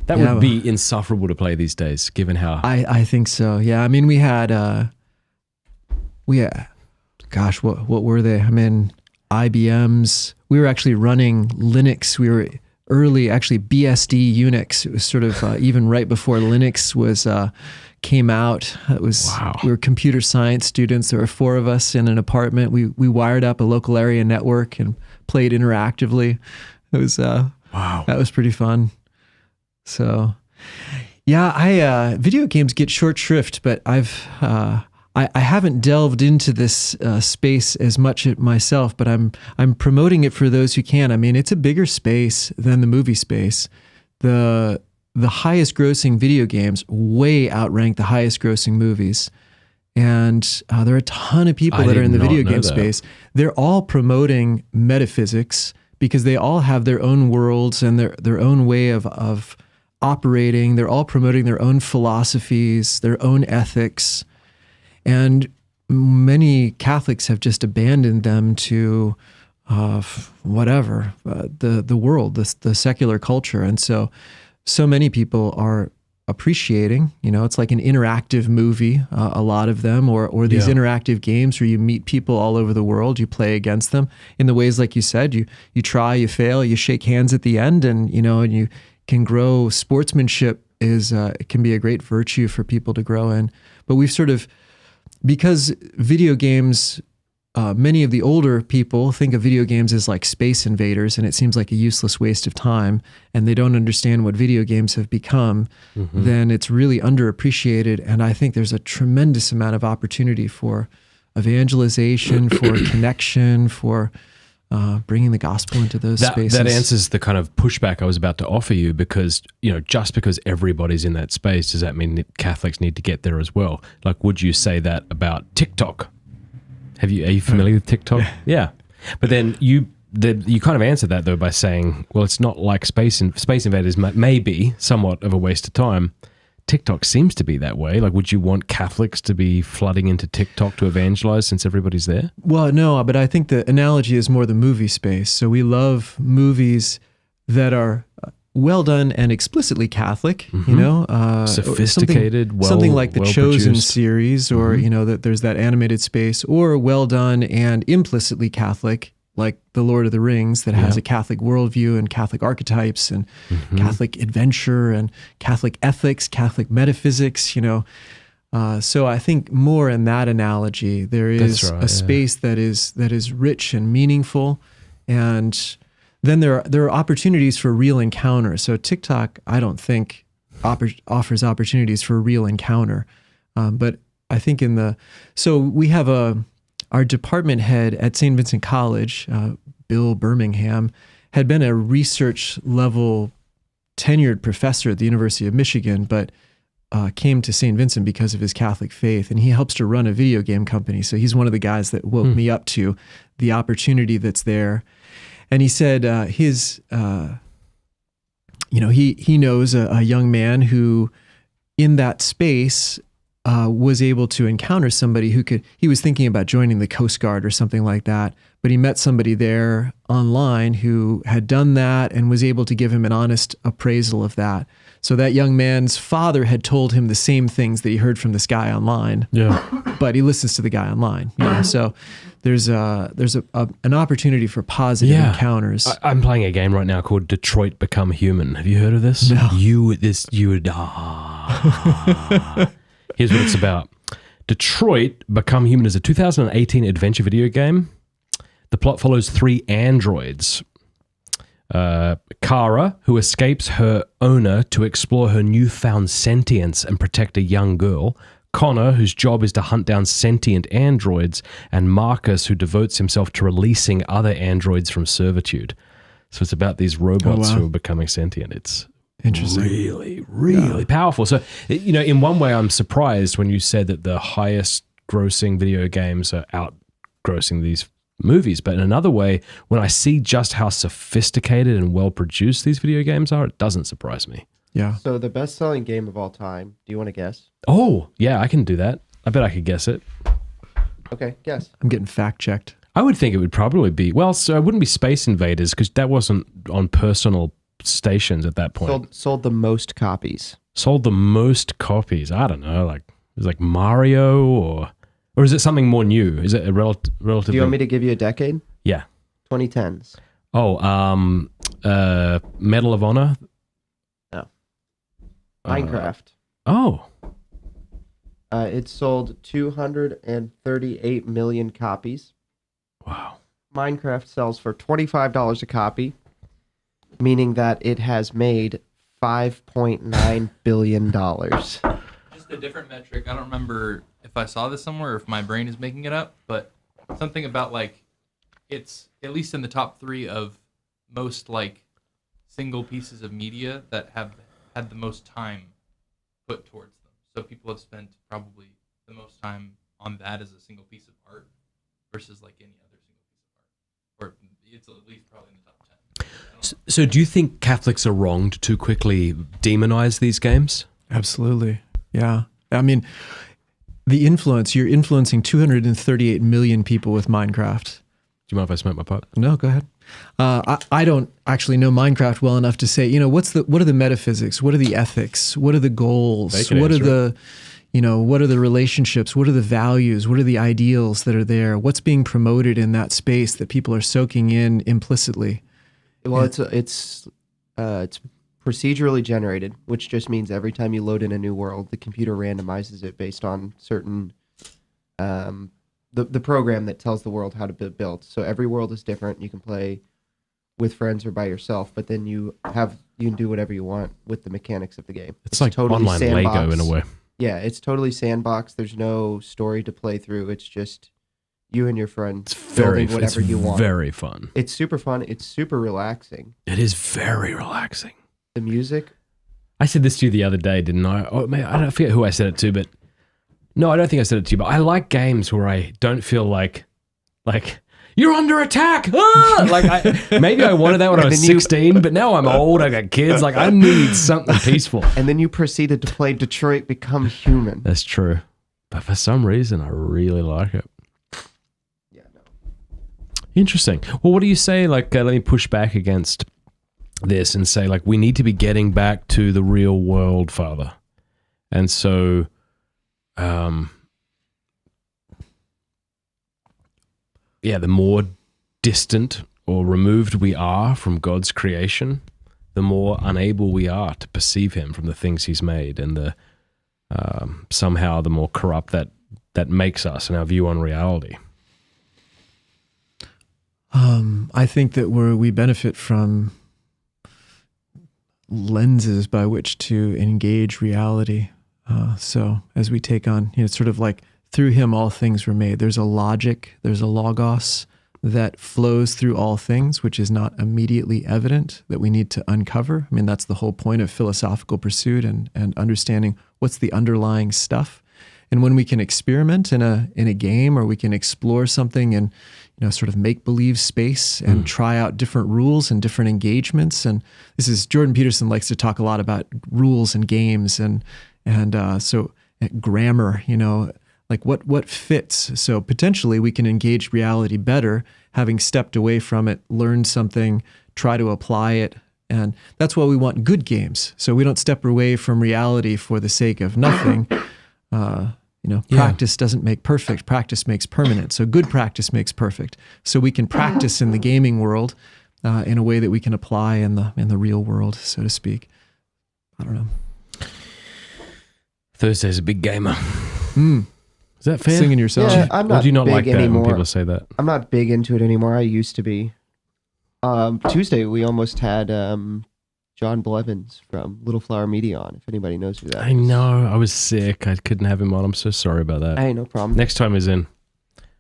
That would be insufferable to play these days, given how... I think so, yeah. I mean, we had, gosh, what were they? I mean, IBMs. We were actually running Linux. We were early, actually, BSD Unix. It was sort of even right before Linux came out. It was, we were computer science students. There were 4 of us in an apartment. We wired up a local area network and played interactively. It was, that was pretty fun. So, yeah, video games get short shrift, but I haven't delved into this space as much myself, but I'm promoting it for those who can. I mean, it's a bigger space than the movie space. The highest grossing video games way outrank the highest grossing movies. And there are a ton of people that are in the video game space. They're all promoting metaphysics because they all have their own worlds and their own way of operating. They're all promoting their own philosophies, their own ethics. And many Catholics have just abandoned them to the world, the secular culture. And so so many people are appreciating. It's like an interactive movie, a lot of them, or these interactive games where you meet people all over the world, you play against them in the ways like you said, you try, you fail, you shake hands at the end, and and you can grow. Sportsmanship is it can be a great virtue for people to grow in. But we've sort of, because video games, many of the older people think of video games as like Space Invaders, and it seems like a useless waste of time, and they don't understand what video games have become, then it's really underappreciated. And I think there's a tremendous amount of opportunity for evangelization, for connection, for bringing the gospel into those spaces. That answers the kind of pushback I was about to offer you, because, just because everybody's in that space, does that mean that Catholics need to get there as well? Like, would you say that about TikTok? Are you familiar with TikTok? Yeah. But then you kind of answered that though by saying, well, it's not like Space Invaders may be somewhat of a waste of time. TikTok seems to be that way. Like, would you want Catholics to be flooding into TikTok to evangelize since everybody's there? Well, no, but I think the analogy is more the movie space. So we love movies that are well done and explicitly Catholic, sophisticated, something like the Chosen produced series, or that there's that animated space, or well done and implicitly Catholic, like the Lord of the Rings, that has a Catholic worldview and Catholic archetypes and Catholic adventure and Catholic ethics, Catholic metaphysics. So I think more in that analogy, there is a space that is rich and meaningful, and then there are opportunities for real encounter. So TikTok, I don't think offers opportunities for a real encounter, but I think so we have our department head at St. Vincent College, Bill Birmingham, had been a research level tenured professor at the University of Michigan, but came to St. Vincent because of his Catholic faith, and he helps to run a video game company. So he's one of the guys that woke me up to the opportunity that's there. And he said he knows a young man who in that space was able to encounter somebody he was thinking about joining the Coast Guard or something like that, but he met somebody there online who had done that and was able to give him an honest appraisal of that. So that young man's father had told him the same things that he heard from this guy online. Yeah. But he listens to the guy online. So there's an opportunity for positive encounters. I'm playing a game right now called Detroit Become Human. Have you heard of this? No. Here's what it's about. Detroit Become Human is a 2018 adventure video game. The plot follows 3 androids. Kara, who escapes her owner to explore her newfound sentience and protect a young girl. Connor, whose job is to hunt down sentient androids. And Marcus, who devotes himself to releasing other androids from servitude. So it's about these robots who are becoming sentient. It's interesting. Really powerful. So, in one way, I'm surprised when you said that the highest grossing video games are outgrossing these movies. But in another way, when I see just how sophisticated and well produced these video games are, it doesn't surprise me. Yeah. So the best-selling game of all time, do you want to guess? Oh, yeah, I can do that. I bet I could guess it. Okay, guess. I'm getting fact-checked. I would think it would probably be, so it wouldn't be Space Invaders because that wasn't on personal stations at that point. Sold the most copies. Sold the most copies. I don't know, like, is it like Mario or is it something more new? Is it a relatively... Do you want me to give you a decade? Yeah. 2010s. Oh, Medal of Honor? No. Minecraft. It sold 238 million copies. Wow. Minecraft sells for $25 a copy, meaning that it has made $5.9 billion. Just a different metric. I don't remember if I saw this somewhere or if my brain is making it up, but something about like it's at least in the top 3 of most like single pieces of media that have had the most time put towards them. So people have spent probably the most time on that as a single piece of art versus like any other single piece of art. Or it's at least probably in the top 10. So do you think Catholics are wrong to too quickly demonize these games? Absolutely. Yeah. I mean, you're influencing 238 million people with Minecraft. Do you mind if I smoke my pipe? No, go ahead. I don't actually know Minecraft well enough to say, you know, what are the metaphysics? What are the ethics? What are the goals? What are the, you know, what are the relationships? What are the values? What are the ideals that are there? What's being promoted in that space that people are soaking in implicitly? Well, it's procedurally generated, which just means every time you load in a new world, the computer randomizes it based on certain the program that tells the world how to be built. So every world is different. You can play with friends or by yourself, but then you can do whatever you want with the mechanics of the game. It's like totally online sandbox. Lego in a way. Yeah, it's totally sandbox. There's no story to play through. It's just you and your friends building whatever you want. It's very fun. It's super fun. It's super relaxing. It is very relaxing. The music. I said this to you the other day, didn't I? Oh, man, I forget who I said it to, but no, I don't think I said it to you, but I like games where I don't feel like you're under attack. Ah! Maybe I wanted that when I was 16, but now I'm old. I got kids. Like, I need something peaceful. And then you proceeded to play Detroit Become Human. That's true. But for some reason, I really like it. Yeah, no. Interesting. Well, what do you say? Like, let me push back against this and say, like, we need to be getting back to the real world, Father. And so, the more distant or removed we are from God's creation, the more unable we are to perceive him from the things he's made, and the somehow the more corrupt that makes us and our view on reality. I think that we benefit from lenses by which to engage reality. So as we take on, it's sort of like, through him all things were made. There's a logic, there's a logos that flows through all things, which is not immediately evident, that we need to uncover. I mean, that's the whole point of philosophical pursuit and understanding what's the underlying stuff. And when we can experiment in a game, or we can explore something in, sort of make-believe space and try out different rules and different engagements. And Jordan Peterson likes to talk a lot about rules and games and so grammar, like what fits. So potentially we can engage reality better, having stepped away from it, learn something, try to apply it. And that's why we want good games. So we don't step away from reality for the sake of nothing. Practice doesn't make perfect. Practice makes permanent. So good practice makes perfect. So we can practice in the gaming world in a way that we can apply in the real world, so to speak. I don't know. Thursday's a big gamer. Is that fair? Singing yourself. Yeah, I'm not or do you not big like that anymore. when people say that? I'm not big into it anymore. I used to be. Tuesday, we almost had John Blevins from Little Flower Media on, if anybody knows who that is. I know. I was sick. I couldn't have him on. I'm so sorry about that. Hey, no problem. Next time he's in.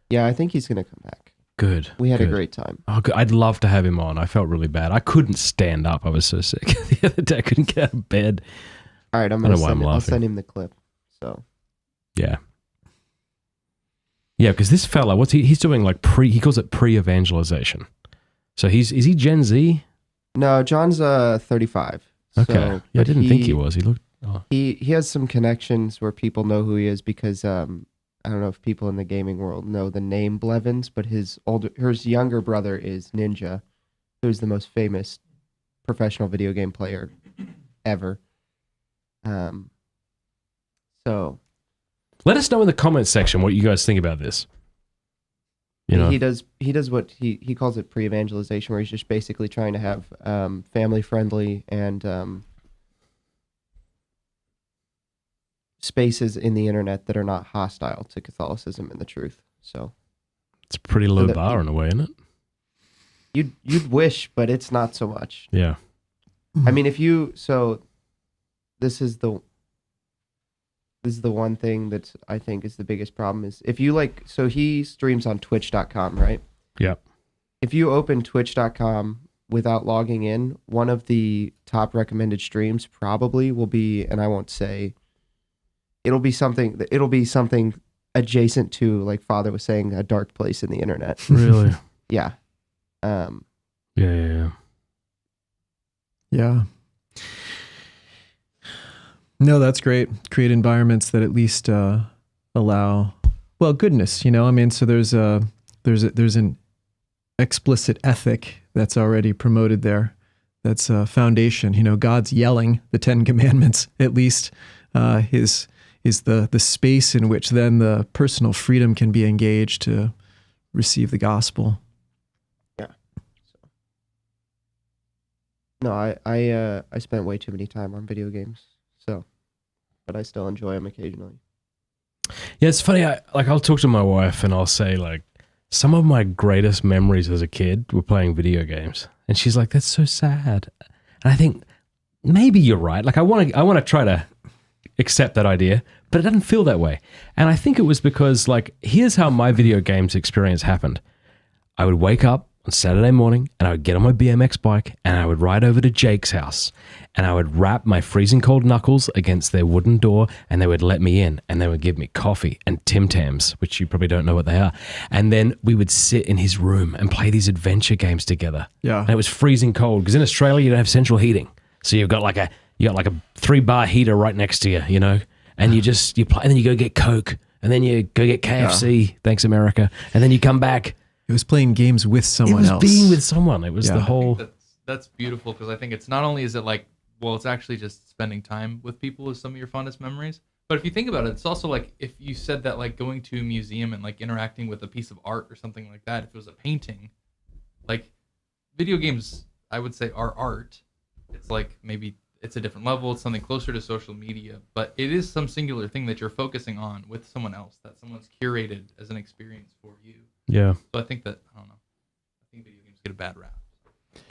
Yeah, I think he's going to come back. Good. We had a great time. Oh, good. I'd love to have him on. I felt really bad. I couldn't stand up. I was so sick the other day. I couldn't get out of bed. All right, I'll send him the clip. So. Yeah. Yeah, because this fella, he's doing like he calls it pre-evangelization. So is he Gen Z? No, John's 35. Okay. So, I didn't think he was. He looked... Oh. He has some connections where people know who he is because I don't know if people in the gaming world know the name Blevins, but his younger brother is Ninja, who's the most famous professional video game player ever. So let us know in the comments section what you guys think about this. He does what he calls it pre-evangelization, where he's just basically trying to have family friendly and spaces in the internet that are not hostile to Catholicism and the truth. So it's a pretty low bar in a way, isn't it? You'd wish, but it's not so much. Yeah. I mean, this is the one thing that I think is the biggest problem is if you so he streams on twitch.com, right? Yeah. If you open twitch.com without logging in, one of the top recommended streams probably will be, and I won't say, it'll be something adjacent to, like Father was saying, a dark place in the internet. Really? Yeah. Yeah. No, that's great. Create environments that at least allow, goodness. I mean, so there's an explicit ethic that's already promoted there. That's a foundation. God's yelling the 10 Commandments, at least, is the space in which then the personal freedom can be engaged to receive the gospel. Yeah. No, I spent way too many time on video games, but I still enjoy them occasionally. Yeah, it's funny. I'll talk to my wife and I'll say like, some of my greatest memories as a kid were playing video games, and she's like, "That's so sad." And I think maybe you're right. Like I want to try to accept that idea, but it doesn't feel that way. And I think it was because like, here's how my video games experience happened. I would wake up on Saturday morning and I would get on my BMX bike and I would ride over to Jake's house and I would wrap my freezing cold knuckles against their wooden door and they would let me in and they would give me coffee and Tim Tams, which you probably don't know what they are. And then we would sit in his room and play these adventure games together. Yeah. And it was freezing cold because in Australia you don't have central heating. So you got like a 3-bar heater right next to you, and you play, and then you go get Coke and then you go get KFC. Thanks America. And then you come back. It was playing games with someone else. It was being with someone. It was the whole... That's beautiful because I think it's not only is it like, well, it's actually just spending time with people is some of your fondest memories. But if you think about it, it's also like if you said that like going to a museum and like interacting with a piece of art or something like that, if it was a painting, like video games, I would say are art. It's like maybe it's a different level. It's something closer to social media, but it is some singular thing that you're focusing on with someone else that someone's curated as an experience for you. Yeah. So I think that, I don't know. I think video games get a bad rap.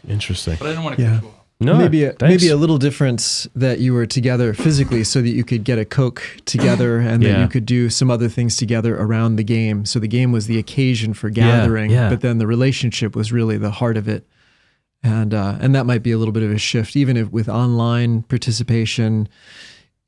Interesting. But I don't want to cut you off. No, maybe a little difference that you were together physically so that you could get a Coke together and that you could do some other things together around the game. So the game was the occasion for gathering, but then the relationship was really the heart of it. And that might be a little bit of a shift. Even if with online participation,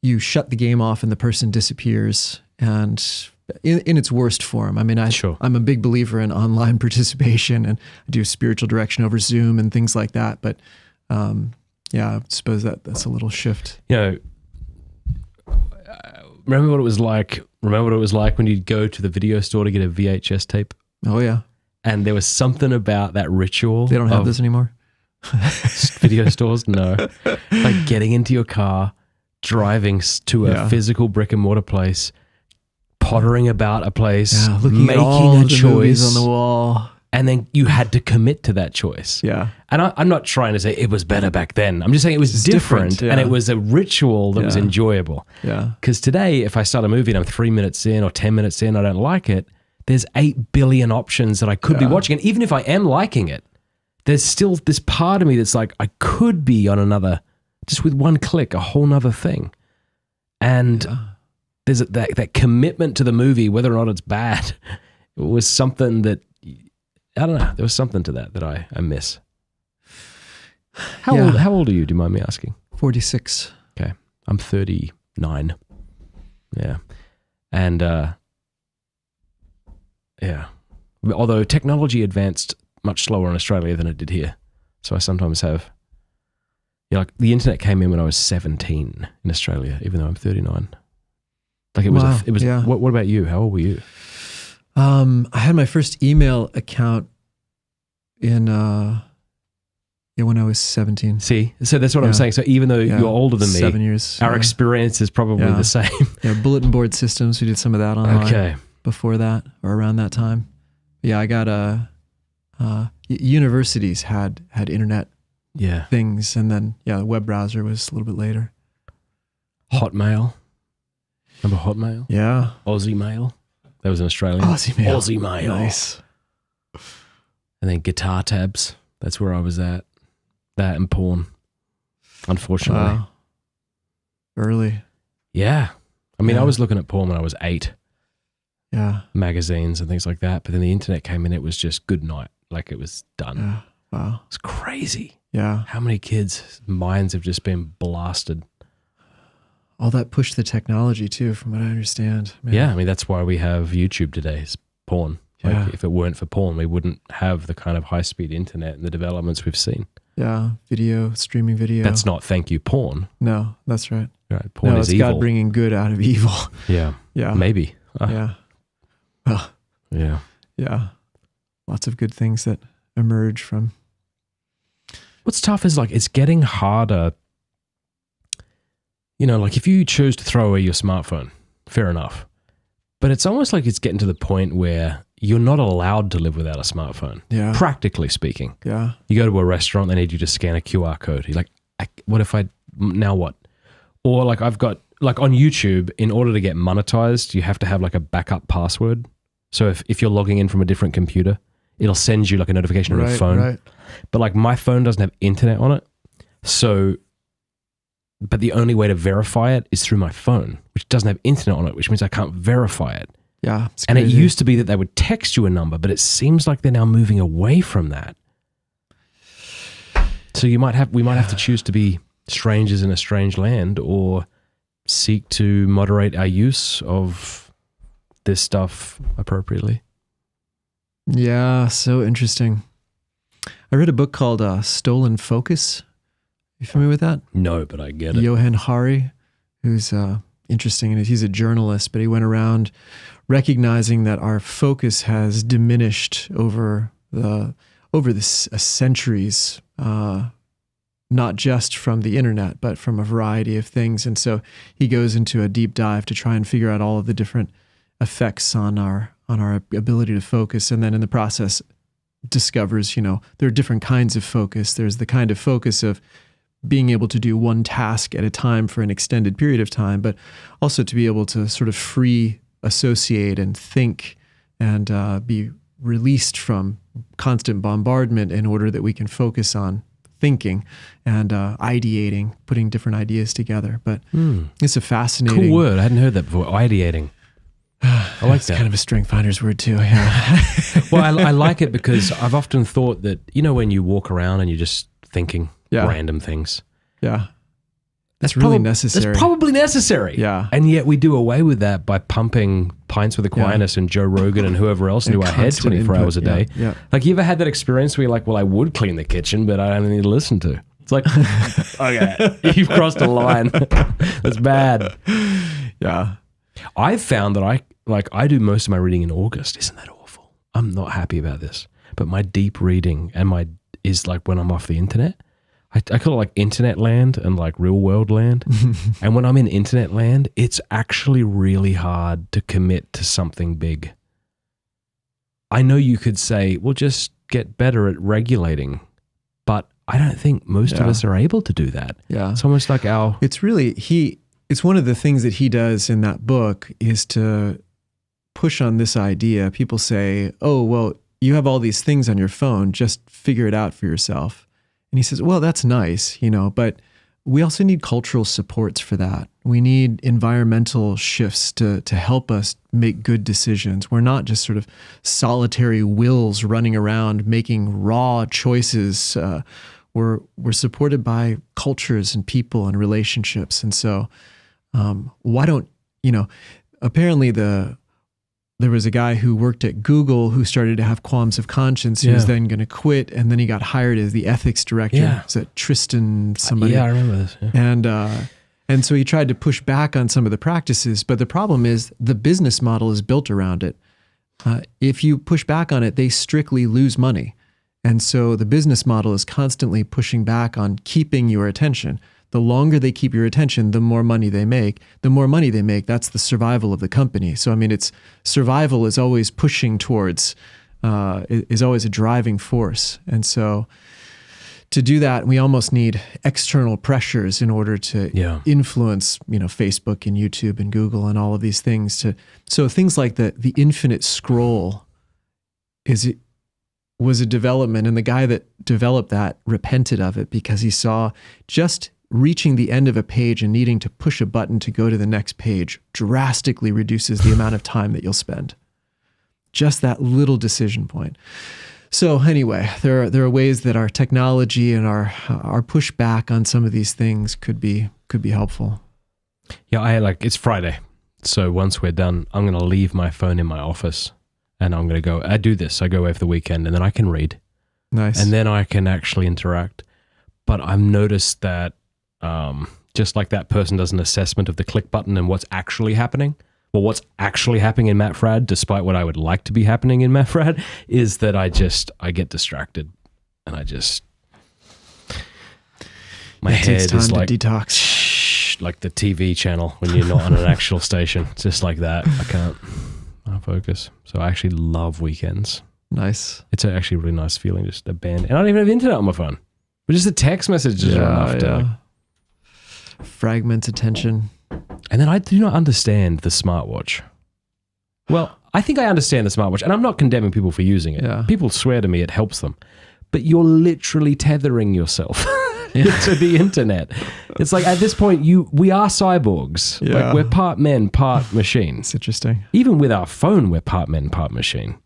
you shut the game off and the person disappears and in its worst form. I mean, I'm a big believer in online participation and I do spiritual direction over Zoom and things like that. But I suppose that's a little shift. Remember what it was like? Remember what it was like when you'd go to the video store to get a VHS tape? Oh, yeah. And there was something about that ritual. They don't have this anymore? Video stores? No. Like getting into your car, driving to a physical brick and mortar place, pottering about a place, looking at all the movies on the wall. And then you had to commit to that choice. Yeah. And I'm not trying to say it was better back then. I'm just saying it was different and it was a ritual that was enjoyable. Yeah. Because today, if I start a movie and I'm 3 minutes in or 10 minutes in, I don't like it, there's 8 billion options that I could be watching. And even if I am liking it, there's still this part of me that's like, I could be on another, just with one click, a whole nother thing. And there's that commitment to the movie, whether or not it's bad, it was something that, I don't know, there was something to that I miss. How old are you, do you mind me asking? 46. Okay. I'm 39. Yeah. And, although technology advanced much slower in Australia than it did here. So I sometimes have, like the internet came in when I was 17 in Australia, even though I'm 39. Like it was, what about you? How old were you? I had my first email account when I was 17. See, so that's what I'm saying. So even though you're older than me, 7 years, our experience is probably the same. Yeah, bulletin board systems. We did some of that online before that or around that time. Yeah, I got universities had internet things, and then the web browser was a little bit later. Hotmail. Remember Hotmail? Yeah. Aussie Mail. That was an Australian. Aussie Mail. Nice. And then guitar tabs. That's where I was at. That and porn. Unfortunately. Wow. Early. Yeah. I mean, I was looking at porn when I was 8. Yeah. Magazines and things like that. But then the internet came in, it was just good night. Like it was done. Yeah. Wow. It's crazy. Yeah. How many kids' minds have just been blasted? All that pushed the technology too, from what I understand. Man. Yeah, I mean, that's why we have YouTube today, is porn. Like if it weren't for porn, we wouldn't have the kind of high-speed internet and the developments we've seen. Yeah, streaming video. That's not thank you, porn. No, that's right. Right, porn is it's evil. God bringing good out of evil. Yeah. Yeah. Maybe. Yeah. Well, yeah. Yeah. Lots of good things that emerge from. What's tough is like it's getting harder. You know, like if you choose to throw away your smartphone, fair enough. But it's almost like it's getting to the point where you're not allowed to live without a smartphone. Yeah. Practically speaking. Yeah. You go to a restaurant, they need you to scan a QR code. You're like, what if now what? Or like I've got, like on YouTube, in order to get monetized, you have to have like a backup password. So if you're logging in from a different computer, it'll send you like a notification on your phone. Right. But like my phone doesn't have internet on it. So, but the only way to verify it is through my phone, which doesn't have internet on it, which means I can't verify it. Yeah. It's And it crazy. used to be that they would text you a number, but it seems like they're now moving away from that. So we might have to choose to be strangers in a strange land or seek to moderate our use of this stuff appropriately. Yeah, so interesting. I read a book called Stolen Focus. You familiar with that? No, but I get it. Johan Hari, who's interesting, and he's a journalist, but he went around recognizing that our focus has diminished over the centuries, not just from the internet, but from a variety of things. And so he goes into a deep dive to try and figure out all of the different effects on our ability to focus, and then in the process discovers, there are different kinds of focus. There's the kind of focus of being able to do one task at a time for an extended period of time, but also to be able to sort of free associate and think and be released from constant bombardment in order that we can focus on thinking and ideating, putting different ideas together. But it's a fascinating... Cool word. I hadn't heard that before. Ideating. I like It's that. kind of a strength finder's word too. Yeah. Well, I like it because I've often thought that, when you walk around and you're just thinking random things. Yeah. That's really necessary. That's probably necessary. Yeah. And yet we do away with that by pumping Pints with Aquinas and Joe Rogan and whoever else into our head constant 24 input. hours a day. Yeah. Like, you ever had that experience where you're like, well, I would clean the kitchen, but I don't need to listen to. It's like, okay, you've crossed a line. That's bad. Yeah. I've found that I do most of my reading in August. Isn't that awful? I'm not happy about this. But my deep reading is like when I'm off the internet. I call it like internet land and like real world land. And when I'm in internet land, it's actually really hard to commit to something big. I know you could say, well, just get better at regulating. But I don't think most of us are able to do that. Yeah. It's almost like It's really, it's one of the things that he does in that book is to push on this idea. People say, oh, well, you have all these things on your phone, just figure it out for yourself. And he says, well, that's nice, but we also need cultural supports for that. We need environmental shifts to help us make good decisions. We're not just sort of solitary wills running around making raw choices. We're supported by cultures and people and relationships. And so why don't, apparently there was a guy who worked at Google who started to have qualms of conscience. He was then going to quit, and then he got hired as the ethics director. Yeah. Is that Tristan somebody? I remember this. Yeah. And so he tried to push back on some of the practices, but the problem is the business model is built around it. If you push back on it, they strictly lose money. And so the business model is constantly pushing back on keeping your attention. The longer they keep your attention, the more money they make. The more money they make, that's the survival of the company. So, survival is always pushing towards, is always a driving force. And so to do that, we almost need external pressures in order to influence, Facebook and YouTube and Google and all of these things. So things like the infinite scroll was a development, and the guy that developed that repented of it because he saw just reaching the end of a page and needing to push a button to go to the next page drastically reduces the amount of time that you'll spend. Just that little decision point. So anyway, there are ways that our technology and our pushback on some of these things could be helpful. Yeah, it's Friday. So once we're done, I'm going to leave my phone in my office and I'm going to go, I do this. I go away for the weekend and then I can read. Nice. And then I can actually interact. But I've noticed that just like that person does an assessment of the click button and what's actually happening, Well, what's actually happening in Fradd, despite what I would like to be happening in Fradd, is that I get distracted and my head is like detox, like the TV channel when you're not on an actual station. It's just like that. I can't focus. So I actually love weekends. Nice. It's actually a really nice feeling, just a band. And I don't even have internet on my phone. But just the text messages are enough to like, fragment attention. And then I do not understand the smartwatch. Well, I think I understand the smartwatch, and I'm not condemning people for using it. Yeah. People swear to me it helps them. But you're literally tethering yourself to the internet. It's like at this point, we are cyborgs. Yeah. Like we're part men, part machine. It's interesting. Even with our phone, we're part men, part machine.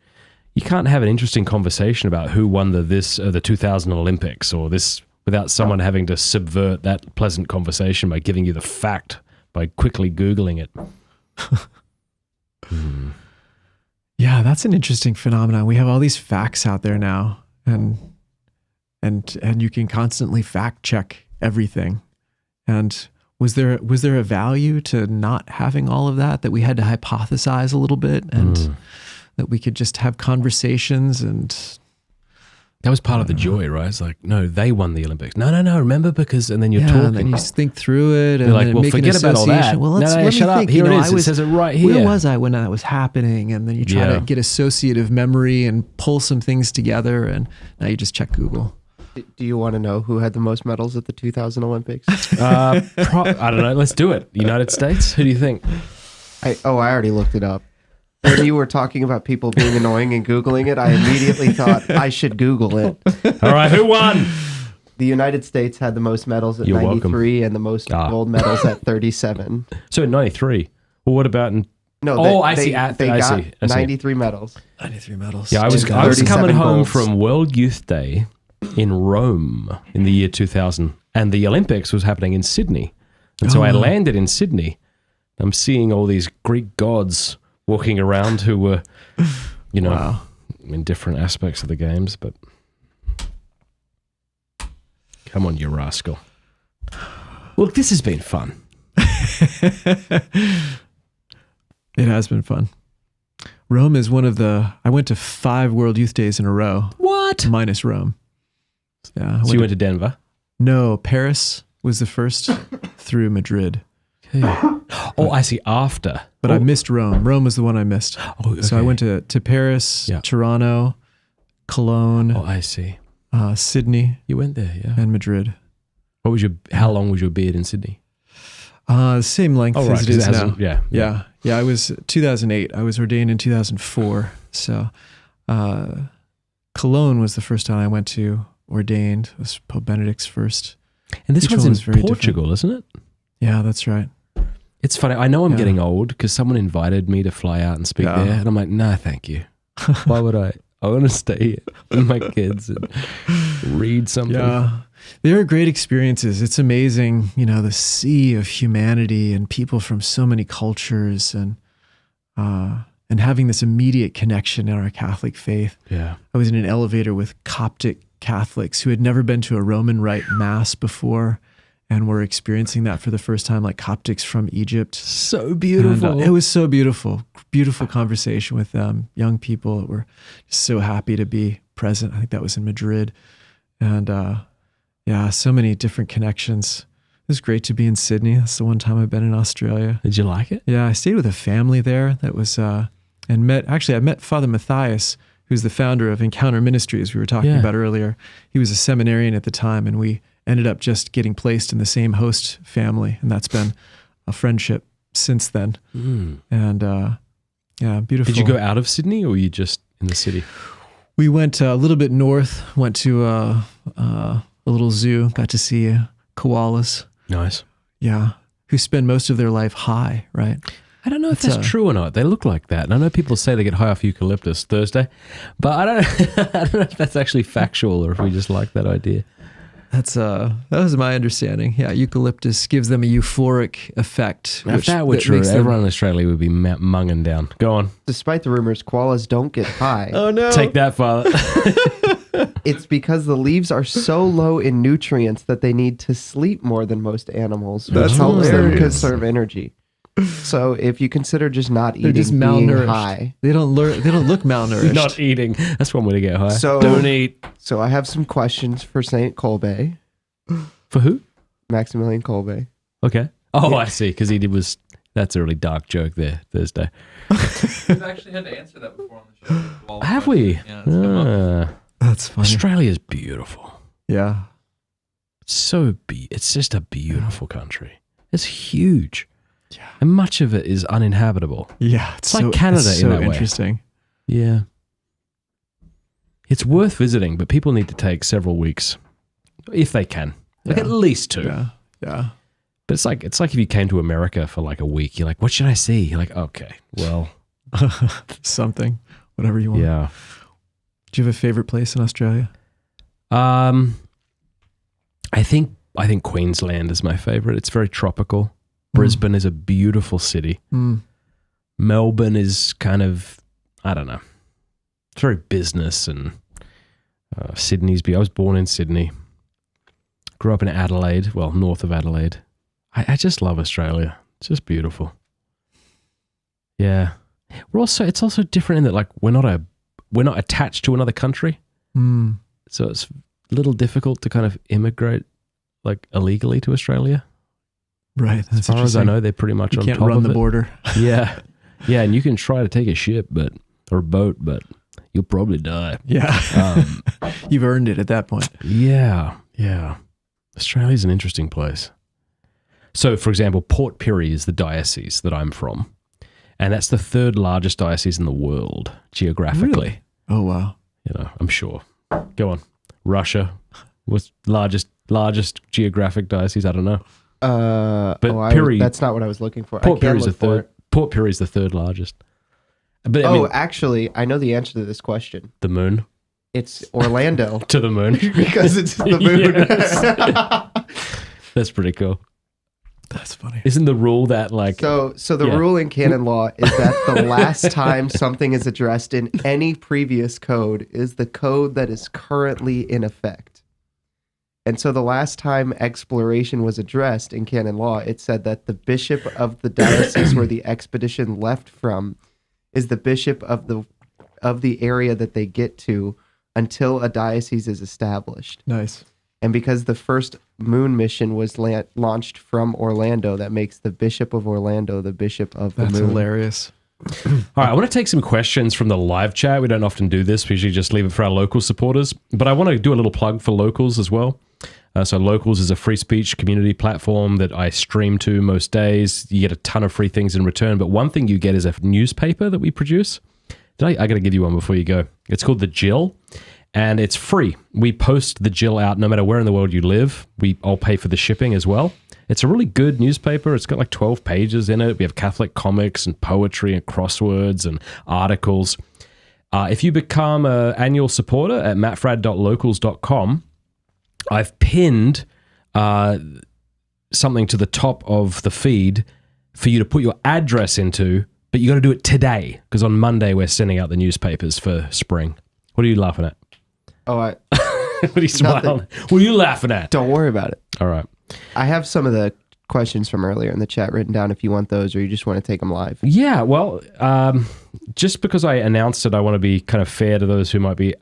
You can't have an interesting conversation about who won the 2000 Olympics or this without someone having to subvert that pleasant conversation by giving you the fact by quickly Googling it. Yeah, that's an interesting phenomenon. We have all these facts out there now, and you can constantly fact check everything. And was there a value to not having all of that we had to hypothesize a little bit and that we could just have conversations? And that was part of the joy, right? It's like, no, they won the Olympics. No, remember because, and then you're talking. talking. And then you think through it and you're like, then well, make an forget about all that. association. Well, let me shut up. think. Here You know, it is. It says it right here. Where was I when that was happening? And then you try to get associative memory and pull some things together, and now you just check Google. Do you want to know who had the most medals at the 2000 Olympics? I don't know. Let's do it. United States? Who do you think? I already looked it up. When you were talking about people being annoying and Googling it, I immediately thought I should Google it. All right, who won? The United States had the most medals at 93 and the most gold medals at 37. So in 93. Well, what about in... No, I see. They got 93 medals. 93 medals. Yeah, I was coming home golds. from World Youth Day in Rome in the year 2000, and the Olympics was happening in Sydney. And so I landed in Sydney. I'm seeing all these Greek gods walking around who were, in different aspects of the games, but come on, you rascal. Look, this has been fun. It has been fun. Rome is one of I went to 5 World Youth Days in a row. What? Minus Rome. Yeah. So you went to Denver? No, Paris was the first through Madrid. Oh, I see. After. But I missed Rome. Rome was the one I missed. Oh, okay. So I went to Paris, Toronto, Cologne. Oh, I see. Sydney. You went there, yeah. And Madrid. How long was your beard in Sydney? Same length as it is now. Yeah. I was 2008. I was ordained in 2004. So Cologne was the first time I went to ordained. It was Pope Benedict's first. And this one's in Portugal, isn't it? Yeah, that's right. It's funny. I know I'm getting old because someone invited me to fly out and speak there. And I'm like, no, thank you. Why would I? I want to stay here with my kids and read something. Yeah. They are great experiences. It's amazing, the sea of humanity and people from so many cultures and having this immediate connection in our Catholic faith. Yeah. I was in an elevator with Coptic Catholics who had never been to a Roman Rite Mass before and were experiencing that for the first time, like Coptics from Egypt. So beautiful. And, it was so beautiful. Beautiful conversation with them, young people that were just so happy to be present. I think that was in Madrid. And so many different connections. It was great to be in Sydney. That's the one time I've been in Australia. Did you like it? Yeah, I stayed with a family there that was, I met Father Matthias, who's the founder of Encounter Ministries we were talking about earlier. He was a seminarian at the time, and we ended up just getting placed in the same host family, and that's been a friendship since then. And beautiful. Did you go out of Sydney, or were you just in the city? We went a little bit north, went to a little zoo, got to see koalas. Nice. Yeah, who spend most of their life high, right? I don't know if that's true or not. They look like that. And I know people say they get high off eucalyptus Thursday, but I don't know if that's actually factual or if we just like that idea. That was my understanding. Yeah, eucalyptus gives them a euphoric effect. Now, if that were true, everyone in Australia would be munging down. Go on. Despite the rumors, koalas don't get high. Oh no! Take that, Father. It's because the leaves are so low in nutrients that they need to sleep more than most animals, which helps them conserve energy. So if you consider just not They're eating just being malnourished. high, They don't look malnourished. Not eating. That's one way to get high. So- Don't eat. so I have some questions for Saint Colbe, For who? Maximilian Kolbe. Okay. Oh, I see. Because that's a really dark joke there, Thursday. We've actually had to answer that before on the show. All the Have we? questions. Yeah, it's come up. That's funny. Australia's beautiful. Yeah. It's just a beautiful country. It's huge. Yeah. And much of it is uninhabitable. Yeah. It's like Canada it's in so that way. interesting. Yeah. It's worth visiting, but people need to take several weeks if they can. Like Yeah. at least 2. Yeah. Yeah. But it's like if you came to America for like a week, you're like, what should I see? You're like, okay, well, Something. Whatever you want. yeah. Do you have a favorite place in Australia? I think Queensland is my favorite. It's very tropical. Brisbane is a beautiful city. Mm. Melbourne is kind of, I don't know, it's very business, and Sydney's. I was born in Sydney. Grew up in Adelaide, well, north of Adelaide. I just love Australia. It's just beautiful. Yeah. It's also different in that like we're not attached to another country. Mm. So it's a little difficult to kind of immigrate like illegally to Australia. Right. As far as I know, they're pretty much you on can't top run of the it. border. Yeah. Yeah, and you can try to take a ship or a boat, but you'll probably die. Yeah. You've earned it at that point. Yeah. Australia's an interesting place. So, for example, Port Pirie is the diocese that I'm from, and that's the 3rd largest diocese in the world geographically. Really? Oh, wow. I'm sure. Go on. Russia was largest geographic diocese. I don't know. But Pirie, that's not what I was looking for. Port I can Pirie's look for it. Port Pirie is the 3rd largest. But I mean, Actually, I know the answer to this question. the moon It's Orlando to the moon. because it's the moon. That's pretty cool. That's funny. Isn't the rule that like So the Yeah. rule in canon law is that the last time something is addressed in any previous code is the code that is currently in effect. And so the last time exploration was addressed in canon law, it said that the bishop of the diocese where the expedition left from is the bishop of the area that they get to until a diocese is established. Nice. And because the first moon mission was launched from Orlando, that makes the Bishop of Orlando the Bishop of the That's Moon. hilarious. All right, I want to take some questions from the live chat. We don't often do this. We usually just leave it for our local supporters. But I want to do a little plug for Locals as well. So Locals is a free speech community platform that I stream to most days. You get a ton of free things in return. But one thing you get is a newspaper that we produce. I got to give you one before you go. It's called The Jill. And it's free. We post the Jill out no matter where in the world you live. I'll pay for the shipping as well. It's a really good newspaper. It's got like 12 pages in it. We have Catholic comics and poetry and crosswords and articles. If you become an annual supporter at mattfradd.locals.com, I've pinned something to the top of the feed for you to put your address into, but you got to do it today because on Monday we're sending out the newspapers for spring. What are you laughing at? Oh, What are you smiling? What are you laughing at? don't worry about it. All right. I have some of the questions from earlier in the chat written down if you want those or you just want to take them live. Yeah, well, just because I announced it, I want to be kind of fair to those who might be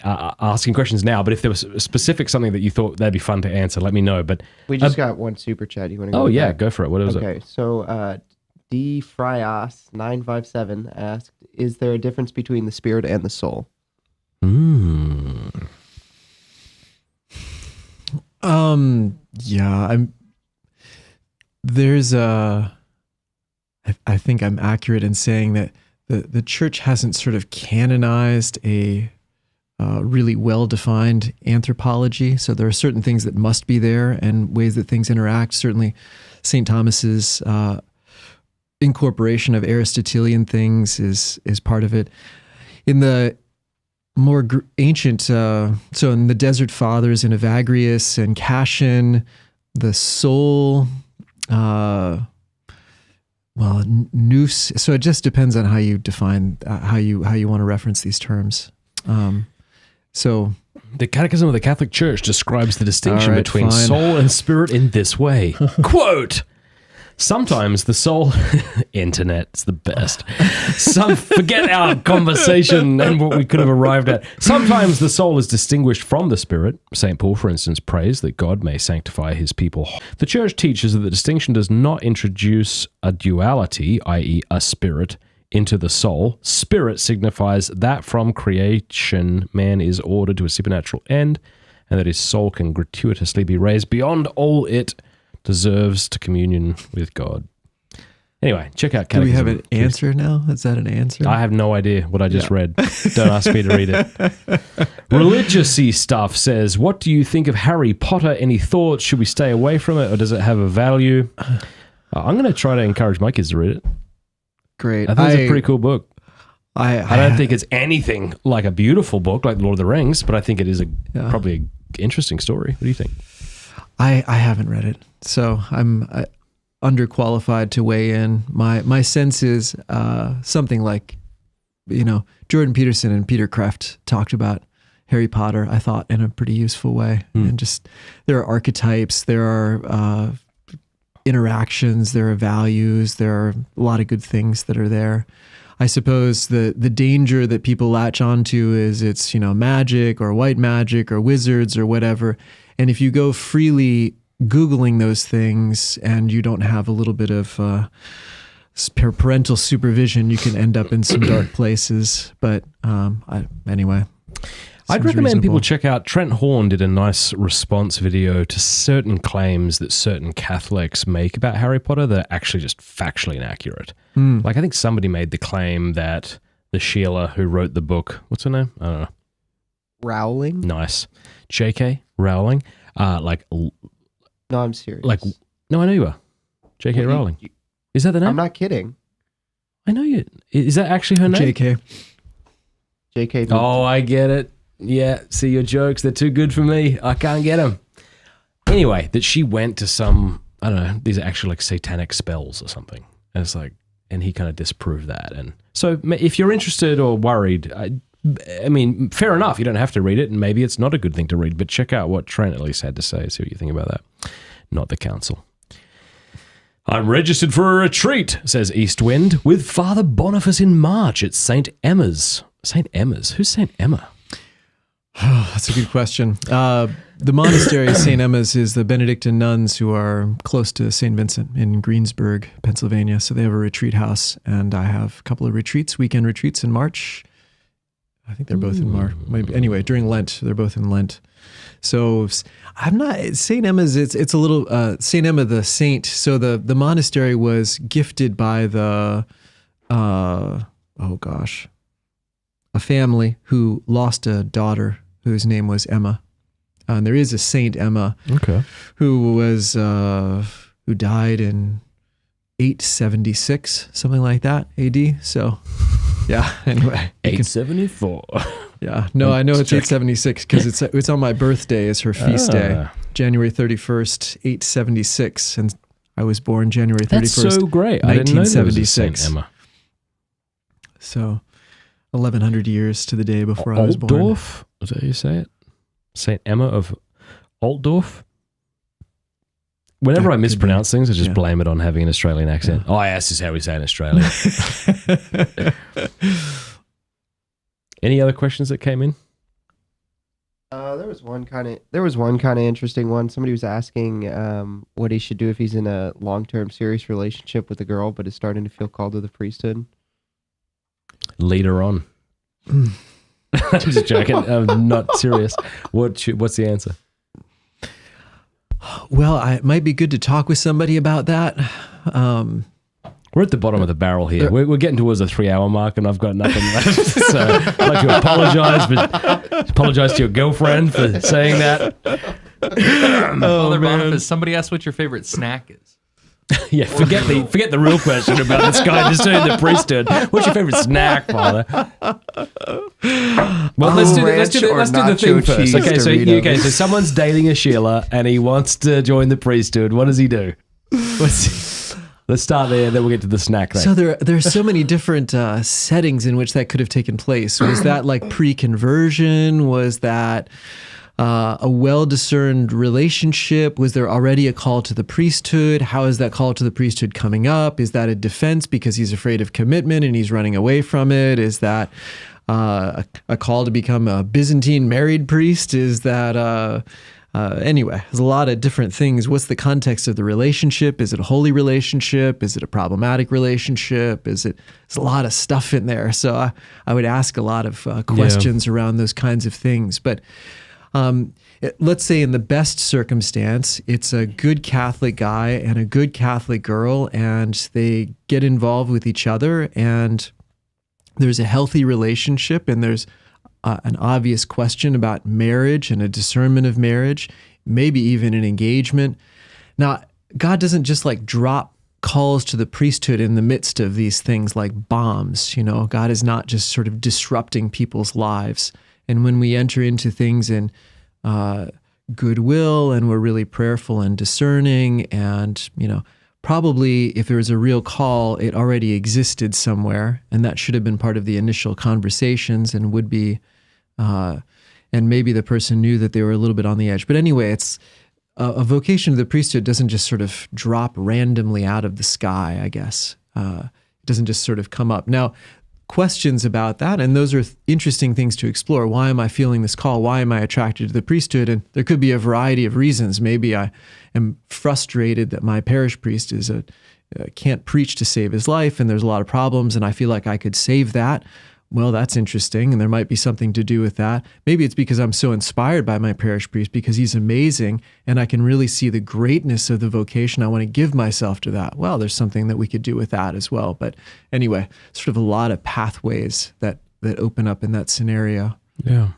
asking questions now. But if there was specific something that you thought that'd be fun to answer, let me know. But We just got one super chat. You want to go? oh with yeah, that? go for it. What is it? Okay, so D Frias 957 asked, "Is there a difference between the spirit and the soul?" Yeah, I think I'm accurate in saying that the church hasn't sort of canonized a really well-defined anthropology. So there are certain things that must be there and ways that things interact. Certainly St. Thomas's incorporation of Aristotelian things is part of it. In the more ancient, so in the Desert Fathers, in Evagrius and Cassian, the soul, nous. So it just depends on how you define how you want to reference these terms. So The Catechism of the Catholic Church describes the distinction All right, between fine. soul and spirit in this way. Quote, Sometimes the soul, internet's the best. Forget our conversation and what we could have arrived at. Sometimes the soul is distinguished from the spirit. St. Paul, for instance, prays that God may sanctify his people. The church teaches that the distinction does not introduce a duality, i.e. a spirit, into the soul. Spirit signifies that from creation man is ordered to a supernatural end, and that his soul can gratuitously be raised beyond all it deserves to communion with God. Anyway, check out Do we Catechism. have an answer now? Is that an answer? I have no idea what I just read. Don't ask me to read it. Religious-y stuff says, what do you think of Harry Potter? Any thoughts? Should we stay away from it, or does it have a value? I'm going to try to encourage my kids to read it. Great. I think it's a pretty cool book. I don't think it's anything like a beautiful book like Lord of the Rings, but I think it is probably an interesting story. What do you think? I haven't read it, so I'm underqualified to weigh in. My sense is something like, Jordan Peterson and Peter Kreeft talked about Harry Potter, I thought, in a pretty useful way. And just, there are archetypes, there are interactions, there are values, there are a lot of good things that are there. I suppose the danger that people latch onto is it's, magic or white magic or wizards or whatever. And if you go freely Googling those things and you don't have a little bit of parental supervision, you can end up in some dark places. But anyway. I'd recommend people check out, Trent Horn did a nice response video to certain claims that certain Catholics make about Harry Potter that are actually just factually inaccurate. Like I think somebody made the claim that the Sheila who wrote the book, what's her name? I don't know. Rowling? Nice. J.K. Rowling. No, I'm serious. No, I know you are. J.K. Rowling. Is that the name? I'm not kidding. I know you. Is that actually her name? JK. JK. Oh, I get it. Yeah, see your jokes, they're too good for me. I can't get them. Anyway, that she went to some, I don't know, these are actually like satanic spells or something. And it's like, and he kind of disproved that. And so if you're interested or worried, I mean, fair enough, you don't have to read it, and maybe it's not a good thing to read, but check out what Trent at least had to say, see what you think about that. Not the council. I'm registered for a retreat, says Eastwind, with Father Boniface in March at St. Emma's. St. Emma's? Who's St. Emma? Oh, that's a good question. The monastery of St. Emma's is the Benedictine nuns who are close to St. Vincent in Greensburg, Pennsylvania. So they have a retreat house, and I have a couple of retreats, weekend retreats in March. I think they're both in March. Anyway, during Lent, they're both in Lent. So I'm not, St. Emma's, it's a little, St. Emma the saint. So the monastery was gifted by a family who lost a daughter whose name was Emma. And there is a Saint Emma who died in 876, something like that, AD. So, yeah, anyway. 874. Yeah, no, I know it's 876 because it's on my birthday is her feast day, January 31st, 876. And I was born January 31st, That's so great. I didn't know there was a 1976. Saint Emma. So 1,100 years to the day before I was born. Altdorf? Is that how you say it? Saint Emma of Altdorf? Whenever I mispronounce things, I just blame it on having an Australian accent. Yeah. Oh, yeah, this is how we say it in Australia. Any other questions that came in? There was one kind of interesting one. Somebody was asking what he should do if he's in a long-term serious relationship with a girl, but is starting to feel called to the priesthood. Lead her on. I'm just joking. I'm not serious. What's the answer? Well, it might be good to talk with somebody about that. We're at the bottom of the barrel here. We're getting towards the 3-hour mark, and I've got nothing left. So I'd like to apologize to your girlfriend for saying that. Father Boniface, somebody asked what your favorite snack is. Yeah, forget the real question about this guy discerning the priesthood. What's your favorite snack, Father? Well, let's do the thing first. Okay, so someone's dating a Sheila and he wants to join the priesthood. What does he do? Let's start there, then we'll get to the snack. Right? So there are so many different settings in which that could have taken place. Was that like pre-conversion? Was that a well-discerned relationship? Was there already a call to the priesthood? How is that call to the priesthood coming up? Is that a defense because he's afraid of commitment and he's running away from it? Is that a call to become a Byzantine married priest? Is that anyway, there's a lot of different things. What's the context of the relationship? Is it a holy relationship? Is it a problematic relationship? There's a lot of stuff in there. So I would ask a lot of questions around those kinds of things. But let's say in the best circumstance, it's a good Catholic guy and a good Catholic girl, and they get involved with each other, and there's a healthy relationship, and there's an obvious question about marriage and a discernment of marriage, maybe even an engagement. Now, God doesn't just like drop calls to the priesthood in the midst of these things like bombs. God is not just sort of disrupting people's lives. And when we enter into things in goodwill and we're really prayerful and discerning, and, probably if there was a real call, it already existed somewhere, and that should have been part of the initial conversations and would be, and maybe the person knew that they were a little bit on the edge. But anyway, it's a vocation to the priesthood doesn't just sort of drop randomly out of the sky, I guess. It doesn't just sort of come up. Now, questions about that, and those are interesting things to explore. Why am I feeling this call? Why am I attracted to the priesthood? And there could be a variety of reasons. Maybe I am frustrated that my parish priest can't preach to save his life, and there's a lot of problems, and I feel like I could save that. Well, that's interesting, and there might be something to do with that. Maybe it's because I'm so inspired by my parish priest because he's amazing, and I can really see the greatness of the vocation. I want to give myself to that. Well, there's something that we could do with that as well. But anyway, sort of a lot of pathways that open up in that scenario. Yeah.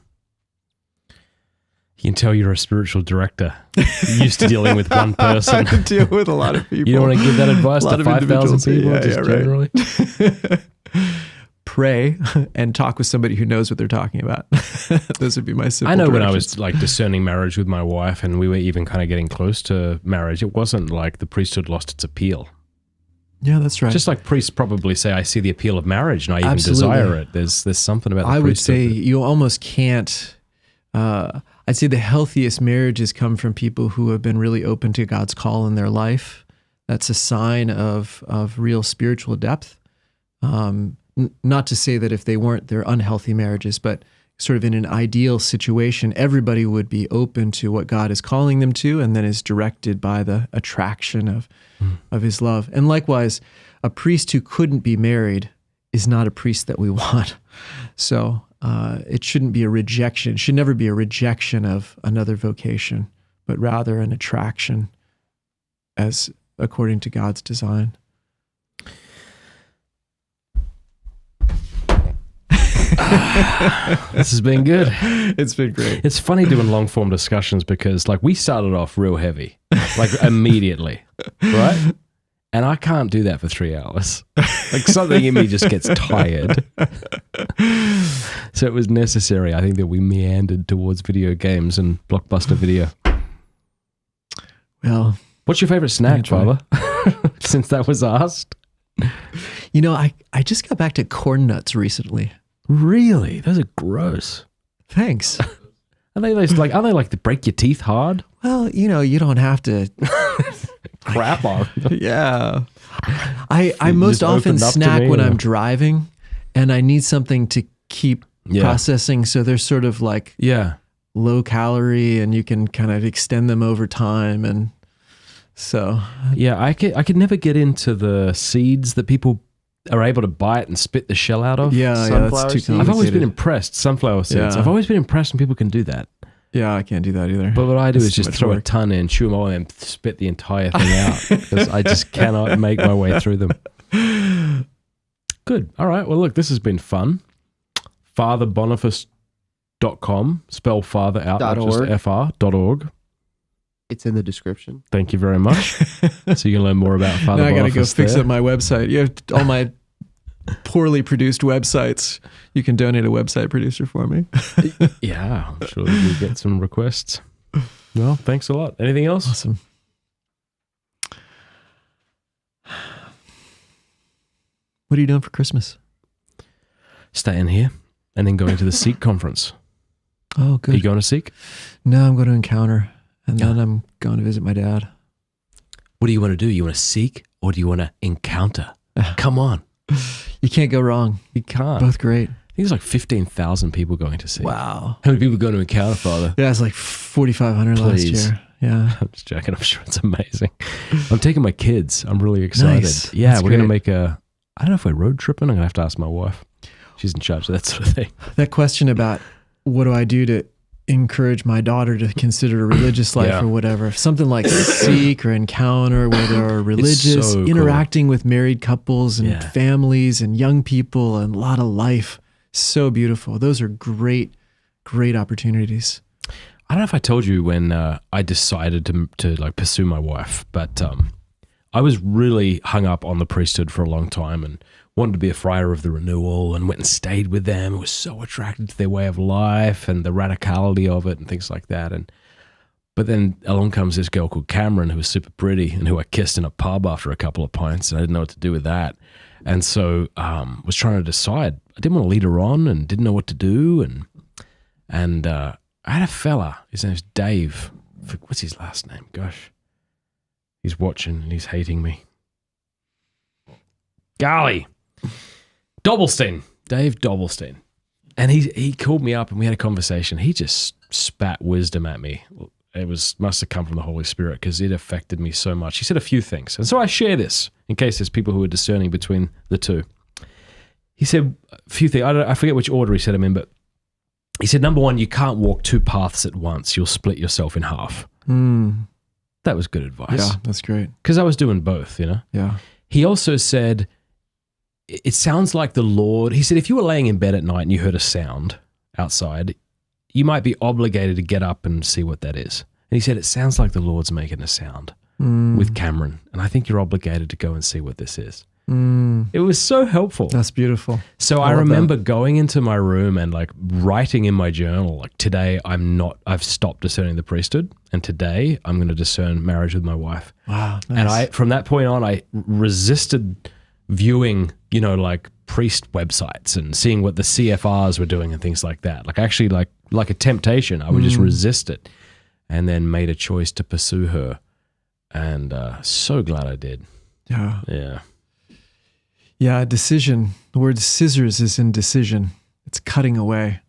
You can tell you're a spiritual director. You're used to dealing with one person. I deal with a lot of people. You don't want to give that advice to 5,000 people generally. Right. Pray and talk with somebody who knows what they're talking about. Those would be my simple I know when I directions. was like discerning marriage with my wife and we were even kind of getting close to marriage, it wasn't like the priesthood lost its appeal. Yeah, that's right. Just like priests probably say, I see the appeal of marriage and I even Absolutely. desire it. There's something about the I would priesthood. say you almost can't. I'd say the healthiest marriages come from people who have been really open to God's call in their life. That's a sign of real spiritual depth. Not to say that if they weren't, they're unhealthy marriages, but sort of in an ideal situation, everybody would be open to what God is calling them to, and then is directed by the attraction of his love. And likewise, a priest who couldn't be married is not a priest that we want. So it shouldn't be a rejection. It should never be a rejection of another vocation, but rather an attraction as according to God's design. This has been good. It's been great. It's funny doing long form discussions because like we started off real heavy, like immediately, right? And I can't do that for 3 hours. Like something in me just gets tired. So it was necessary, I think, that we meandered towards video games and Blockbuster Video. Well, what's your favorite snack, Father? Since that was asked. You know, I just got back to corn nuts recently. Really? Those are gross. Thanks. Are they like to break your teeth hard? Well, you know, you don't have to crap on them. Yeah. I most often snack when I'm driving and I need something to keep processing. So they're sort of like low calorie and you can kind of extend them over time. And so. Yeah, I could never get into the seeds that people are able to bite and spit the shell out of. Yeah, that's too complicated. I've always been impressed. Sunflower seeds. Yeah. I've always been impressed when people can do that. Yeah, I can't do that either. But what I do is just throw a ton in, chew them all, and spit the entire thing out because I just cannot make my way through them. Good. All right. Well, look, this has been fun. FatherBoniface.com. Spell father out, not just FR.org. It's in the description. Thank you very much. So you can learn more about Father now I Boniface. Got to go fix up my website. You have all my poorly produced websites. You can donate a website producer for me. Yeah, I'm sure that we'll get some requests. Well, thanks a lot. Anything else? Awesome. What are you doing for Christmas? Staying here and then going to the Seek conference. Oh, Are good. you going to seek? No, I'm going to encounter, and Yeah. then I'm going to visit my dad. What do you want to do? You want to seek or do you want to encounter? Come on. You can't go wrong. You can't. Both great. I think there's like 15,000 people going to seek. Wow. How many people are going to encounter, Father? Yeah, it's like 4,500 last Please. year. Yeah. I'm just joking. I'm sure it's amazing. I'm taking my kids. I'm really excited. Nice. Yeah, That's we're going to great. make a, I don't know if we're road tripping. I'm going to have to ask my wife. She's in charge of that sort of thing. That question about what do I do to encourage my daughter to consider a religious life Yeah. or whatever, something like seek or encounter where there are religious, so cool. interacting with married couples and Yeah. families and young people and a lot of life. So beautiful. Those are great, great opportunities. I don't know if I told you when I decided to like pursue my wife, but I was really hung up on the priesthood for a long time and wanted to be a friar of the renewal and went and stayed with them. I was so attracted to their way of life and the radicality of it and things like that. But then along comes this girl called Cameron who was super pretty and who I kissed in a pub after a couple of pints, and I didn't know what to do with that. And so was trying to decide. I didn't want to lead her on and didn't know what to do. And I had a fella, his name's Dave. What's his last name? Gosh. He's watching and he's hating me. Golly. Dobbelstein. Dave Dobbelstein. And he called me up and we had a conversation. He just spat wisdom at me. It must have come from the Holy Spirit because it affected me so much. He said a few things. And so I share this in case there's people who are discerning between the two. He said a few things. I forget which order he said them in, but he said, number one, you can't walk two paths at once. You'll split yourself in half. That was good advice. Yeah, that's great. Because I was doing both, you know? Yeah. He also said, it sounds like the Lord, he said, if you were laying in bed at night and you heard a sound outside, you might be obligated to get up and see what that is. And he said, it sounds like the Lord's making a sound with Cameron. And I think you're obligated to go and see what this is. It was so helpful. That's beautiful. So I remember going into my room and like writing in my journal, like today I've stopped discerning the priesthood and today I'm going to discern marriage with my wife. Wow. Nice. And from that point on, I resisted viewing, like priest websites and seeing what the CFRs were doing and things like that. Like actually like a temptation, I would just resist it and then made a choice to pursue her. And so glad I did. Yeah. Yeah. Yeah, decision. The word scissors is in decision. It's cutting away,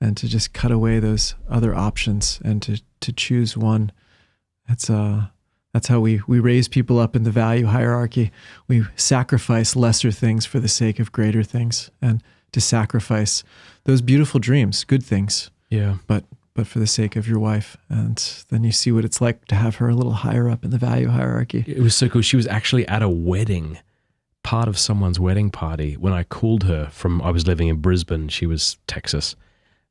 and to just cut away those other options and to choose one. That's how we raise people up in the value hierarchy. We sacrifice lesser things for the sake of greater things, and to sacrifice those beautiful dreams, good things. Yeah. But for the sake of your wife, and then you see what it's like to have her a little higher up in the value hierarchy. It was so cool. She was actually at a wedding, part of someone's wedding party, when I called her I was living in Brisbane, she was Texas,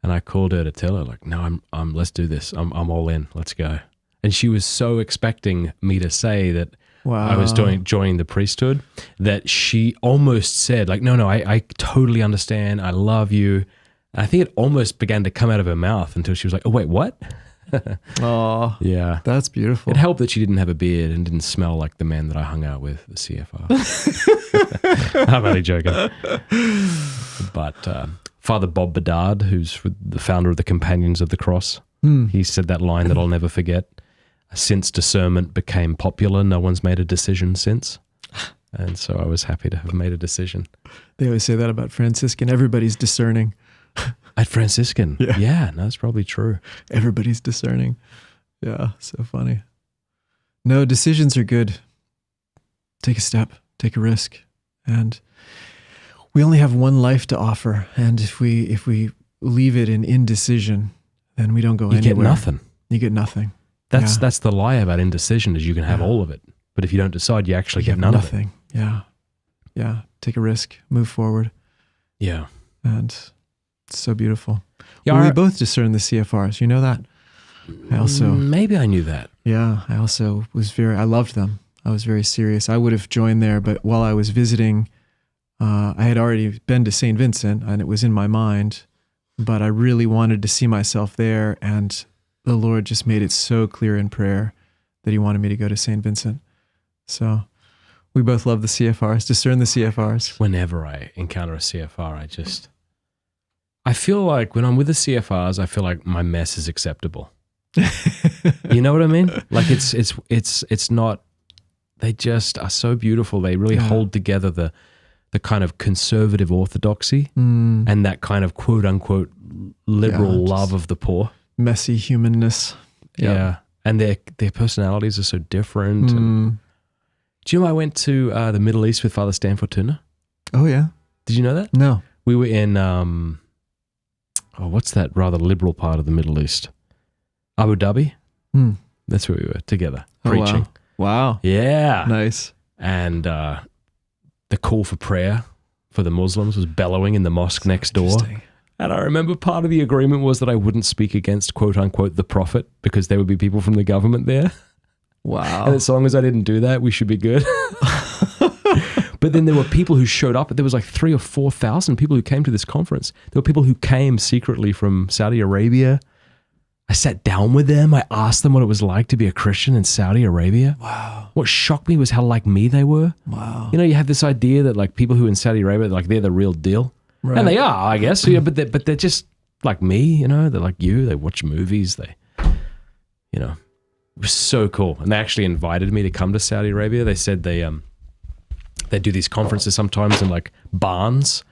and I called her to tell her, like, no, I'm let's do this. I'm all in. Let's go. And she was so expecting me to say that I was joining the priesthood that she almost said, like, no, I totally understand. I love you. And I think it almost began to come out of her mouth until she was like, oh, wait, what? Oh, Yeah. that's beautiful. It helped that she didn't have a beard and didn't smell like the man that I hung out with, the CFR. I'm only joking. But Father Bob Bedard, who's the founder of the Companions of the Cross, he said that line that I'll never forget. Since discernment became popular, no one's made a decision since. And so I was happy to have made a decision. They always say that about Franciscan. Everybody's discerning. At Franciscan. Yeah, no, that's probably true. Everybody's discerning. Yeah, so funny. No, decisions are good. Take a step, take a risk. And we only have one life to offer. And if we leave it in indecision, then we don't go anywhere. You get nothing. You get nothing. That's the lie about indecision, is you can have all of it. But if you don't decide, you actually get none of it. Nothing. Yeah. Yeah. Take a risk, move forward. Yeah. And it's so beautiful. Yeah, Well, we both discern the CFRs. You know that? I also, Maybe I knew that. yeah, I also I loved them. I was very serious. I would have joined there, but while I was visiting, I had already been to St. Vincent and it was in my mind, but I really wanted to see myself there. And the Lord just made it so clear in prayer that he wanted me to go to St. Vincent. So we both love the CFRs, discern the CFRs. Whenever I encounter a CFR, I feel like when I'm with the CFRs, I feel like my mess is acceptable. You know what I mean? Like it's not. They just are so beautiful. They really hold together the kind of conservative orthodoxy and that kind of quote unquote liberal love of the poor, messy humanness. Yeah, and their personalities are so different. And, do you know I went to the Middle East with Father Stan Fortuna? Oh yeah, did you know that? No, we were in what's that rather liberal part of the Middle East? Abu Dhabi. That's where we were together preaching. Wow. Yeah. Nice. And the call for prayer for the Muslims was bellowing in the mosque next door. And I remember part of the agreement was that I wouldn't speak against quote unquote the prophet because there would be people from the government there. Wow. And as long as I didn't do that, we should be good. But then there were people who showed up. There was like 3,000 or 4,000 people who came to this conference. There were people who came secretly from Saudi Arabia. I sat down with them. I asked them what it was like to be a Christian in Saudi Arabia. Wow. What shocked me was how like me they were. Wow. You know, you have this idea that like people who in Saudi Arabia, like they're the real deal. Right. And they are, I guess. Yeah, but they're just like me, you know. They're like you. They watch movies. They, you know, it was so cool. And they actually invited me to come to Saudi Arabia. They said they do these conferences sometimes in like barns,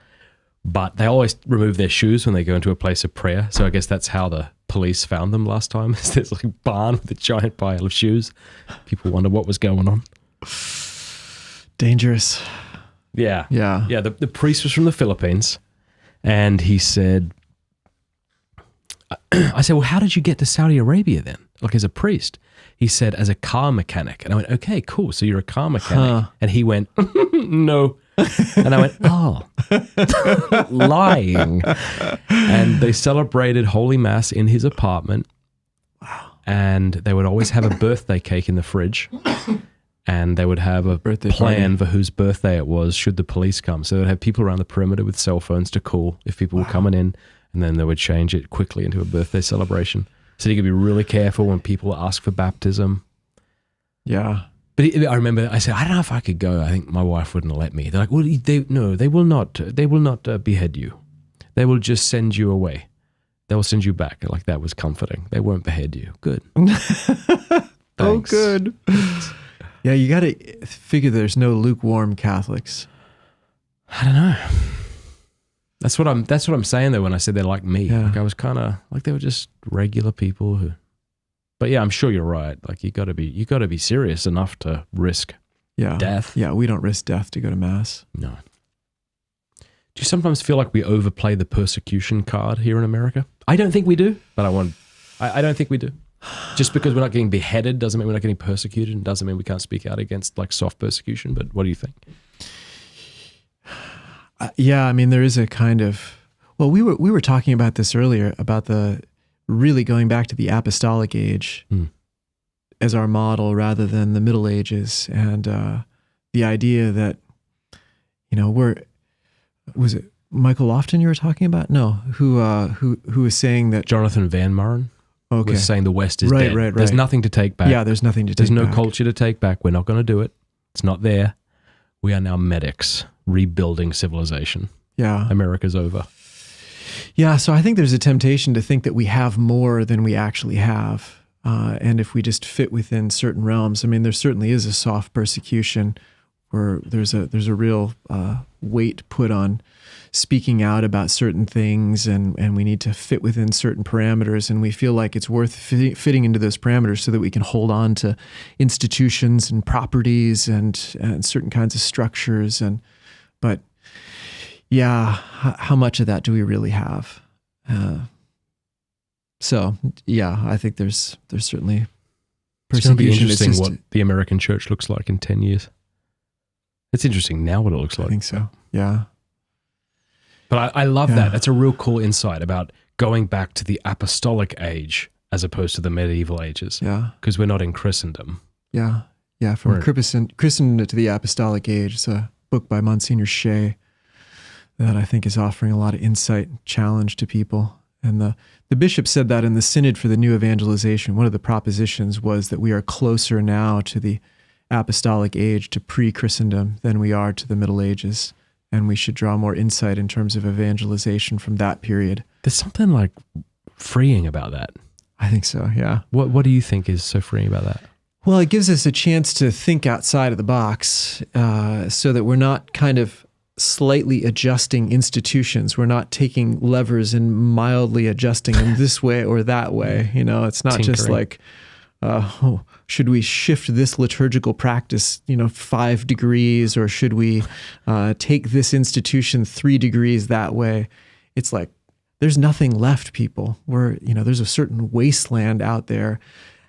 but they always remove their shoes when they go into a place of prayer. So I guess that's how the police found them last time. There's like a barn with a giant pile of shoes. People wonder what was going on. Dangerous. Yeah. Yeah. Yeah. The priest was from the Philippines, and he said, I said, well, how did you get to Saudi Arabia then? Like as a priest? He said, as a car mechanic. And I went, okay, cool. So you're a car mechanic. Huh. And he went, no. And I went, oh, lying. And they celebrated Holy Mass in his apartment. Wow. And they would always have a birthday cake in the fridge. And they would have a birthday plan party for whose birthday it was should the police come. So they'd have people around the perimeter with cell phones to call if people were coming in. And then they would change it quickly into a birthday celebration. So you could be really careful when people ask for baptism. Yeah. But I remember I said, I don't know if I could go. I think my wife wouldn't let me. They're like, well, they will not behead you. They will just send you away. They will send you back. Like that was comforting. They won't behead you. Good. Oh, good. Yeah, you got to figure there's no lukewarm Catholics. I don't know. That's what I'm saying though when I said they're like me. Yeah. Like I was kind of like they were just regular people who. But yeah, I'm sure you're right. Like you got to be serious enough to risk death. Yeah, we don't risk death to go to mass. No. Do you sometimes feel like we overplay the persecution card here in America? I don't think we do, but I don't think we do. Just because we're not getting beheaded doesn't mean we're not getting persecuted, and doesn't mean we can't speak out against like soft persecution. But what do you think? Yeah, I mean, there is a kind of, well, we were talking about this earlier about the really going back to the apostolic age as our model rather than the Middle Ages, and the idea that, you know, was it Michael Lofton you were talking about? No, who was saying that Jonathan Van Maren was saying the West is dead. Right. There's nothing to take back. Yeah, there's nothing to take back. There's no culture to take back. We're not going to do it. It's not there. We are now medics rebuilding civilization. Yeah. America's over. Yeah, so I think there's a temptation to think that we have more than we actually have. And if we just fit within certain realms, I mean, there certainly is a soft persecution where there's a real weight put on speaking out about certain things, and we need to fit within certain parameters, and we feel like it's worth fitting into those parameters so that we can hold on to institutions and properties and certain kinds of structures. But yeah, how much of that do we really have? So yeah, I think there's certainly persecution. It's going to be interesting what the American church looks like in 10 years. It's interesting now what it looks like. I think so. Yeah. But I love that. That's a real cool insight about going back to the apostolic age as opposed to the medieval ages. Yeah. Because we're not in Christendom. Yeah. Yeah. From Christendom to the apostolic age. It's a book by Monsignor Shea that I think is offering a lot of insight and challenge to people. And the bishop said that in the Synod for the New Evangelization, one of the propositions was that we are closer now to the apostolic age, to pre-Christendom, than we are to the Middle Ages. and we should draw more insight in terms of evangelization from that period. There's something like freeing about that. I think so, yeah. What do you think is so freeing about that? Well, it gives us a chance to think outside of the box so that we're not kind of slightly adjusting institutions. We're not taking levers and mildly adjusting them this way or that way. You know, it's not just like, should we shift this liturgical practice, 5 degrees, or should we take this institution 3 degrees that way? It's like, there's nothing left, people. There's a certain wasteland out there.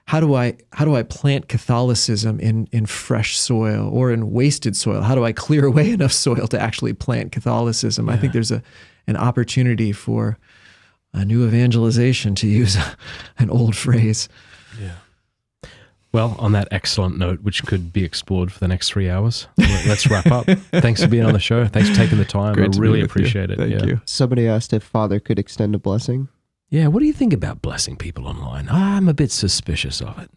How do I plant Catholicism in fresh soil or in wasted soil? How do I clear away enough soil to actually plant Catholicism? Yeah. I think there's an opportunity for a new evangelization, to use an old phrase. Yeah. Well, on that excellent note, which could be explored for the next 3 hours, let's wrap up. Thanks for being on the show. Thanks for taking the time. Great I really appreciate it. Thank you. Somebody asked if Father could extend a blessing. Yeah, what do you think about blessing people online? I'm a bit suspicious of it.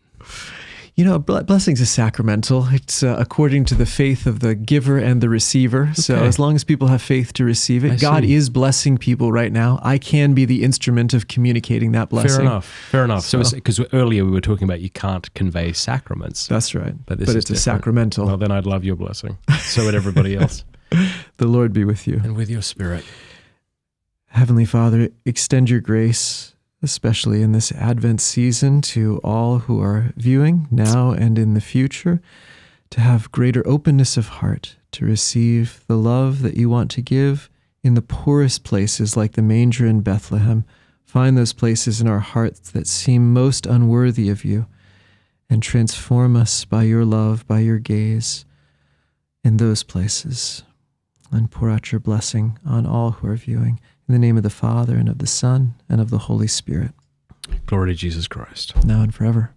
Blessings is sacramental. It's according to the faith of the giver and the receiver. Okay. So as long as people have faith to receive it, God is blessing people right now. I can be the instrument of communicating that blessing. Fair enough. So because earlier we were talking about you can't convey sacraments. That's right. But it's a sacramental. Well, then I'd love your blessing. So would everybody else. The Lord be with you. And with your spirit. Heavenly Father, extend your grace, especially in this Advent season, to all who are viewing now and in the future, to have greater openness of heart, to receive the love that you want to give in the poorest places like the manger in Bethlehem. Find those places in our hearts that seem most unworthy of you, and transform us by your love, by your gaze in those places, and pour out your blessing on all who are viewing. In the name of the Father, and of the Son, and of the Holy Spirit. Glory to Jesus Christ. Now and forever.